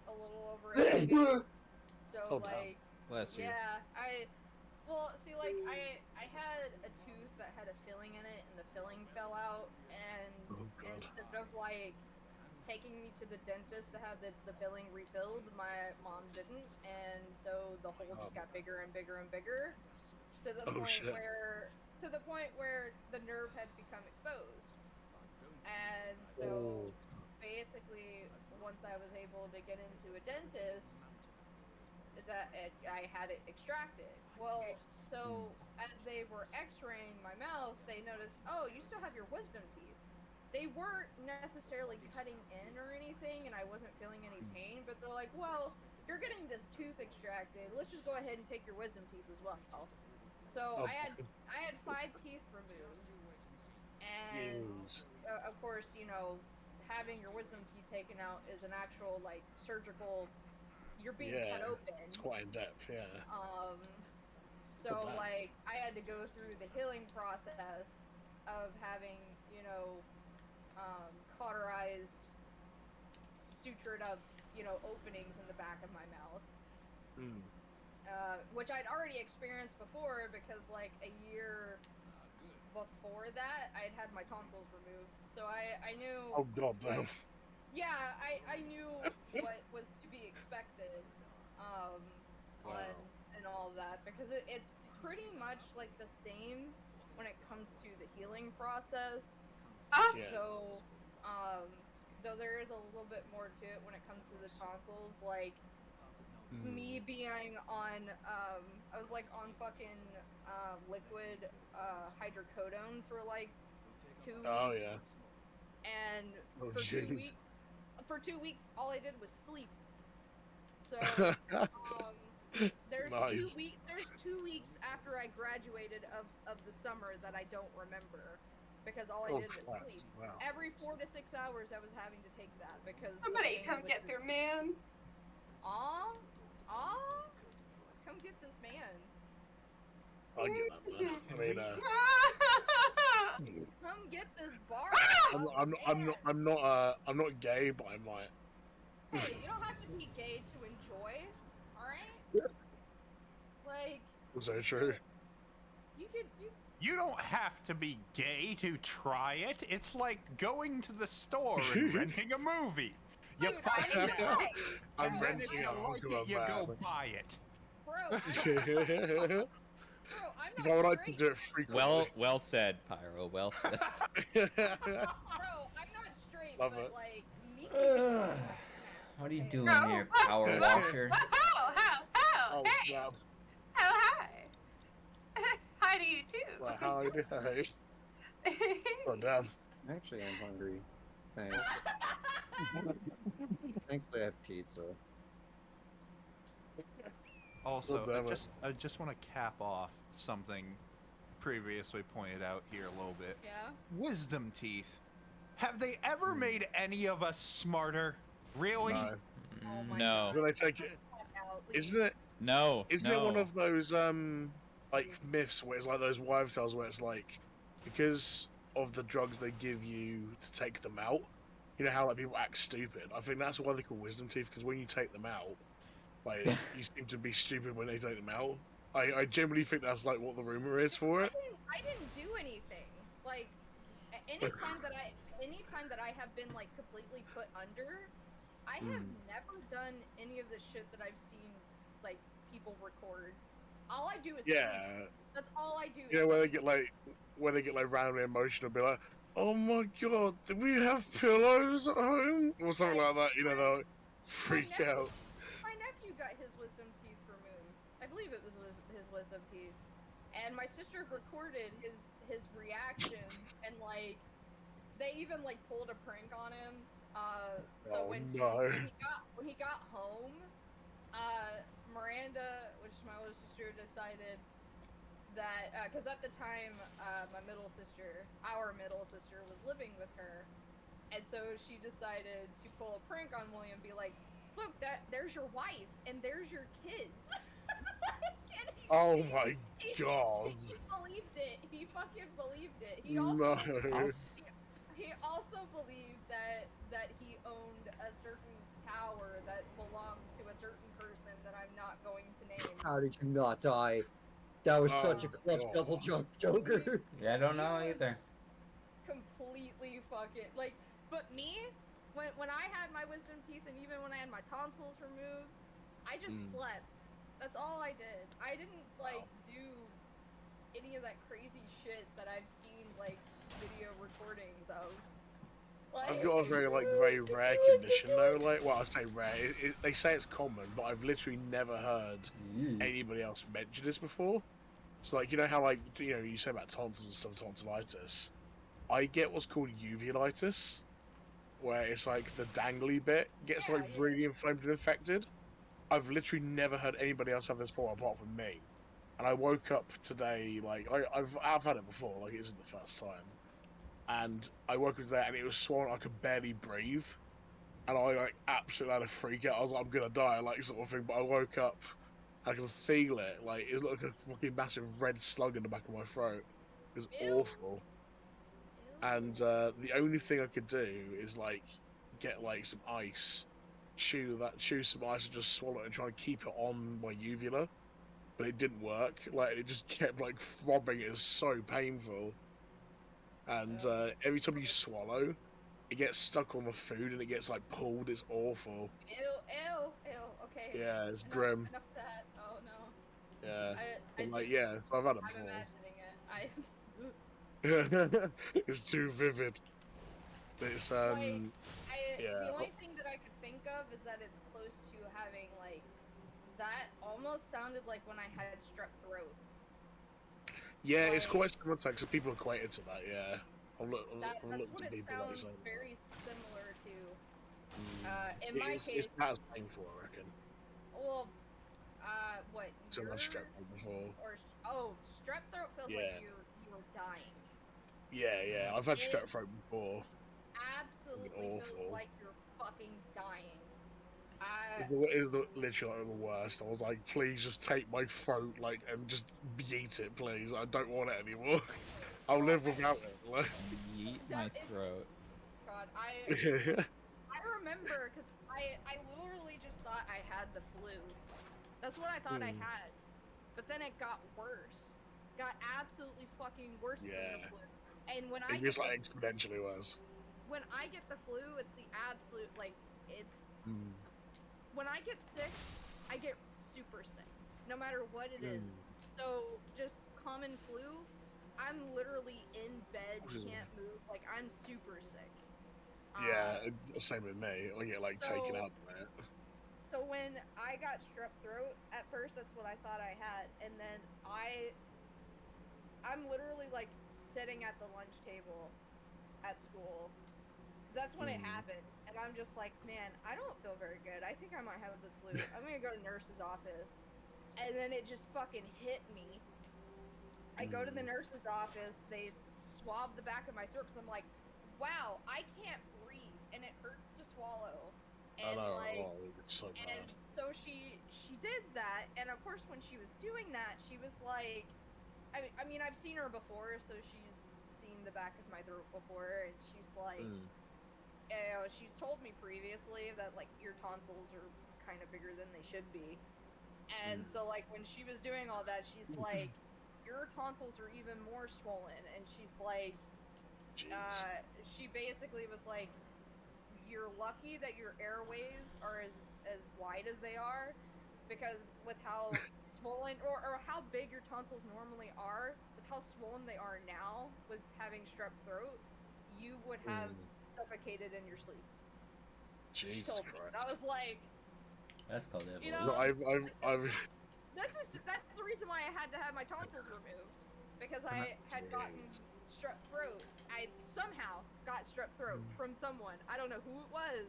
a little over a decade. So Oh, damn. like, Bless you. yeah, well, see, like I had a tooth that had a filling in it, and the filling fell out, and Oh god. instead of like taking me to the dentist to have the filling refilled, my mom didn't, and so the hole just got bigger and bigger and bigger, to the Oh, shit. point where the nerve had become exposed, and so Oh. basically once I was able to get into a dentist, I had it extracted. Well, so as they were x-raying my mouth, they noticed, oh, you still have your wisdom teeth. They weren't necessarily cutting in or anything, and I wasn't feeling any pain, but they're like, well, you're getting this tooth extracted. Let's just go ahead and take your wisdom teeth as well. So Oh, I had 5 teeth removed, and Yes. of course, having your wisdom teeth taken out is an actual like surgical. You're being cut Yeah. open. It's quite in depth, yeah. So Good man. like I had to go through the healing process of having, cauterized, sutured up, openings in the back of my mouth. Mm. Which I'd already experienced before because like a year before that I'd had my tonsils removed. So I knew Oh god damn. yeah, I knew what was to be expected, Wow. and all of that because it's pretty much like the same when it comes to the healing process. Ah! Yeah. So, though there is a little bit more to it when it comes to the tonsils, like me being on, I was like on fucking liquid hydrocodone for like 2 weeks. Oh yeah. And Oh for 2 jeez. weeks, all I did was sleep. So there's Nice. There's there's 2 weeks after I graduated of the summer that I don't remember because all I Oh, did was Christ, sleep. wow. Every 4 to 6 hours I was having to take that because the Somebody pain come was get just- their man. Aw, come get this man. I get that, man. I mean, Come get this bar. I'm not gay, but I'm like, Hey, you don't have to be gay to enjoy, alright? Like, so true. you You don't have to be gay to try it. It's like going to the store and renting a movie. You Dude, find I it know. out, I'm and then if renting you a like hunk of it, a you go van. buy it. bro, I'm If not I would like to straight. do it frequently. Well said, Pyro. Well said. Bro, I'm not straight, Love but it. like me. What are you Okay. doing No. here, power washer? Oh, Hey. snap. Oh, hi. Hi to you too. Well, how you doing? Oh, damn. Actually, I'm hungry. Thanks. Thankfully, I have pizza. Also, damn it. I just want to cap off something previously pointed out here a little bit. Yeah. Wisdom teeth. Have they ever made any of us smarter? Really? No. Oh my No. When they take it, isn't it? No. Isn't it one of those like myths where it's like those wives' tales where it's like because of the drugs they give you to take them out, you know how like people act stupid. I think that's why they call wisdom teeth, because when you take them out, like you seem to be stupid when they take them out. I generally think that's like what the rumor is for it. I didn't do anything. Like anytime that I have been like completely put under, I have never done any of the shit that I've seen like people record. All I do is Yeah. sleep. That's all I do. You know where they get like randomly emotional, be like, "Oh my god, do we have pillows at home?" or something like that. You know, they'll like, freak out. My nephew got his wisdom teeth removed. I believe it was his wisdom teeth, and my sister recorded his reaction, and like they even like pulled a prank on him. So Oh, when no. when he got home, Miranda, which is my older sister, decided that because at the time our middle sister was living with her, and so she decided to pull a prank on William, be like, look, there's your wife and there's your kids. And Oh my he god. believed it. He fucking believed it. He No. also believed that he owned a certain tower that belongs to a certain person that I'm not going to name. How did you not die? That was such a Oh, clutch God. double jump, Joker. Yeah, I don't know either. Completely fucking like, but me, when I had my wisdom teeth and even when I had my tonsils removed, I just slept. That's all I did. I didn't like do any of that crazy shit that I've seen like video recordings of. Like, I've got a very rare condition though. Like, well, I say rare. They say it's common, but I've literally never heard anybody else mention this before. So, like, you know how like you say about tonsils and stuff, tonsillitis. I get what's called uvulitis, where it's like the dangly bit gets like really inflamed and infected. I've literally never heard anybody else have this before apart from me. And I woke up today, like I've had it before, like it isn't the first time. And I woke up today and it was swollen, I could barely breathe. And I like absolutely had a freak out. I was like, I'm gonna die, like sort of thing. But I woke up, I could feel it, like it was like a fucking massive red slug in the back of my throat. It was awful. And the only thing I could do is like get like some ice, chew some ice and just swallow it and try and keep it on my uvula. But it didn't work. Like it just kept like throbbing. It was so painful. And every time you swallow, it gets stuck on the food and it gets like pulled. It's awful. Ew. Okay. Yeah, it's grim. Enough of that. Oh no. Yeah. I Like just, yeah, so I've had it I'm before. imagining it. It's too vivid. It's The yeah. only thing that I could think of is that it's close to having like that. Almost sounded like when I had strep throat. Yeah, it's quite similar to because people equate it to that. Yeah, I'll look That's to what it people like sounds saying very similar to. that. In my case, It's not as painful, I reckon. well, What? So I've yours? strep throat before. Oh, strep throat feels Yeah. like you're dying. Yeah, I've had It strep throat before. absolutely Fucking feels awful. like you're fucking dying. It's literally like the worst. I was like, please just take my throat, like, and just yeet it, please. I don't want it anymore. I'll live without it. Like, Yeet my It's- throat. God, I remember because I literally just thought I had the flu. That's what I thought I had. But then it got worse. Got absolutely fucking worse than Yeah. the flu. And when it gets like exponentially worse. when I get the flu, it's the absolute when I get sick, I get super sick, no matter what it is. So just common flu, I'm literally in bed, can't move, like I'm super sick. Yeah, same with me. I get like taken so- up by it. So when I got strep throat, at first that's what I thought I had, and then I'm literally like sitting at the lunch table at school, because that's when it happened, and I'm just like, man, I don't feel very good. I think I might have the flu. I'm gonna go to nurse's office, and then it just fucking hit me. I go to the nurse's office, they swab the back of my throat, because I'm like, wow, I can't breathe, and it hurts to swallow. And I know, like, it's so bad. and so she did that, and of course when she was doing that, she was like, I mean I've seen her before, so she's seen the back of my throat before, and she's like, you know, she's told me previously that like your tonsils are kind of bigger than they should be, and so like when she was doing all that, she's like, your tonsils are even more swollen, and she's like, she basically was like, you're lucky that your airways are as wide as they are, because with how swollen or how big your tonsils normally are, with how swollen they are now with having strep throat, you would have suffocated in your sleep. She Jesus told me. Christ. And I was like, That's called it. you know, I've that's the reason why I had to have my tonsils removed, because I had gotten strep throat. I somehow got strep throat from someone. I don't know who it was.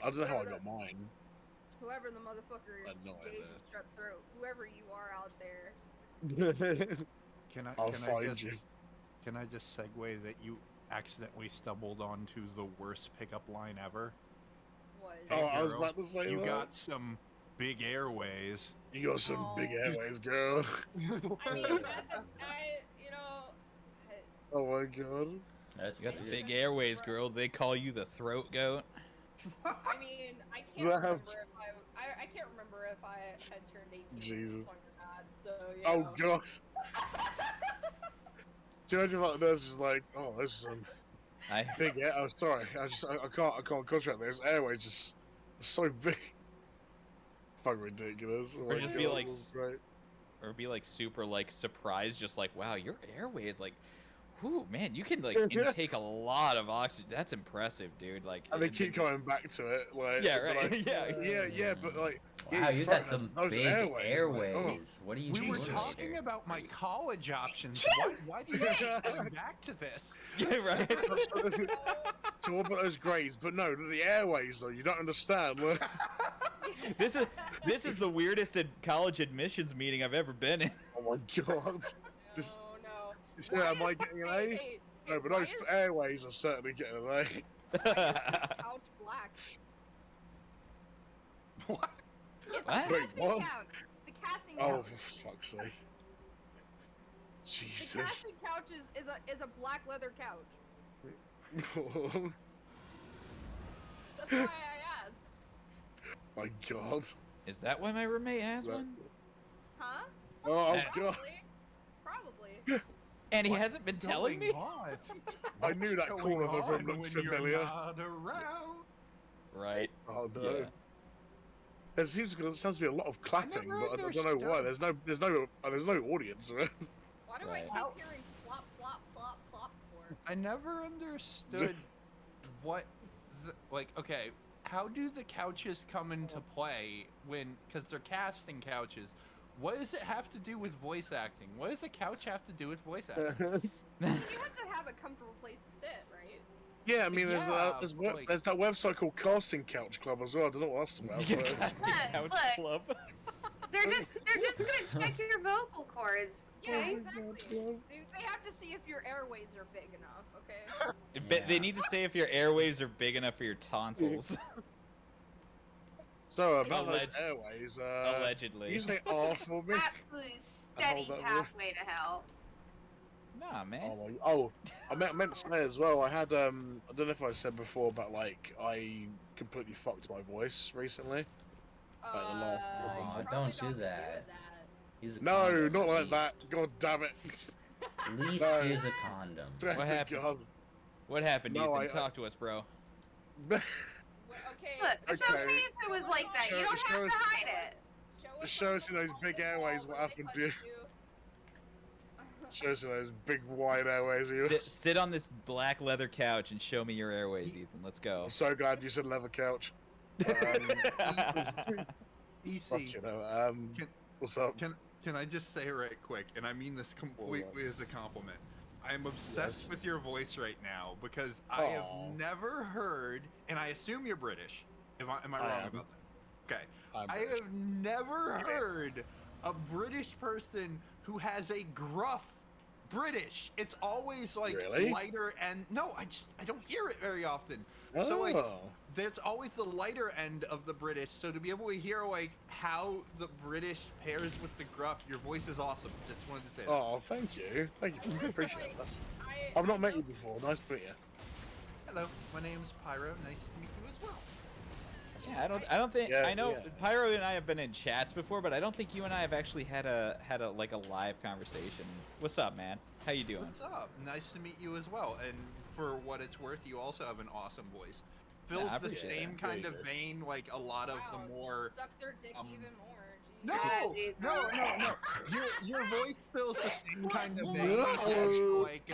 I don't know how I got mine. Whoever the motherfucker I had no gave idea. you strep throat, whoever you are out there. I'll find you. Can I just segue that you accidentally stumbled onto the worst pickup line ever? Was Oh, I was girl, about to say You that. got some big airways. You got some big airways, girl. I mean, you know, Oh my god. You got some big airways, girl. They call you the throat goat. I mean, I can't remember if I can't remember if I had turned 18 Jesus. or not. So you Oh know. god. Do you imagine like the nurse is like, oh, there's some big air. Oh, sorry, I can't concentrate. There's airways just so big. Fucking ridiculous. Oh Or my just god, be like, that's great. or be like super like surprised, just like, wow, your airways like, whoo, man, you can like intake a lot of oxygen. That's impressive, dude. Like, And they keep coming back to it, like Yeah, they're right. like, yeah, but like, Wow, yeah, you fuck, got some those big airways. airways. Like, oh. What are you We doing were Jesus. talking here? about my college options. Why do you keep going back to this? Yeah, right. To all about those grades, but no, the airways though, you don't understand. Look. This is the weirdest college admissions meeting I've ever been in. Oh my god. Just, No. so am I getting an A? Hey, No, but why those is airways are certainly getting an A. couch black? What? It's What? the Wait, casting what? couch. The casting Oh, couch. for fuck's sake. The Jesus. casting couch is a black leather couch. That's why I asked. My god. Is that why my roommate has Right. one? Huh? Oh, Yeah. god. Probably. And he hasn't been telling me. I knew that corner of the room looked familiar. Not around. Right. Oh no. Yeah. There sounds to be a lot of clapping, never but I don't know why. understood. There's no audience around. Why do Right. I keep hearing plop, plop, plop, plop for? I never understood what, like, okay, how do the couches come into play because they're casting couches? What does it have to do with voice acting? What does the couch have to do with voice acting? I mean, you have to have a comfortable place to sit, right? Yeah, I mean, Yeah, like- there's that website called Casting Couch Club as well. I don't know what that's about. But Casting Look, couch look. club. They're just gonna check your vocal cords. Yeah, Okay. exactly. They have to see if your airways are big enough, okay? They need to say if your airwaves are big enough for your tonsils. So about those Alleged- airways, Allegedly. you say R for me. Absolute steady Hold that pathway to hell. Nah, man. I meant to say as well. I had I don't know if I said before, but like I completely fucked my voice recently. the last- You Aw, probably don't got do to that. Use a No, condom, not at like that. least. God damn it. At least No. use a condom. Swear What to happened? God. What happened, No, Ethan? Talk to us, bro. Okay. Look, it's Okay. okay if it was like that. You don't Show have us- to hide it. Show us in those big airways what happened to you. Show us those big wide airways of yours. Sit on this black leather couch and show me your airways, Ethan. Let's go. I'm so glad you said leather couch. Fuck EC, you know. Can- What's up? can I just say right quick, and I mean this completely as a compliment. I am obsessed Yes. with your voice right now because I have Aw. never heard, and I assume you're British. Am I I wrong am. about that? Okay. I'm I British. have never heard a British person who has a gruff British. It's always like Really? lighter and no, I don't hear it very often. So like Oh. there's always the lighter end of the British. So to be able to hear like how the British pairs with the gruff, your voice is awesome. Just wanted to say that. Oh, thank you. Thank you. I appreciate that. I've not met you before. Nice to meet you. Hello, my name's Pyro. Nice to meet you as well. Yeah, I don't think Yeah, I know yeah. Pyro and I have been in chats before, but I don't think you and I have actually had a like a live conversation. What's up, man? How you doing? What's up? Nice to meet you as well. And for what it's worth, you also have an awesome voice. Fills I the appreciate same that. kind Yeah, of you do. vein like a lot of the more. Suck their dick um, even more. No, Jesus. no. Your voice fills the same kind of vein as like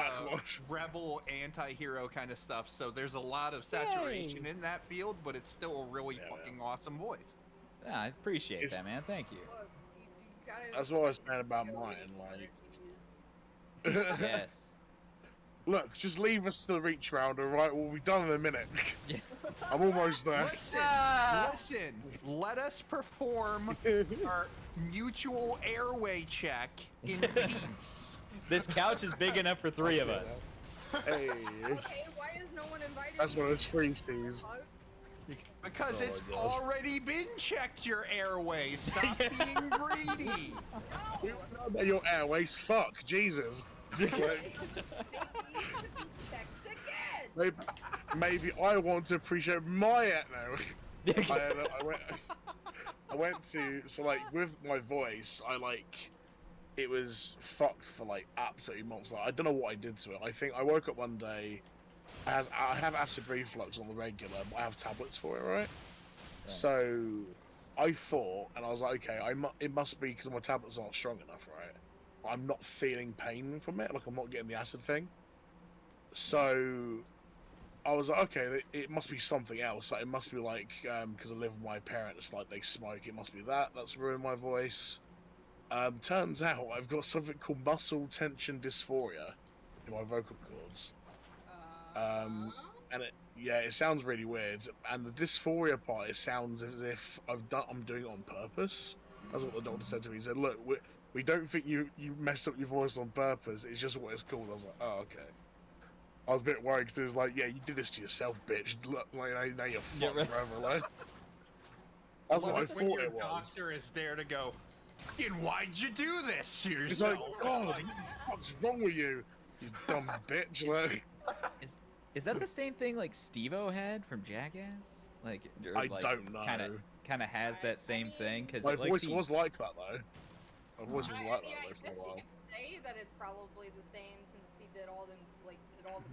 rebel anti-hero kind of stuff. So there's a lot of saturation in that field, but it's still a really Yeah. fucking awesome voice. Yeah, I appreciate It's- that, man. Thank you. Look, you gotta That's what I was saying about mine. Like, Yes. look, just leave us to the reach round, alright? We'll be done in a minute. Yeah. I'm almost there. Listen, let us perform our mutual airway check in peace. This couch is big enough for three of us. Hey, Okay, why is no one invited? that's me? one of those free C's. Because Oh it's my gosh. already been checked, your airway. Stop being greedy. We all know that your airways fuck, Jesus. Like, Checked again. maybe I want to appreciate my no. I went to so like with my voice, it was fucked for like absolutely months. Like, I don't know what I did to it. I think I woke up one day. I have acid reflux on the regular, but I have tablets for it, right? So I thought, and I was like, okay, it must be because my tablets aren't strong enough, right? I'm not feeling pain from it, like I'm not getting the acid thing. So I was like, okay, it must be something else. Like, it must be like, because I live with my parents, like they smoke. It must be that's ruined my voice. Turns out I've got something called muscle tension dysphoria in my vocal cords. And it sounds really weird. And the dysphoria part, it sounds as if I'm doing it on purpose. That's what the doctor said to me. He said, "Look, we don't think you messed up your voice on purpose. It's just what it's called." I was like, "Oh, okay." I was a bit worried because it was like, "Yeah, you did this to yourself, bitch. Look, like, now you're fucked right. forever." Like, that's what I When thought your it was. doctor is there to go, "Fucking, why'd you do this to It's like, yourself?" God, what the fuck's wrong with you? You dumb bitch. Like, Is that the same thing like Steve-O had from Jackass? Like, or, I like, don't know. Kind of has that same thing because My voice was like that though. My voice was like that Yeah, I though for guess a while. you could say that it's probably the same since he did all the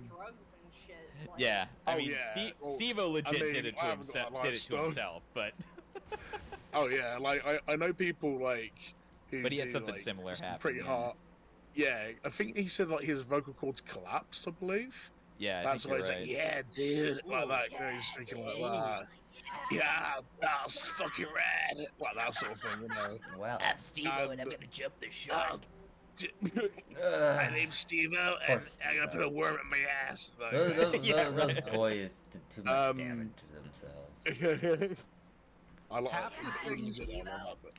drugs and shit. Like, Yeah, I Oh, mean, yeah. Well, Steve-O legit mean, did it I to haven't got himself. a Did it to lifestyle. himself, but Oh yeah, like I know people like who But he had do, something like, similar some happen, pretty yeah. hard. Yeah, I think he said like his vocal cords collapsed. I believe. yeah, I That's think why you're he's right. like, yeah, dude, like that. You know, he's speaking like that. Yeah, that's fucking rad. Like that sort of thing, you know. Well, I'm Steve-O and I'm And- gonna jump the Uh, shark. my name's Steve-O, and Poor I'm gonna put a worm in my ass. Like, those boys did too much Um, damage to themselves. I like Half the it. things- I love it.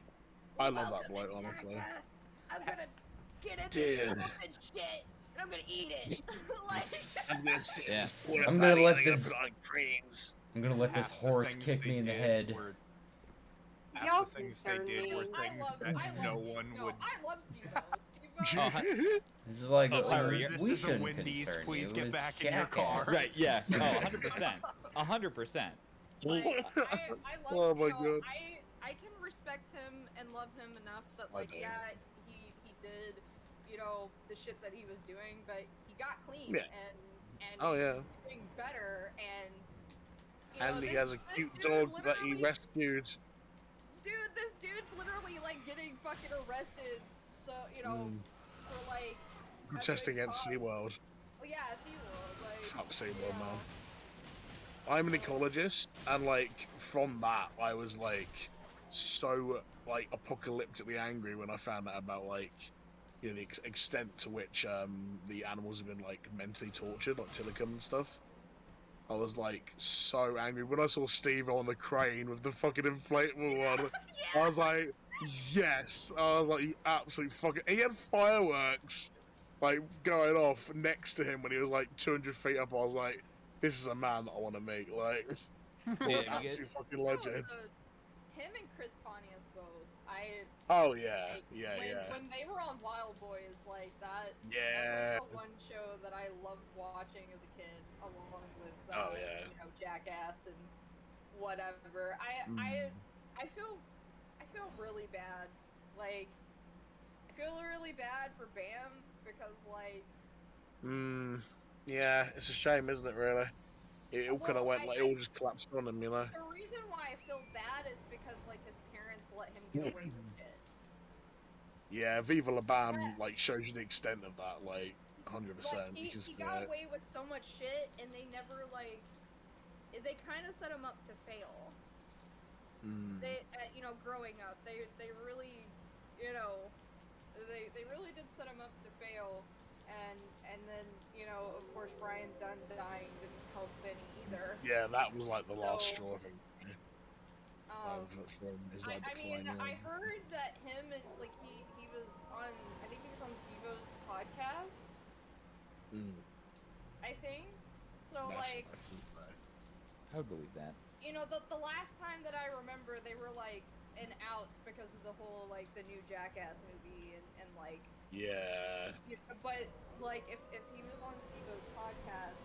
I love Welcome that bloke, to honestly. Jackass. I'm gonna get in Dude. this fucking shit and I'm gonna eat it. Like, I'm gonna sit in Yeah. this porta I'm gonna potty let and I'm gonna this- put on creams. I'm gonna let this Half the horse things kick they me in the did head. were- Y'all Half the things they concern did were me. I things love that no Steve. one No, would. I love Steve-O. Oh, hi- This is like, Oh, sorry, we This is a shouldn't Wendy's, concern please you. get It's back in your car. Jackass. right, yeah. Oh, Concern. 100%. 100%. Like, I love, Oh my you know, God. I can respect him and love him enough that, I like, do. yeah, he did, you know, the shit that he was doing, but he got clean Yeah. and Oh, yeah. he's doing better, and you know, And he this- has a this cute dude dog that he literally- rescued. Dude, this dude's literally like getting fucking arrested, so you know, for like a Protesting good against cause. SeaWorld. Oh yeah, SeaWorld, like Fuck you SeaWorld, know. man. I'm an ecologist, and like from that, I was like so like apocalyptically angry when I found out about like you know the extent to which the animals have been like mentally tortured, like Tillicum and stuff. I was like so angry when I saw Steve on the crane with the fucking inflatable one. I was like, yes. I was like, you absolute fucking. He had fireworks like going off next to him when he was like 200 feet up. I was like, this is a man that I want to meet. Like, what Yeah, an you absolute fucking No, legend. him and Chris Pontius both. Oh yeah, Like, yeah, when, yeah, when they were on Wild Boys, like that. yeah. That was the one show that I loved watching as a kid, along with Oh, yeah. you know, Jackass and whatever. I feel really bad. Like, I feel really bad for Bam because like. Yeah, it's a shame, isn't it? Really, it all kind of Well, went like it all just collapsed on him, you know. The reason why I feel bad is because like his parents let him get away with shit. Yeah, Viva La Bam Yeah. like shows you the extent of that, like 100%. Like, he Because got away with so much shit, and they never like. They kind of set him up to fail. They, you know, growing up, they really, you know, they really did set him up to fail, and then you know, of course, Brian Dunn dying didn't help any either. yeah, that was like the last So, straw, I think. From his like I mean, decline. I heard that him and like he was on, I think he was on Steve-O's podcast. I think so. Like, I would believe that. you know, the last time that I remember, they were like in outs because of the whole like the new Jackass movie and like. Yeah. But like if he was on Steve-O's podcast,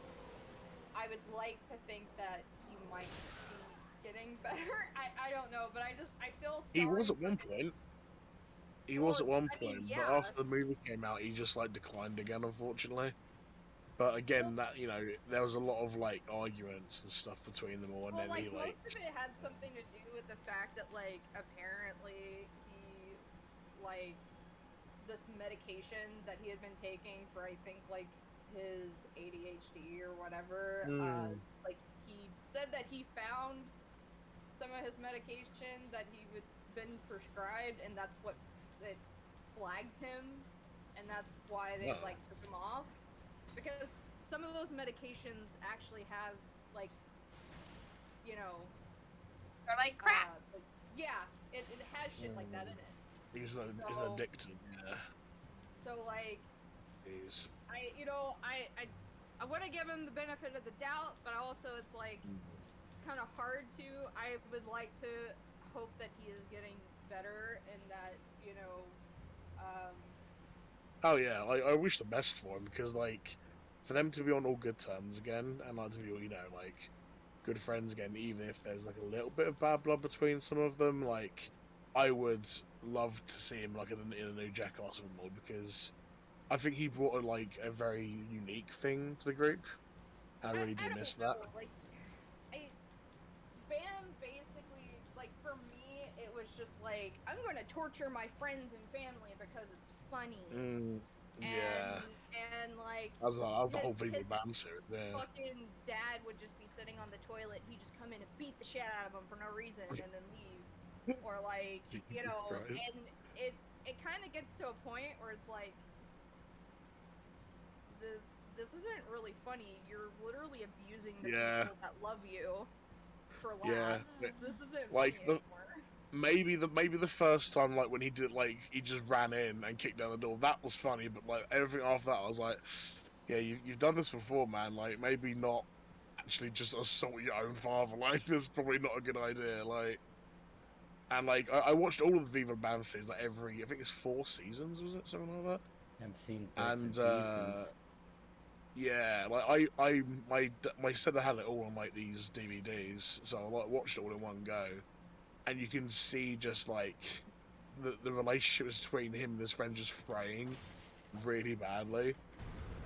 I would like to think that he might be getting better. I don't know, but I feel sorry. He was at for one him. point. He was at one I mean, point, yeah. but after the movie came out, he just like declined again, unfortunately. But again, that you know, there was a lot of like arguments and stuff between them all, and Well, then he like, most of it had something to do with the fact that like apparently he like this medication that he had been taking for I think like his ADHD or whatever. Like he said that he found some of his medication that he would been prescribed, and that's what it flagged him, and that's why they like took him off. Because some of those medications actually have, like, you know... They're like crap. Like, yeah, it has shit like that in it. he's an So- addicted. Yeah. So, like, He's. I want to give him the benefit of the doubt, but also it's like, it's kind of hard to. I would like to hope that he is getting better and that, you know, Oh yeah, I wish the best for him because like, for them to be on all good terms again and like to be you know like, good friends again, even if there's like a little bit of bad blood between some of them, like, I would love to see him like in the new Jackass more because I think he brought like a very unique thing to the group. I really do don't miss know, that. Like, Bam basically, like, for me, it was just like, I'm going to torture my friends and family because it's funny. Yeah. And like, That was the whole his Viva Bam series, yeah. fucking dad would just be sitting on the toilet. He'd just come in and beat the shit out of him for no reason and then leave. Or like, you know, Christ. and it kind of gets to a point where it's like, this isn't really funny. You're literally abusing the Yeah. people that love you for laughs. Yeah. This isn't Like, funny anymore. maybe the first time, like when he did, like he just ran in and kicked down the door, that was funny. But like everything after that, I was like, yeah, you've done this before, man. Like maybe not actually just assault your own father. Like that's probably not a good idea. Like. And like I watched all of the Viva Bam series, like I think it's 4 seasons, was it something like I've seen that? bits and And pieces. yeah, like my sister had it all on like these DVDs, so I like watched it all in one go, and you can see just like the relationships between him and his friend just fraying really badly,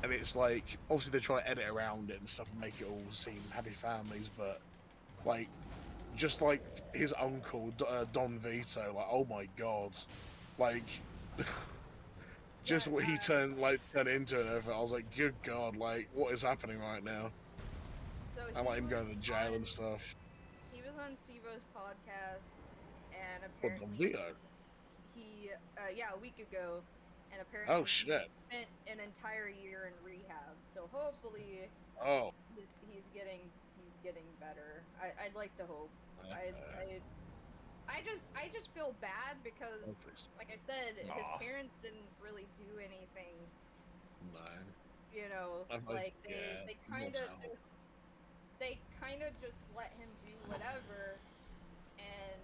and it's like obviously they're trying to edit around it and stuff and make it all seem happy families, but like just like his uncle Don Vito, like oh my god, like just Yeah, what he turned into and everything. I was like, good god, like what is happening right now? so I he like him was going to jail on and stuff. he was on Steve-O's podcast, and What Don apparently Vito? he yeah, a week ago, and Oh apparently he shit! spent an entire year in rehab. So hopefully Oh, he's getting better. I'd like to hope. I just feel bad because, hopefully. like I said, his Aw. parents didn't really do anything. No. You know, I've- like yeah, they more kind of talent. just let him do whatever, and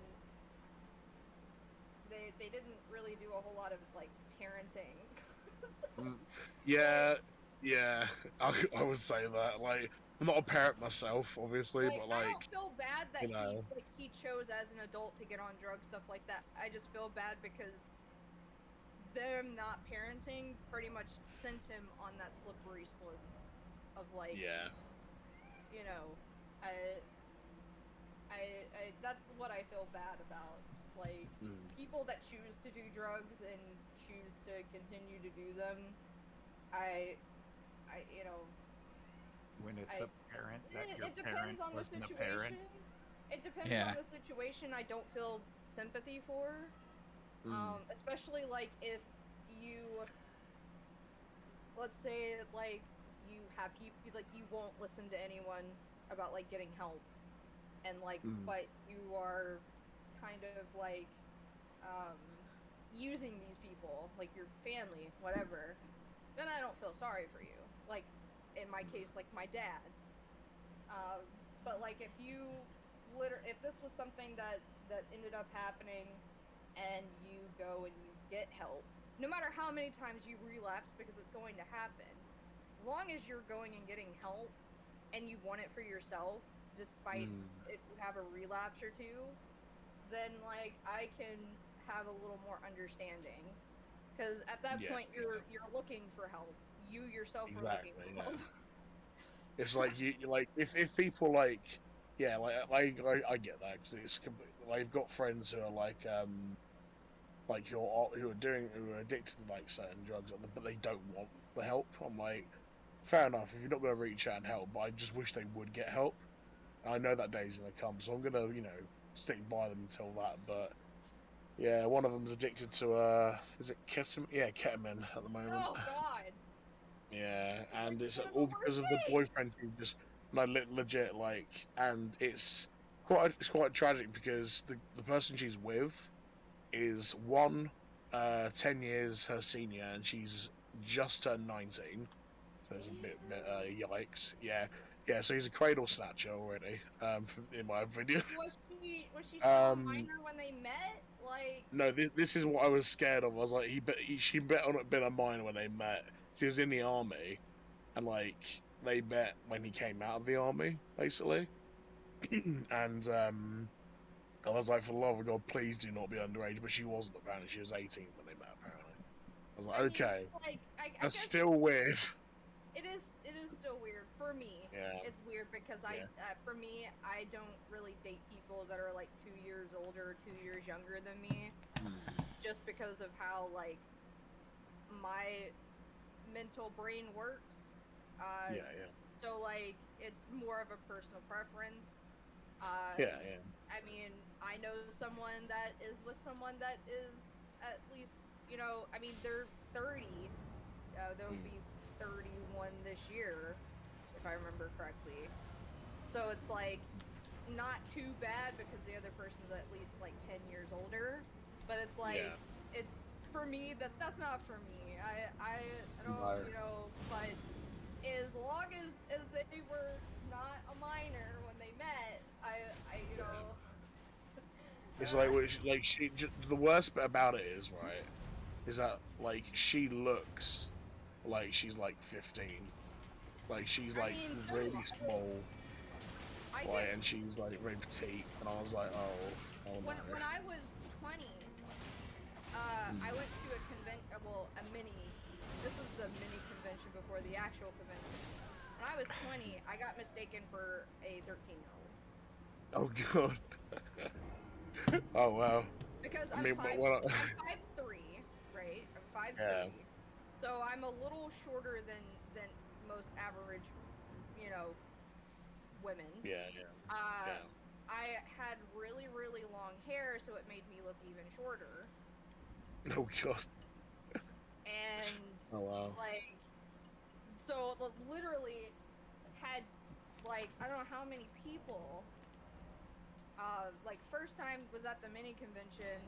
they didn't really do a whole lot of like parenting. Yeah, yeah. I would say that. Like, I'm not a parent myself, obviously, but I like, don't feel bad that you know. he chose as an adult to get on drugs, stuff like that. I just feel bad because them not parenting pretty much sent him on that slippery slope of like, Yeah. you know, that's what I feel bad about. Like people that choose to do drugs and choose to continue to do them, you know, When it's I- apparent that your it depends parent on the wasn't a situation. parent. It depends Yeah. on the situation. I don't feel sympathy for, especially like if you, let's say like you have like you won't listen to anyone about like getting help, and like but you are kind of like using these people like your family, whatever. Then I don't feel sorry for you. Like in my case, like my dad. But like if if this was something that ended up happening, and you go and you get help, no matter how many times you relapse, because it's going to happen, as long as you're going and getting help, and you want it for yourself, despite if you have a relapse or two, then like I can have a little more understanding, because at that point you're looking for help. You yourself are looking Exactly. for Yeah. help. It's like you like if people like yeah like I get that because it's like I've got friends who are like who are addicted to like certain drugs but they don't want the help. I'm like, fair enough if you're not going to reach out and help, but I just wish they would get help. And I know that day's gonna come, so I'm gonna stick by them until that. But yeah, one of them's addicted to is it ketamine? Yeah, ketamine at the moment. Oh God. Yeah, and it's One of the all because worst of the things. boyfriend who just legit like, and it's quite tragic because the person she's with is 10 years her senior, and she's just turned 19, so it's a bit yikes. Yeah, yeah. So he's a cradle snatcher already. In my opinion. Was she still a Um, minor when they met? Like, No, this is what I was scared of. I was like, she bet on it been a minor when they met. She was in the army, and like they met when he came out of the army, basically. And I was like, for the love of God, please do not be underage. But she wasn't. Apparently, she was 18 when they met. Apparently, I was like, I mean, okay, like, I that's guess still weird. it is still weird for me. Yeah. It's weird because Yeah. for me, I don't really date people that are like 2 years older, 2 years younger than me, just because of how like my mental brain works. Yeah. So like, it's more of a personal preference. Yeah. I mean, I know someone that is with someone that is at least, I mean, they're 30. They'll be 31 this year, if I remember correctly. So it's like, not too bad because the other person's at least like 10 years older, but it's like it's for me that's not for me. I don't but as long as they were not a minor when they met, I It's like the worst bit about it is right, is that like she looks like she's like 15, like she's like really small, and she's like very petite, and I was like, oh no. When I was 20, I went to a this is the mini convention before the actual convention. When I was 20, I got mistaken for a 13-year-old. Oh god. Oh wow. Because I'm 5'3", right? I'm 5'3". Yeah. So I'm a little shorter than most average, women. Yeah. I had really, really long hair, so it made me look even shorter. Oh god. And oh wow. Like, so literally had like I don't know how many people. Like first time was at the mini convention,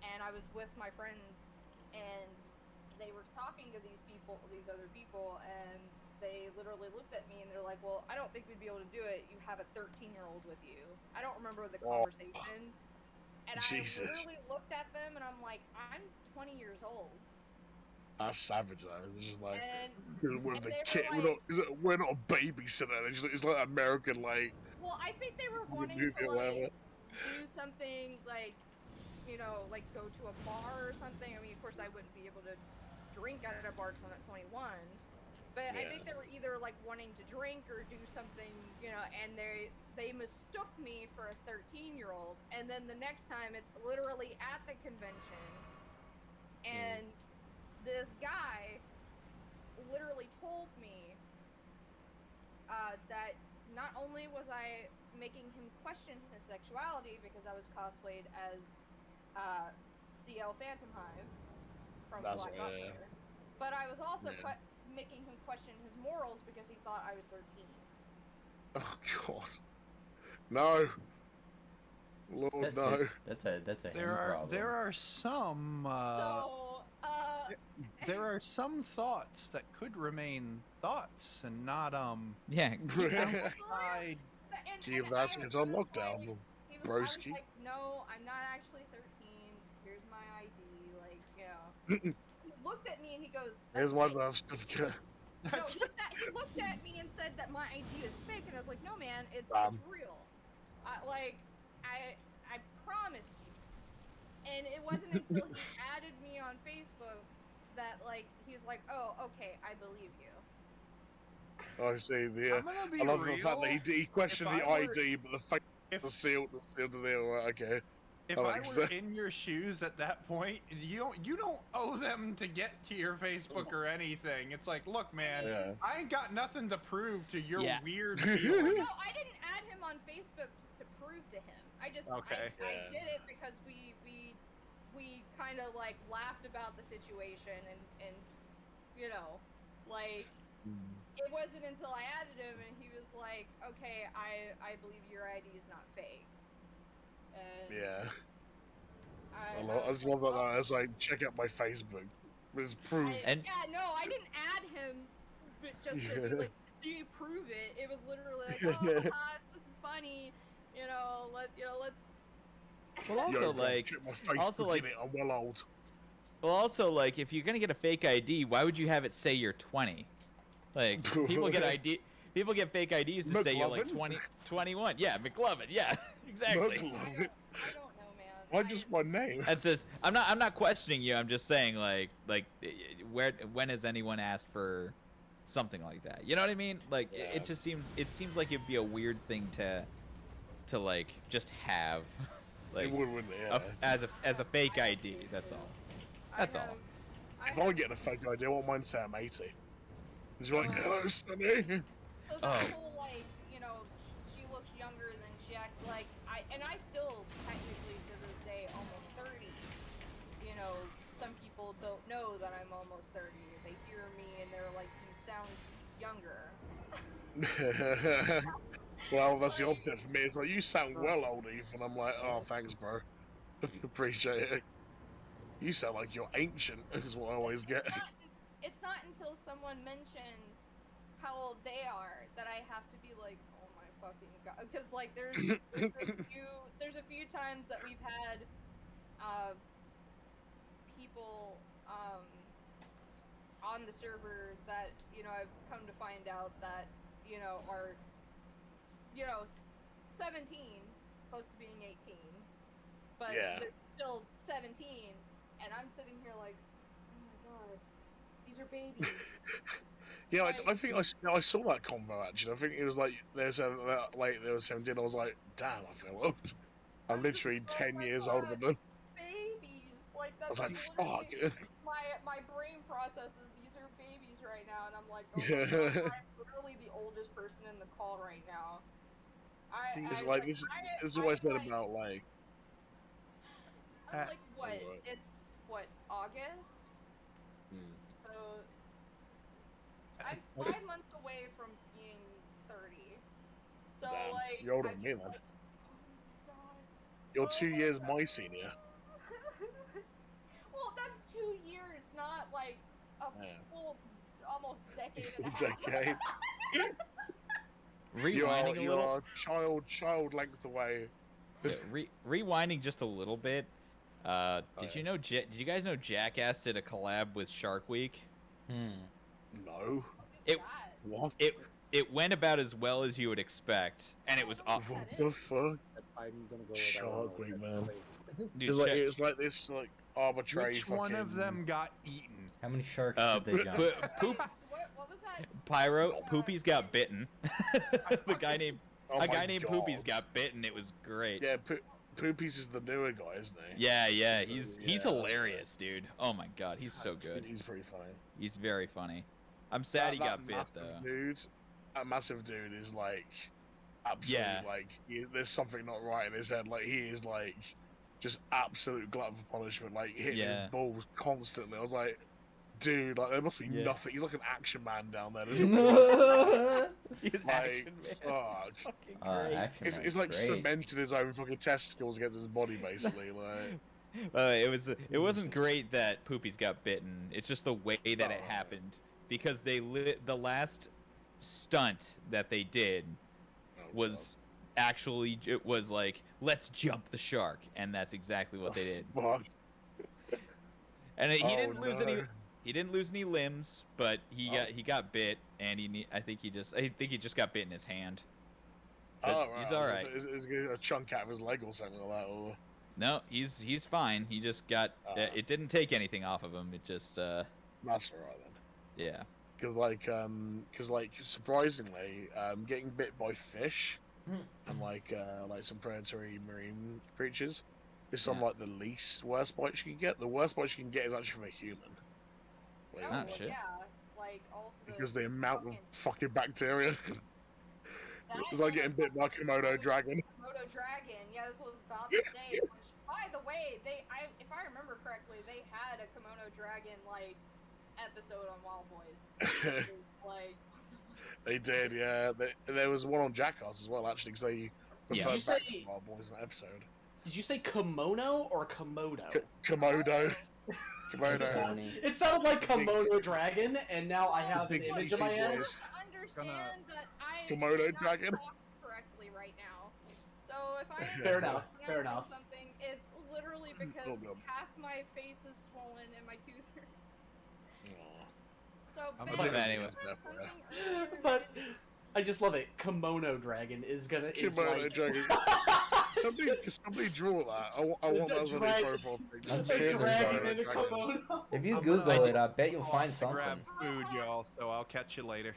and I was with my friends, and they were talking to these other people, and they literally looked at me and they're like, "Well, I don't think we'd be able to do it. You have a 13-year-old with you." I don't remember the conversation. And Jesus. I literally looked at them and I'm like, "I'm 20 years old." That's savage, though. It's just like, with the kid, we're not a babysitter. It's like American, like. Well, I think they were wanting to like do something like, like go to a bar or something. I mean, of course, I wouldn't be able to drink at a bar because I'm at 21. But I think they were either like wanting to drink or do something, and they mistook me for a 13-year-old. And then the next time, it's literally at the convention, and this guy literally told me that not only was I making him question his sexuality because I was cosplayed as CL Phantom Hive from Black Ops, but I was also making him question his morals because he thought I was 13. Oh god, no, Lord, no. That's a problem. There are some. There are some thoughts that could remain thoughts and not Yeah. Gee, that's because on lockdown, broski. Like, no, I'm not actually 13. Here's my ID. He looked at me and he goes, "Here's my birth certificate." No, he looked at me and said that my ID is fake, and I was like, "No, man, it's real. I promise you." And it wasn't until he added me on Facebook that he was like, "Oh, okay, I believe you." I see. I love the fact that he questioned the ID, but the face, the seal to the deal. Okay. If I were in your shoes at that point, you don't owe them to get to your Facebook or anything. It's like, look, man, I ain't got nothing to prove to your weird deal. No, I didn't add him on Facebook to prove to him. I just I did it because we kind of laughed about the situation and it wasn't until I added him and he was like, "Okay, I believe your ID is not fake." And I just love that. It's like, check out my Facebook. It's proof. I didn't add him, but just to do you prove it? It was literally like, "Oh, this is funny, let's." Well, also check my Facebook I'm well old. Well, also if you're gonna get a fake ID, why would you have it say you're 20? Like people get fake IDs to say you're 20, 21. Yeah, McLovin. Yeah, exactly. I don't know, man. Why just my name? That's just. I'm not questioning you. I'm just saying when has anyone asked for something like that? You know what I mean? It seems like it'd be a weird thing to just have as a fake ID. That's all. That's all. If I get a fake ID, I won't mind saying I'm 80. He's like, "Hello, Sonny." So that whole she looks younger than she acts like. I still technically to this day almost 30. Some people don't know that I'm almost 30. They hear me and they're like, "You sound younger." Well, that's the opposite for me. It's like, you sound well, old Ethan. I'm like, oh, thanks, bro. Appreciate it. You sound like you're ancient, is what I always get. It's not until someone mentions how old they are that I have to be like, oh my fucking god, because like there's a few times that we've had people on the server that I've come to find out that are 17, close to being 18, but Yeah. they're still 17, and I'm sitting here like, oh my god, these are babies. Yeah, Like, I think I saw that convo actually. I think it was like there was 17. I was like, damn, I feel old. I'm literally just 10 like, years oh older my than them. babies. Like I was that's like, literally fuck. my brain processes these are babies right now, and I'm like, oh my god, I'm literally the oldest person in the call right now. It's like this. This is what I said about like. I'm like, what? Right. It's what, August? So I'm 5 months away from being 30. So Damn, like, you're older I'm than me just then. like, oh my god. You're Oh 2 my years god. my senior. Well, that's 2 years, not like a Yeah. full, almost decade Full and a half. decade. Rewinding a You little. are child length away. Yeah, rewinding just a little bit. Did you know? Did you guys know Jackass did a collab with Shark Week? No. It What? it went about as well as you would expect, and it was awesome. What the fuck? I'm gonna go with Shark Week, man. Dude, It's like this like arbitrary Which fucking. one of them got eaten? How many sharks did they jump? Poop, What was that? Pyro, Poopy's got bitten. The guy named Oh a my guy named God. Poopy's got bitten. It was great. Yeah, Poopies is the newer guy, isn't he? Yeah, So, he's yeah, that's hilarious, dude. Oh my god, he's so good. He's pretty funny. He's very funny. I'm sad he got bit though. That massive dude is like absolutely like there's something not right in his head. Like he is like just absolute glutton for punishment. Like hitting his balls constantly. I was like, dude, like there must be nothing. He's like an action man down there. There's He's like, action man. fuck. Action It's Man's like great. cemented his own fucking testicles against his body, basically. Like, It wasn't great that Poopy's got bitten. It's just the way that it happened because the last stunt that they did was actually it was like, let's jump the shark, and that's exactly what they did. Fuck. And he didn't lose any. He didn't lose any limbs, but he got bit, and I think he just got bit in his hand. But Oh, right. he's all right. Is getting a chunk out of his leg or something like that? Or... No, he's fine. He just got. It didn't take anything off of him. It just. That's all right then. Yeah. Because like surprisingly, getting bit by fish and like some predatory marine creatures is some like the least worst bites you can get. The worst bites you can get is actually from a human. Oh, Ah, shit. yeah, like all the Because the amount of fucking bacteria. It's like getting bit by a Komodo dragon. Komodo dragon. Yeah, this was about to say. Which, by the way, if I remember correctly, they had a Komodo dragon like episode on Wild Boys. It was, like, They did, yeah. There was one on Jackass as well, actually, because they referred Did you back say- to Wild Boys in that episode. Did you say kimono or komodo? Komodo. Funny. It sounded like Komodo dragon, and now I have an Big image in my beefy head. boys. understand that I Komodo cannot dragon? talk correctly right now. So if I am Fair enough, pronouncing fair enough. something, it's literally because Oh, God. half my face is swollen and my tooth hurts. So I'm Ben, gonna do that anyway. you said something earlier But that- I just love it. Kimono dragon is gonna. Is Komodo like... dragon. Somebody draw that. I want that as a new Dragon. profile picture. I'm A sure there's dragon already- and a kimono. If you I'm Google gonna- it, I bet you'll find To something. grab food, y'all. So I'll catch you later.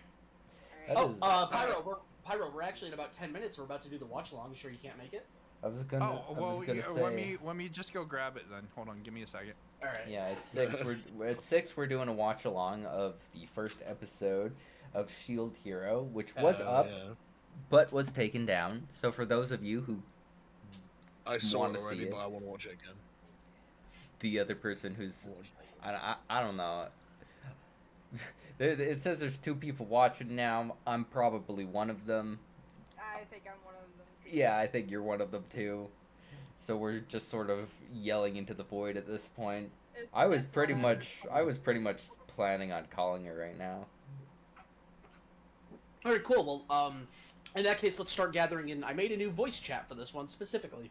That Oh, is- Pyro, we're actually in about 10 minutes. We're about to do the watch along. You sure you can't make it? I was gonna. Oh I well, was gonna yeah, say. let me just go grab it then. Hold on, give me a second. All right. Yeah, it's 6. At 6, we're doing a watch along of the first episode of Shield Hero, which was up Yeah. but was taken down. So for those of you who I saw Want it to see already, it. but I want to watch it again. the other person who's Watch it. I don't know. It says there's 2 people watching now. I'm probably one of them. I think I'm one of them. Too. Yeah, I think you're one of them too. So we're just sort of yelling into the void at this point. I was pretty much planning on calling her right now. All right, cool. Well, in that case, let's start gathering in. I made a new voice chat for this one specifically.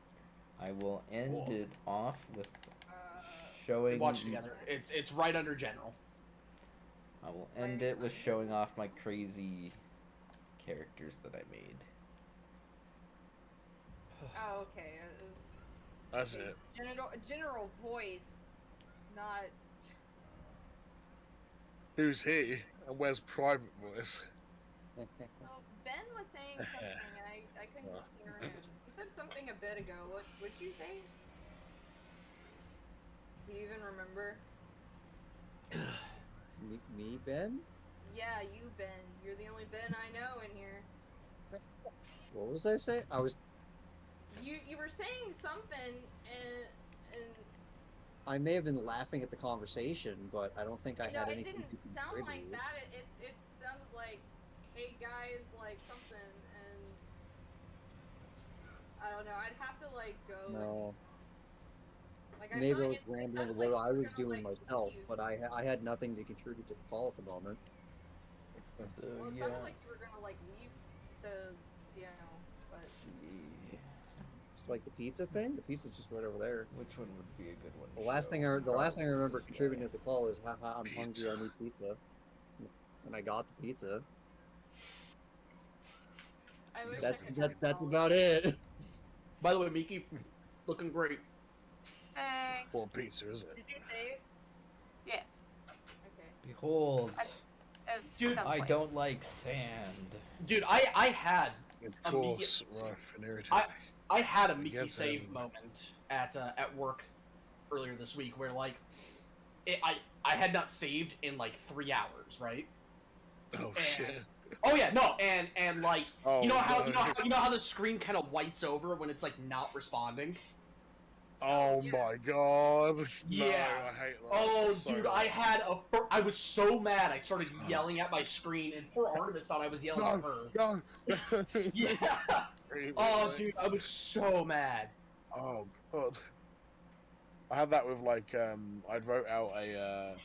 I will end it off with We showing. watch together. It's right under general. I will end it with showing off my crazy characters that I made. Oh, okay. That's it. General voice, not. Who's he? And where's private voice? So Ben was saying something, and I couldn't hear him. He said something a bit ago. What would you say? Do you even remember? Me, Ben? Yeah, you, Ben. You're the only Ben I know in here. What was I saying? You were saying something, and I may have been laughing at the conversation, but I don't think I had it anything didn't to sound like contribute. that. It sounded like, hey guys, like something, and I don't know. I'd have to like go. No. Like, Maybe I feel was like rambling sounded what like I you were was gonna, doing like, myself, leave. but I had nothing to contribute to the call at the moment. So, Well, it yeah. sounded like you were gonna like leave to, you know, but. Let's see. Like the pizza thing? The pizza's just right over there. Which one would be a good one? The to last show? thing I remember This contributing guy. to the call is, haha, I'm hungry, Pizza. I need pizza. And I got the pizza. I wish I That's could that's recall. about it. By the way, Miki, looking great. Thanks. Poor pizza, is it? Did you save? Yes. Okay. Behold, Of Dude, some I point. don't like sand. Dude, I had Of A course, rough and irritating. I had a Miki guess, save moment at work earlier this week where like I had not saved in like 3 hours, right? Oh shit. Oh yeah, no, and like Oh, you know how no. the screen kind of whites over when it's like not responding. Oh Yeah. my god. No, Yeah. I hate that. Oh, so dude, much. I was so mad. I started yelling at my screen, and poor Artemis thought I was yelling at her. No. Yeah. Screaming, Oh, like- dude, I was so mad. Oh god. I had that with like I wrote out a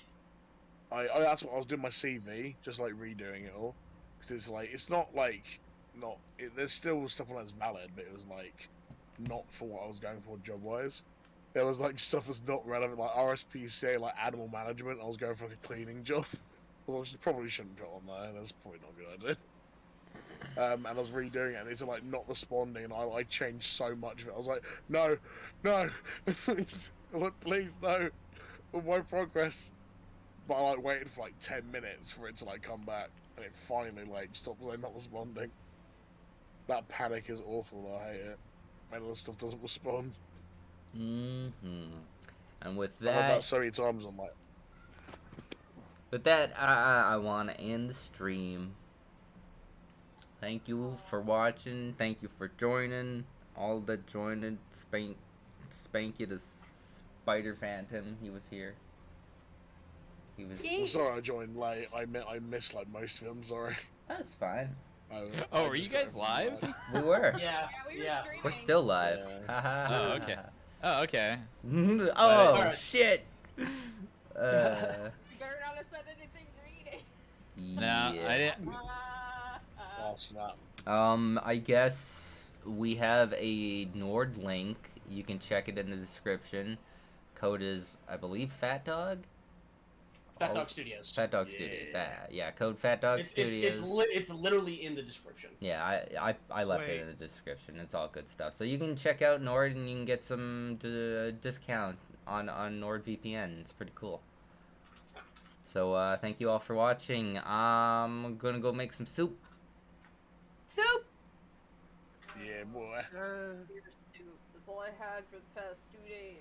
that's what I was doing my CV, just like redoing it all, because it's like it's not like there's still stuff on that's valid, but it was like not for what I was going for job wise. There was like stuff that's not relevant, like RSPCA, like animal management. I was going for like a cleaning job. Well, I probably shouldn't put on there. That's probably not a good idea. And I was redoing it, and it's like not responding, and I changed so much of it. I was like, no. I was like, please, no. With my progress. But I like waited for like 10 minutes for it to like come back, and it finally like stopped like not responding. That panic is awful, though. I hate it. When all the stuff doesn't respond. And with I had that that, so many times. I'm like, I want to end the stream. Thank you for watching. Thank you for joining. All that joined. Spank you to Spider Phantom. He was here. He was. I'm sorry I joined late. I missed like most of them. Sorry. That's fine. Oh, were you guys live? We were. Yeah, we were yeah. streaming. We're still live. Yeah. Oh, okay. Oh, okay. Oh, Alright. shit. You better not have said anything greedy. No, I didn't. Oh snap. I guess we have a Nord link. You can check it in the description. Code is, I believe, Fat Dog. Fat Dog Studios. Fat Dog Studios. Yeah, code Fat Dog Studios. It's literally in the description. Yeah, I left it in the description. It's all good stuff. So you can check out Nord and you can get some discount on NordVPN. It's pretty cool. So thank you all for watching. I'm gonna go make some soup. Soup! Yeah, boy. Beer soup. That's all I had for the past 2 days.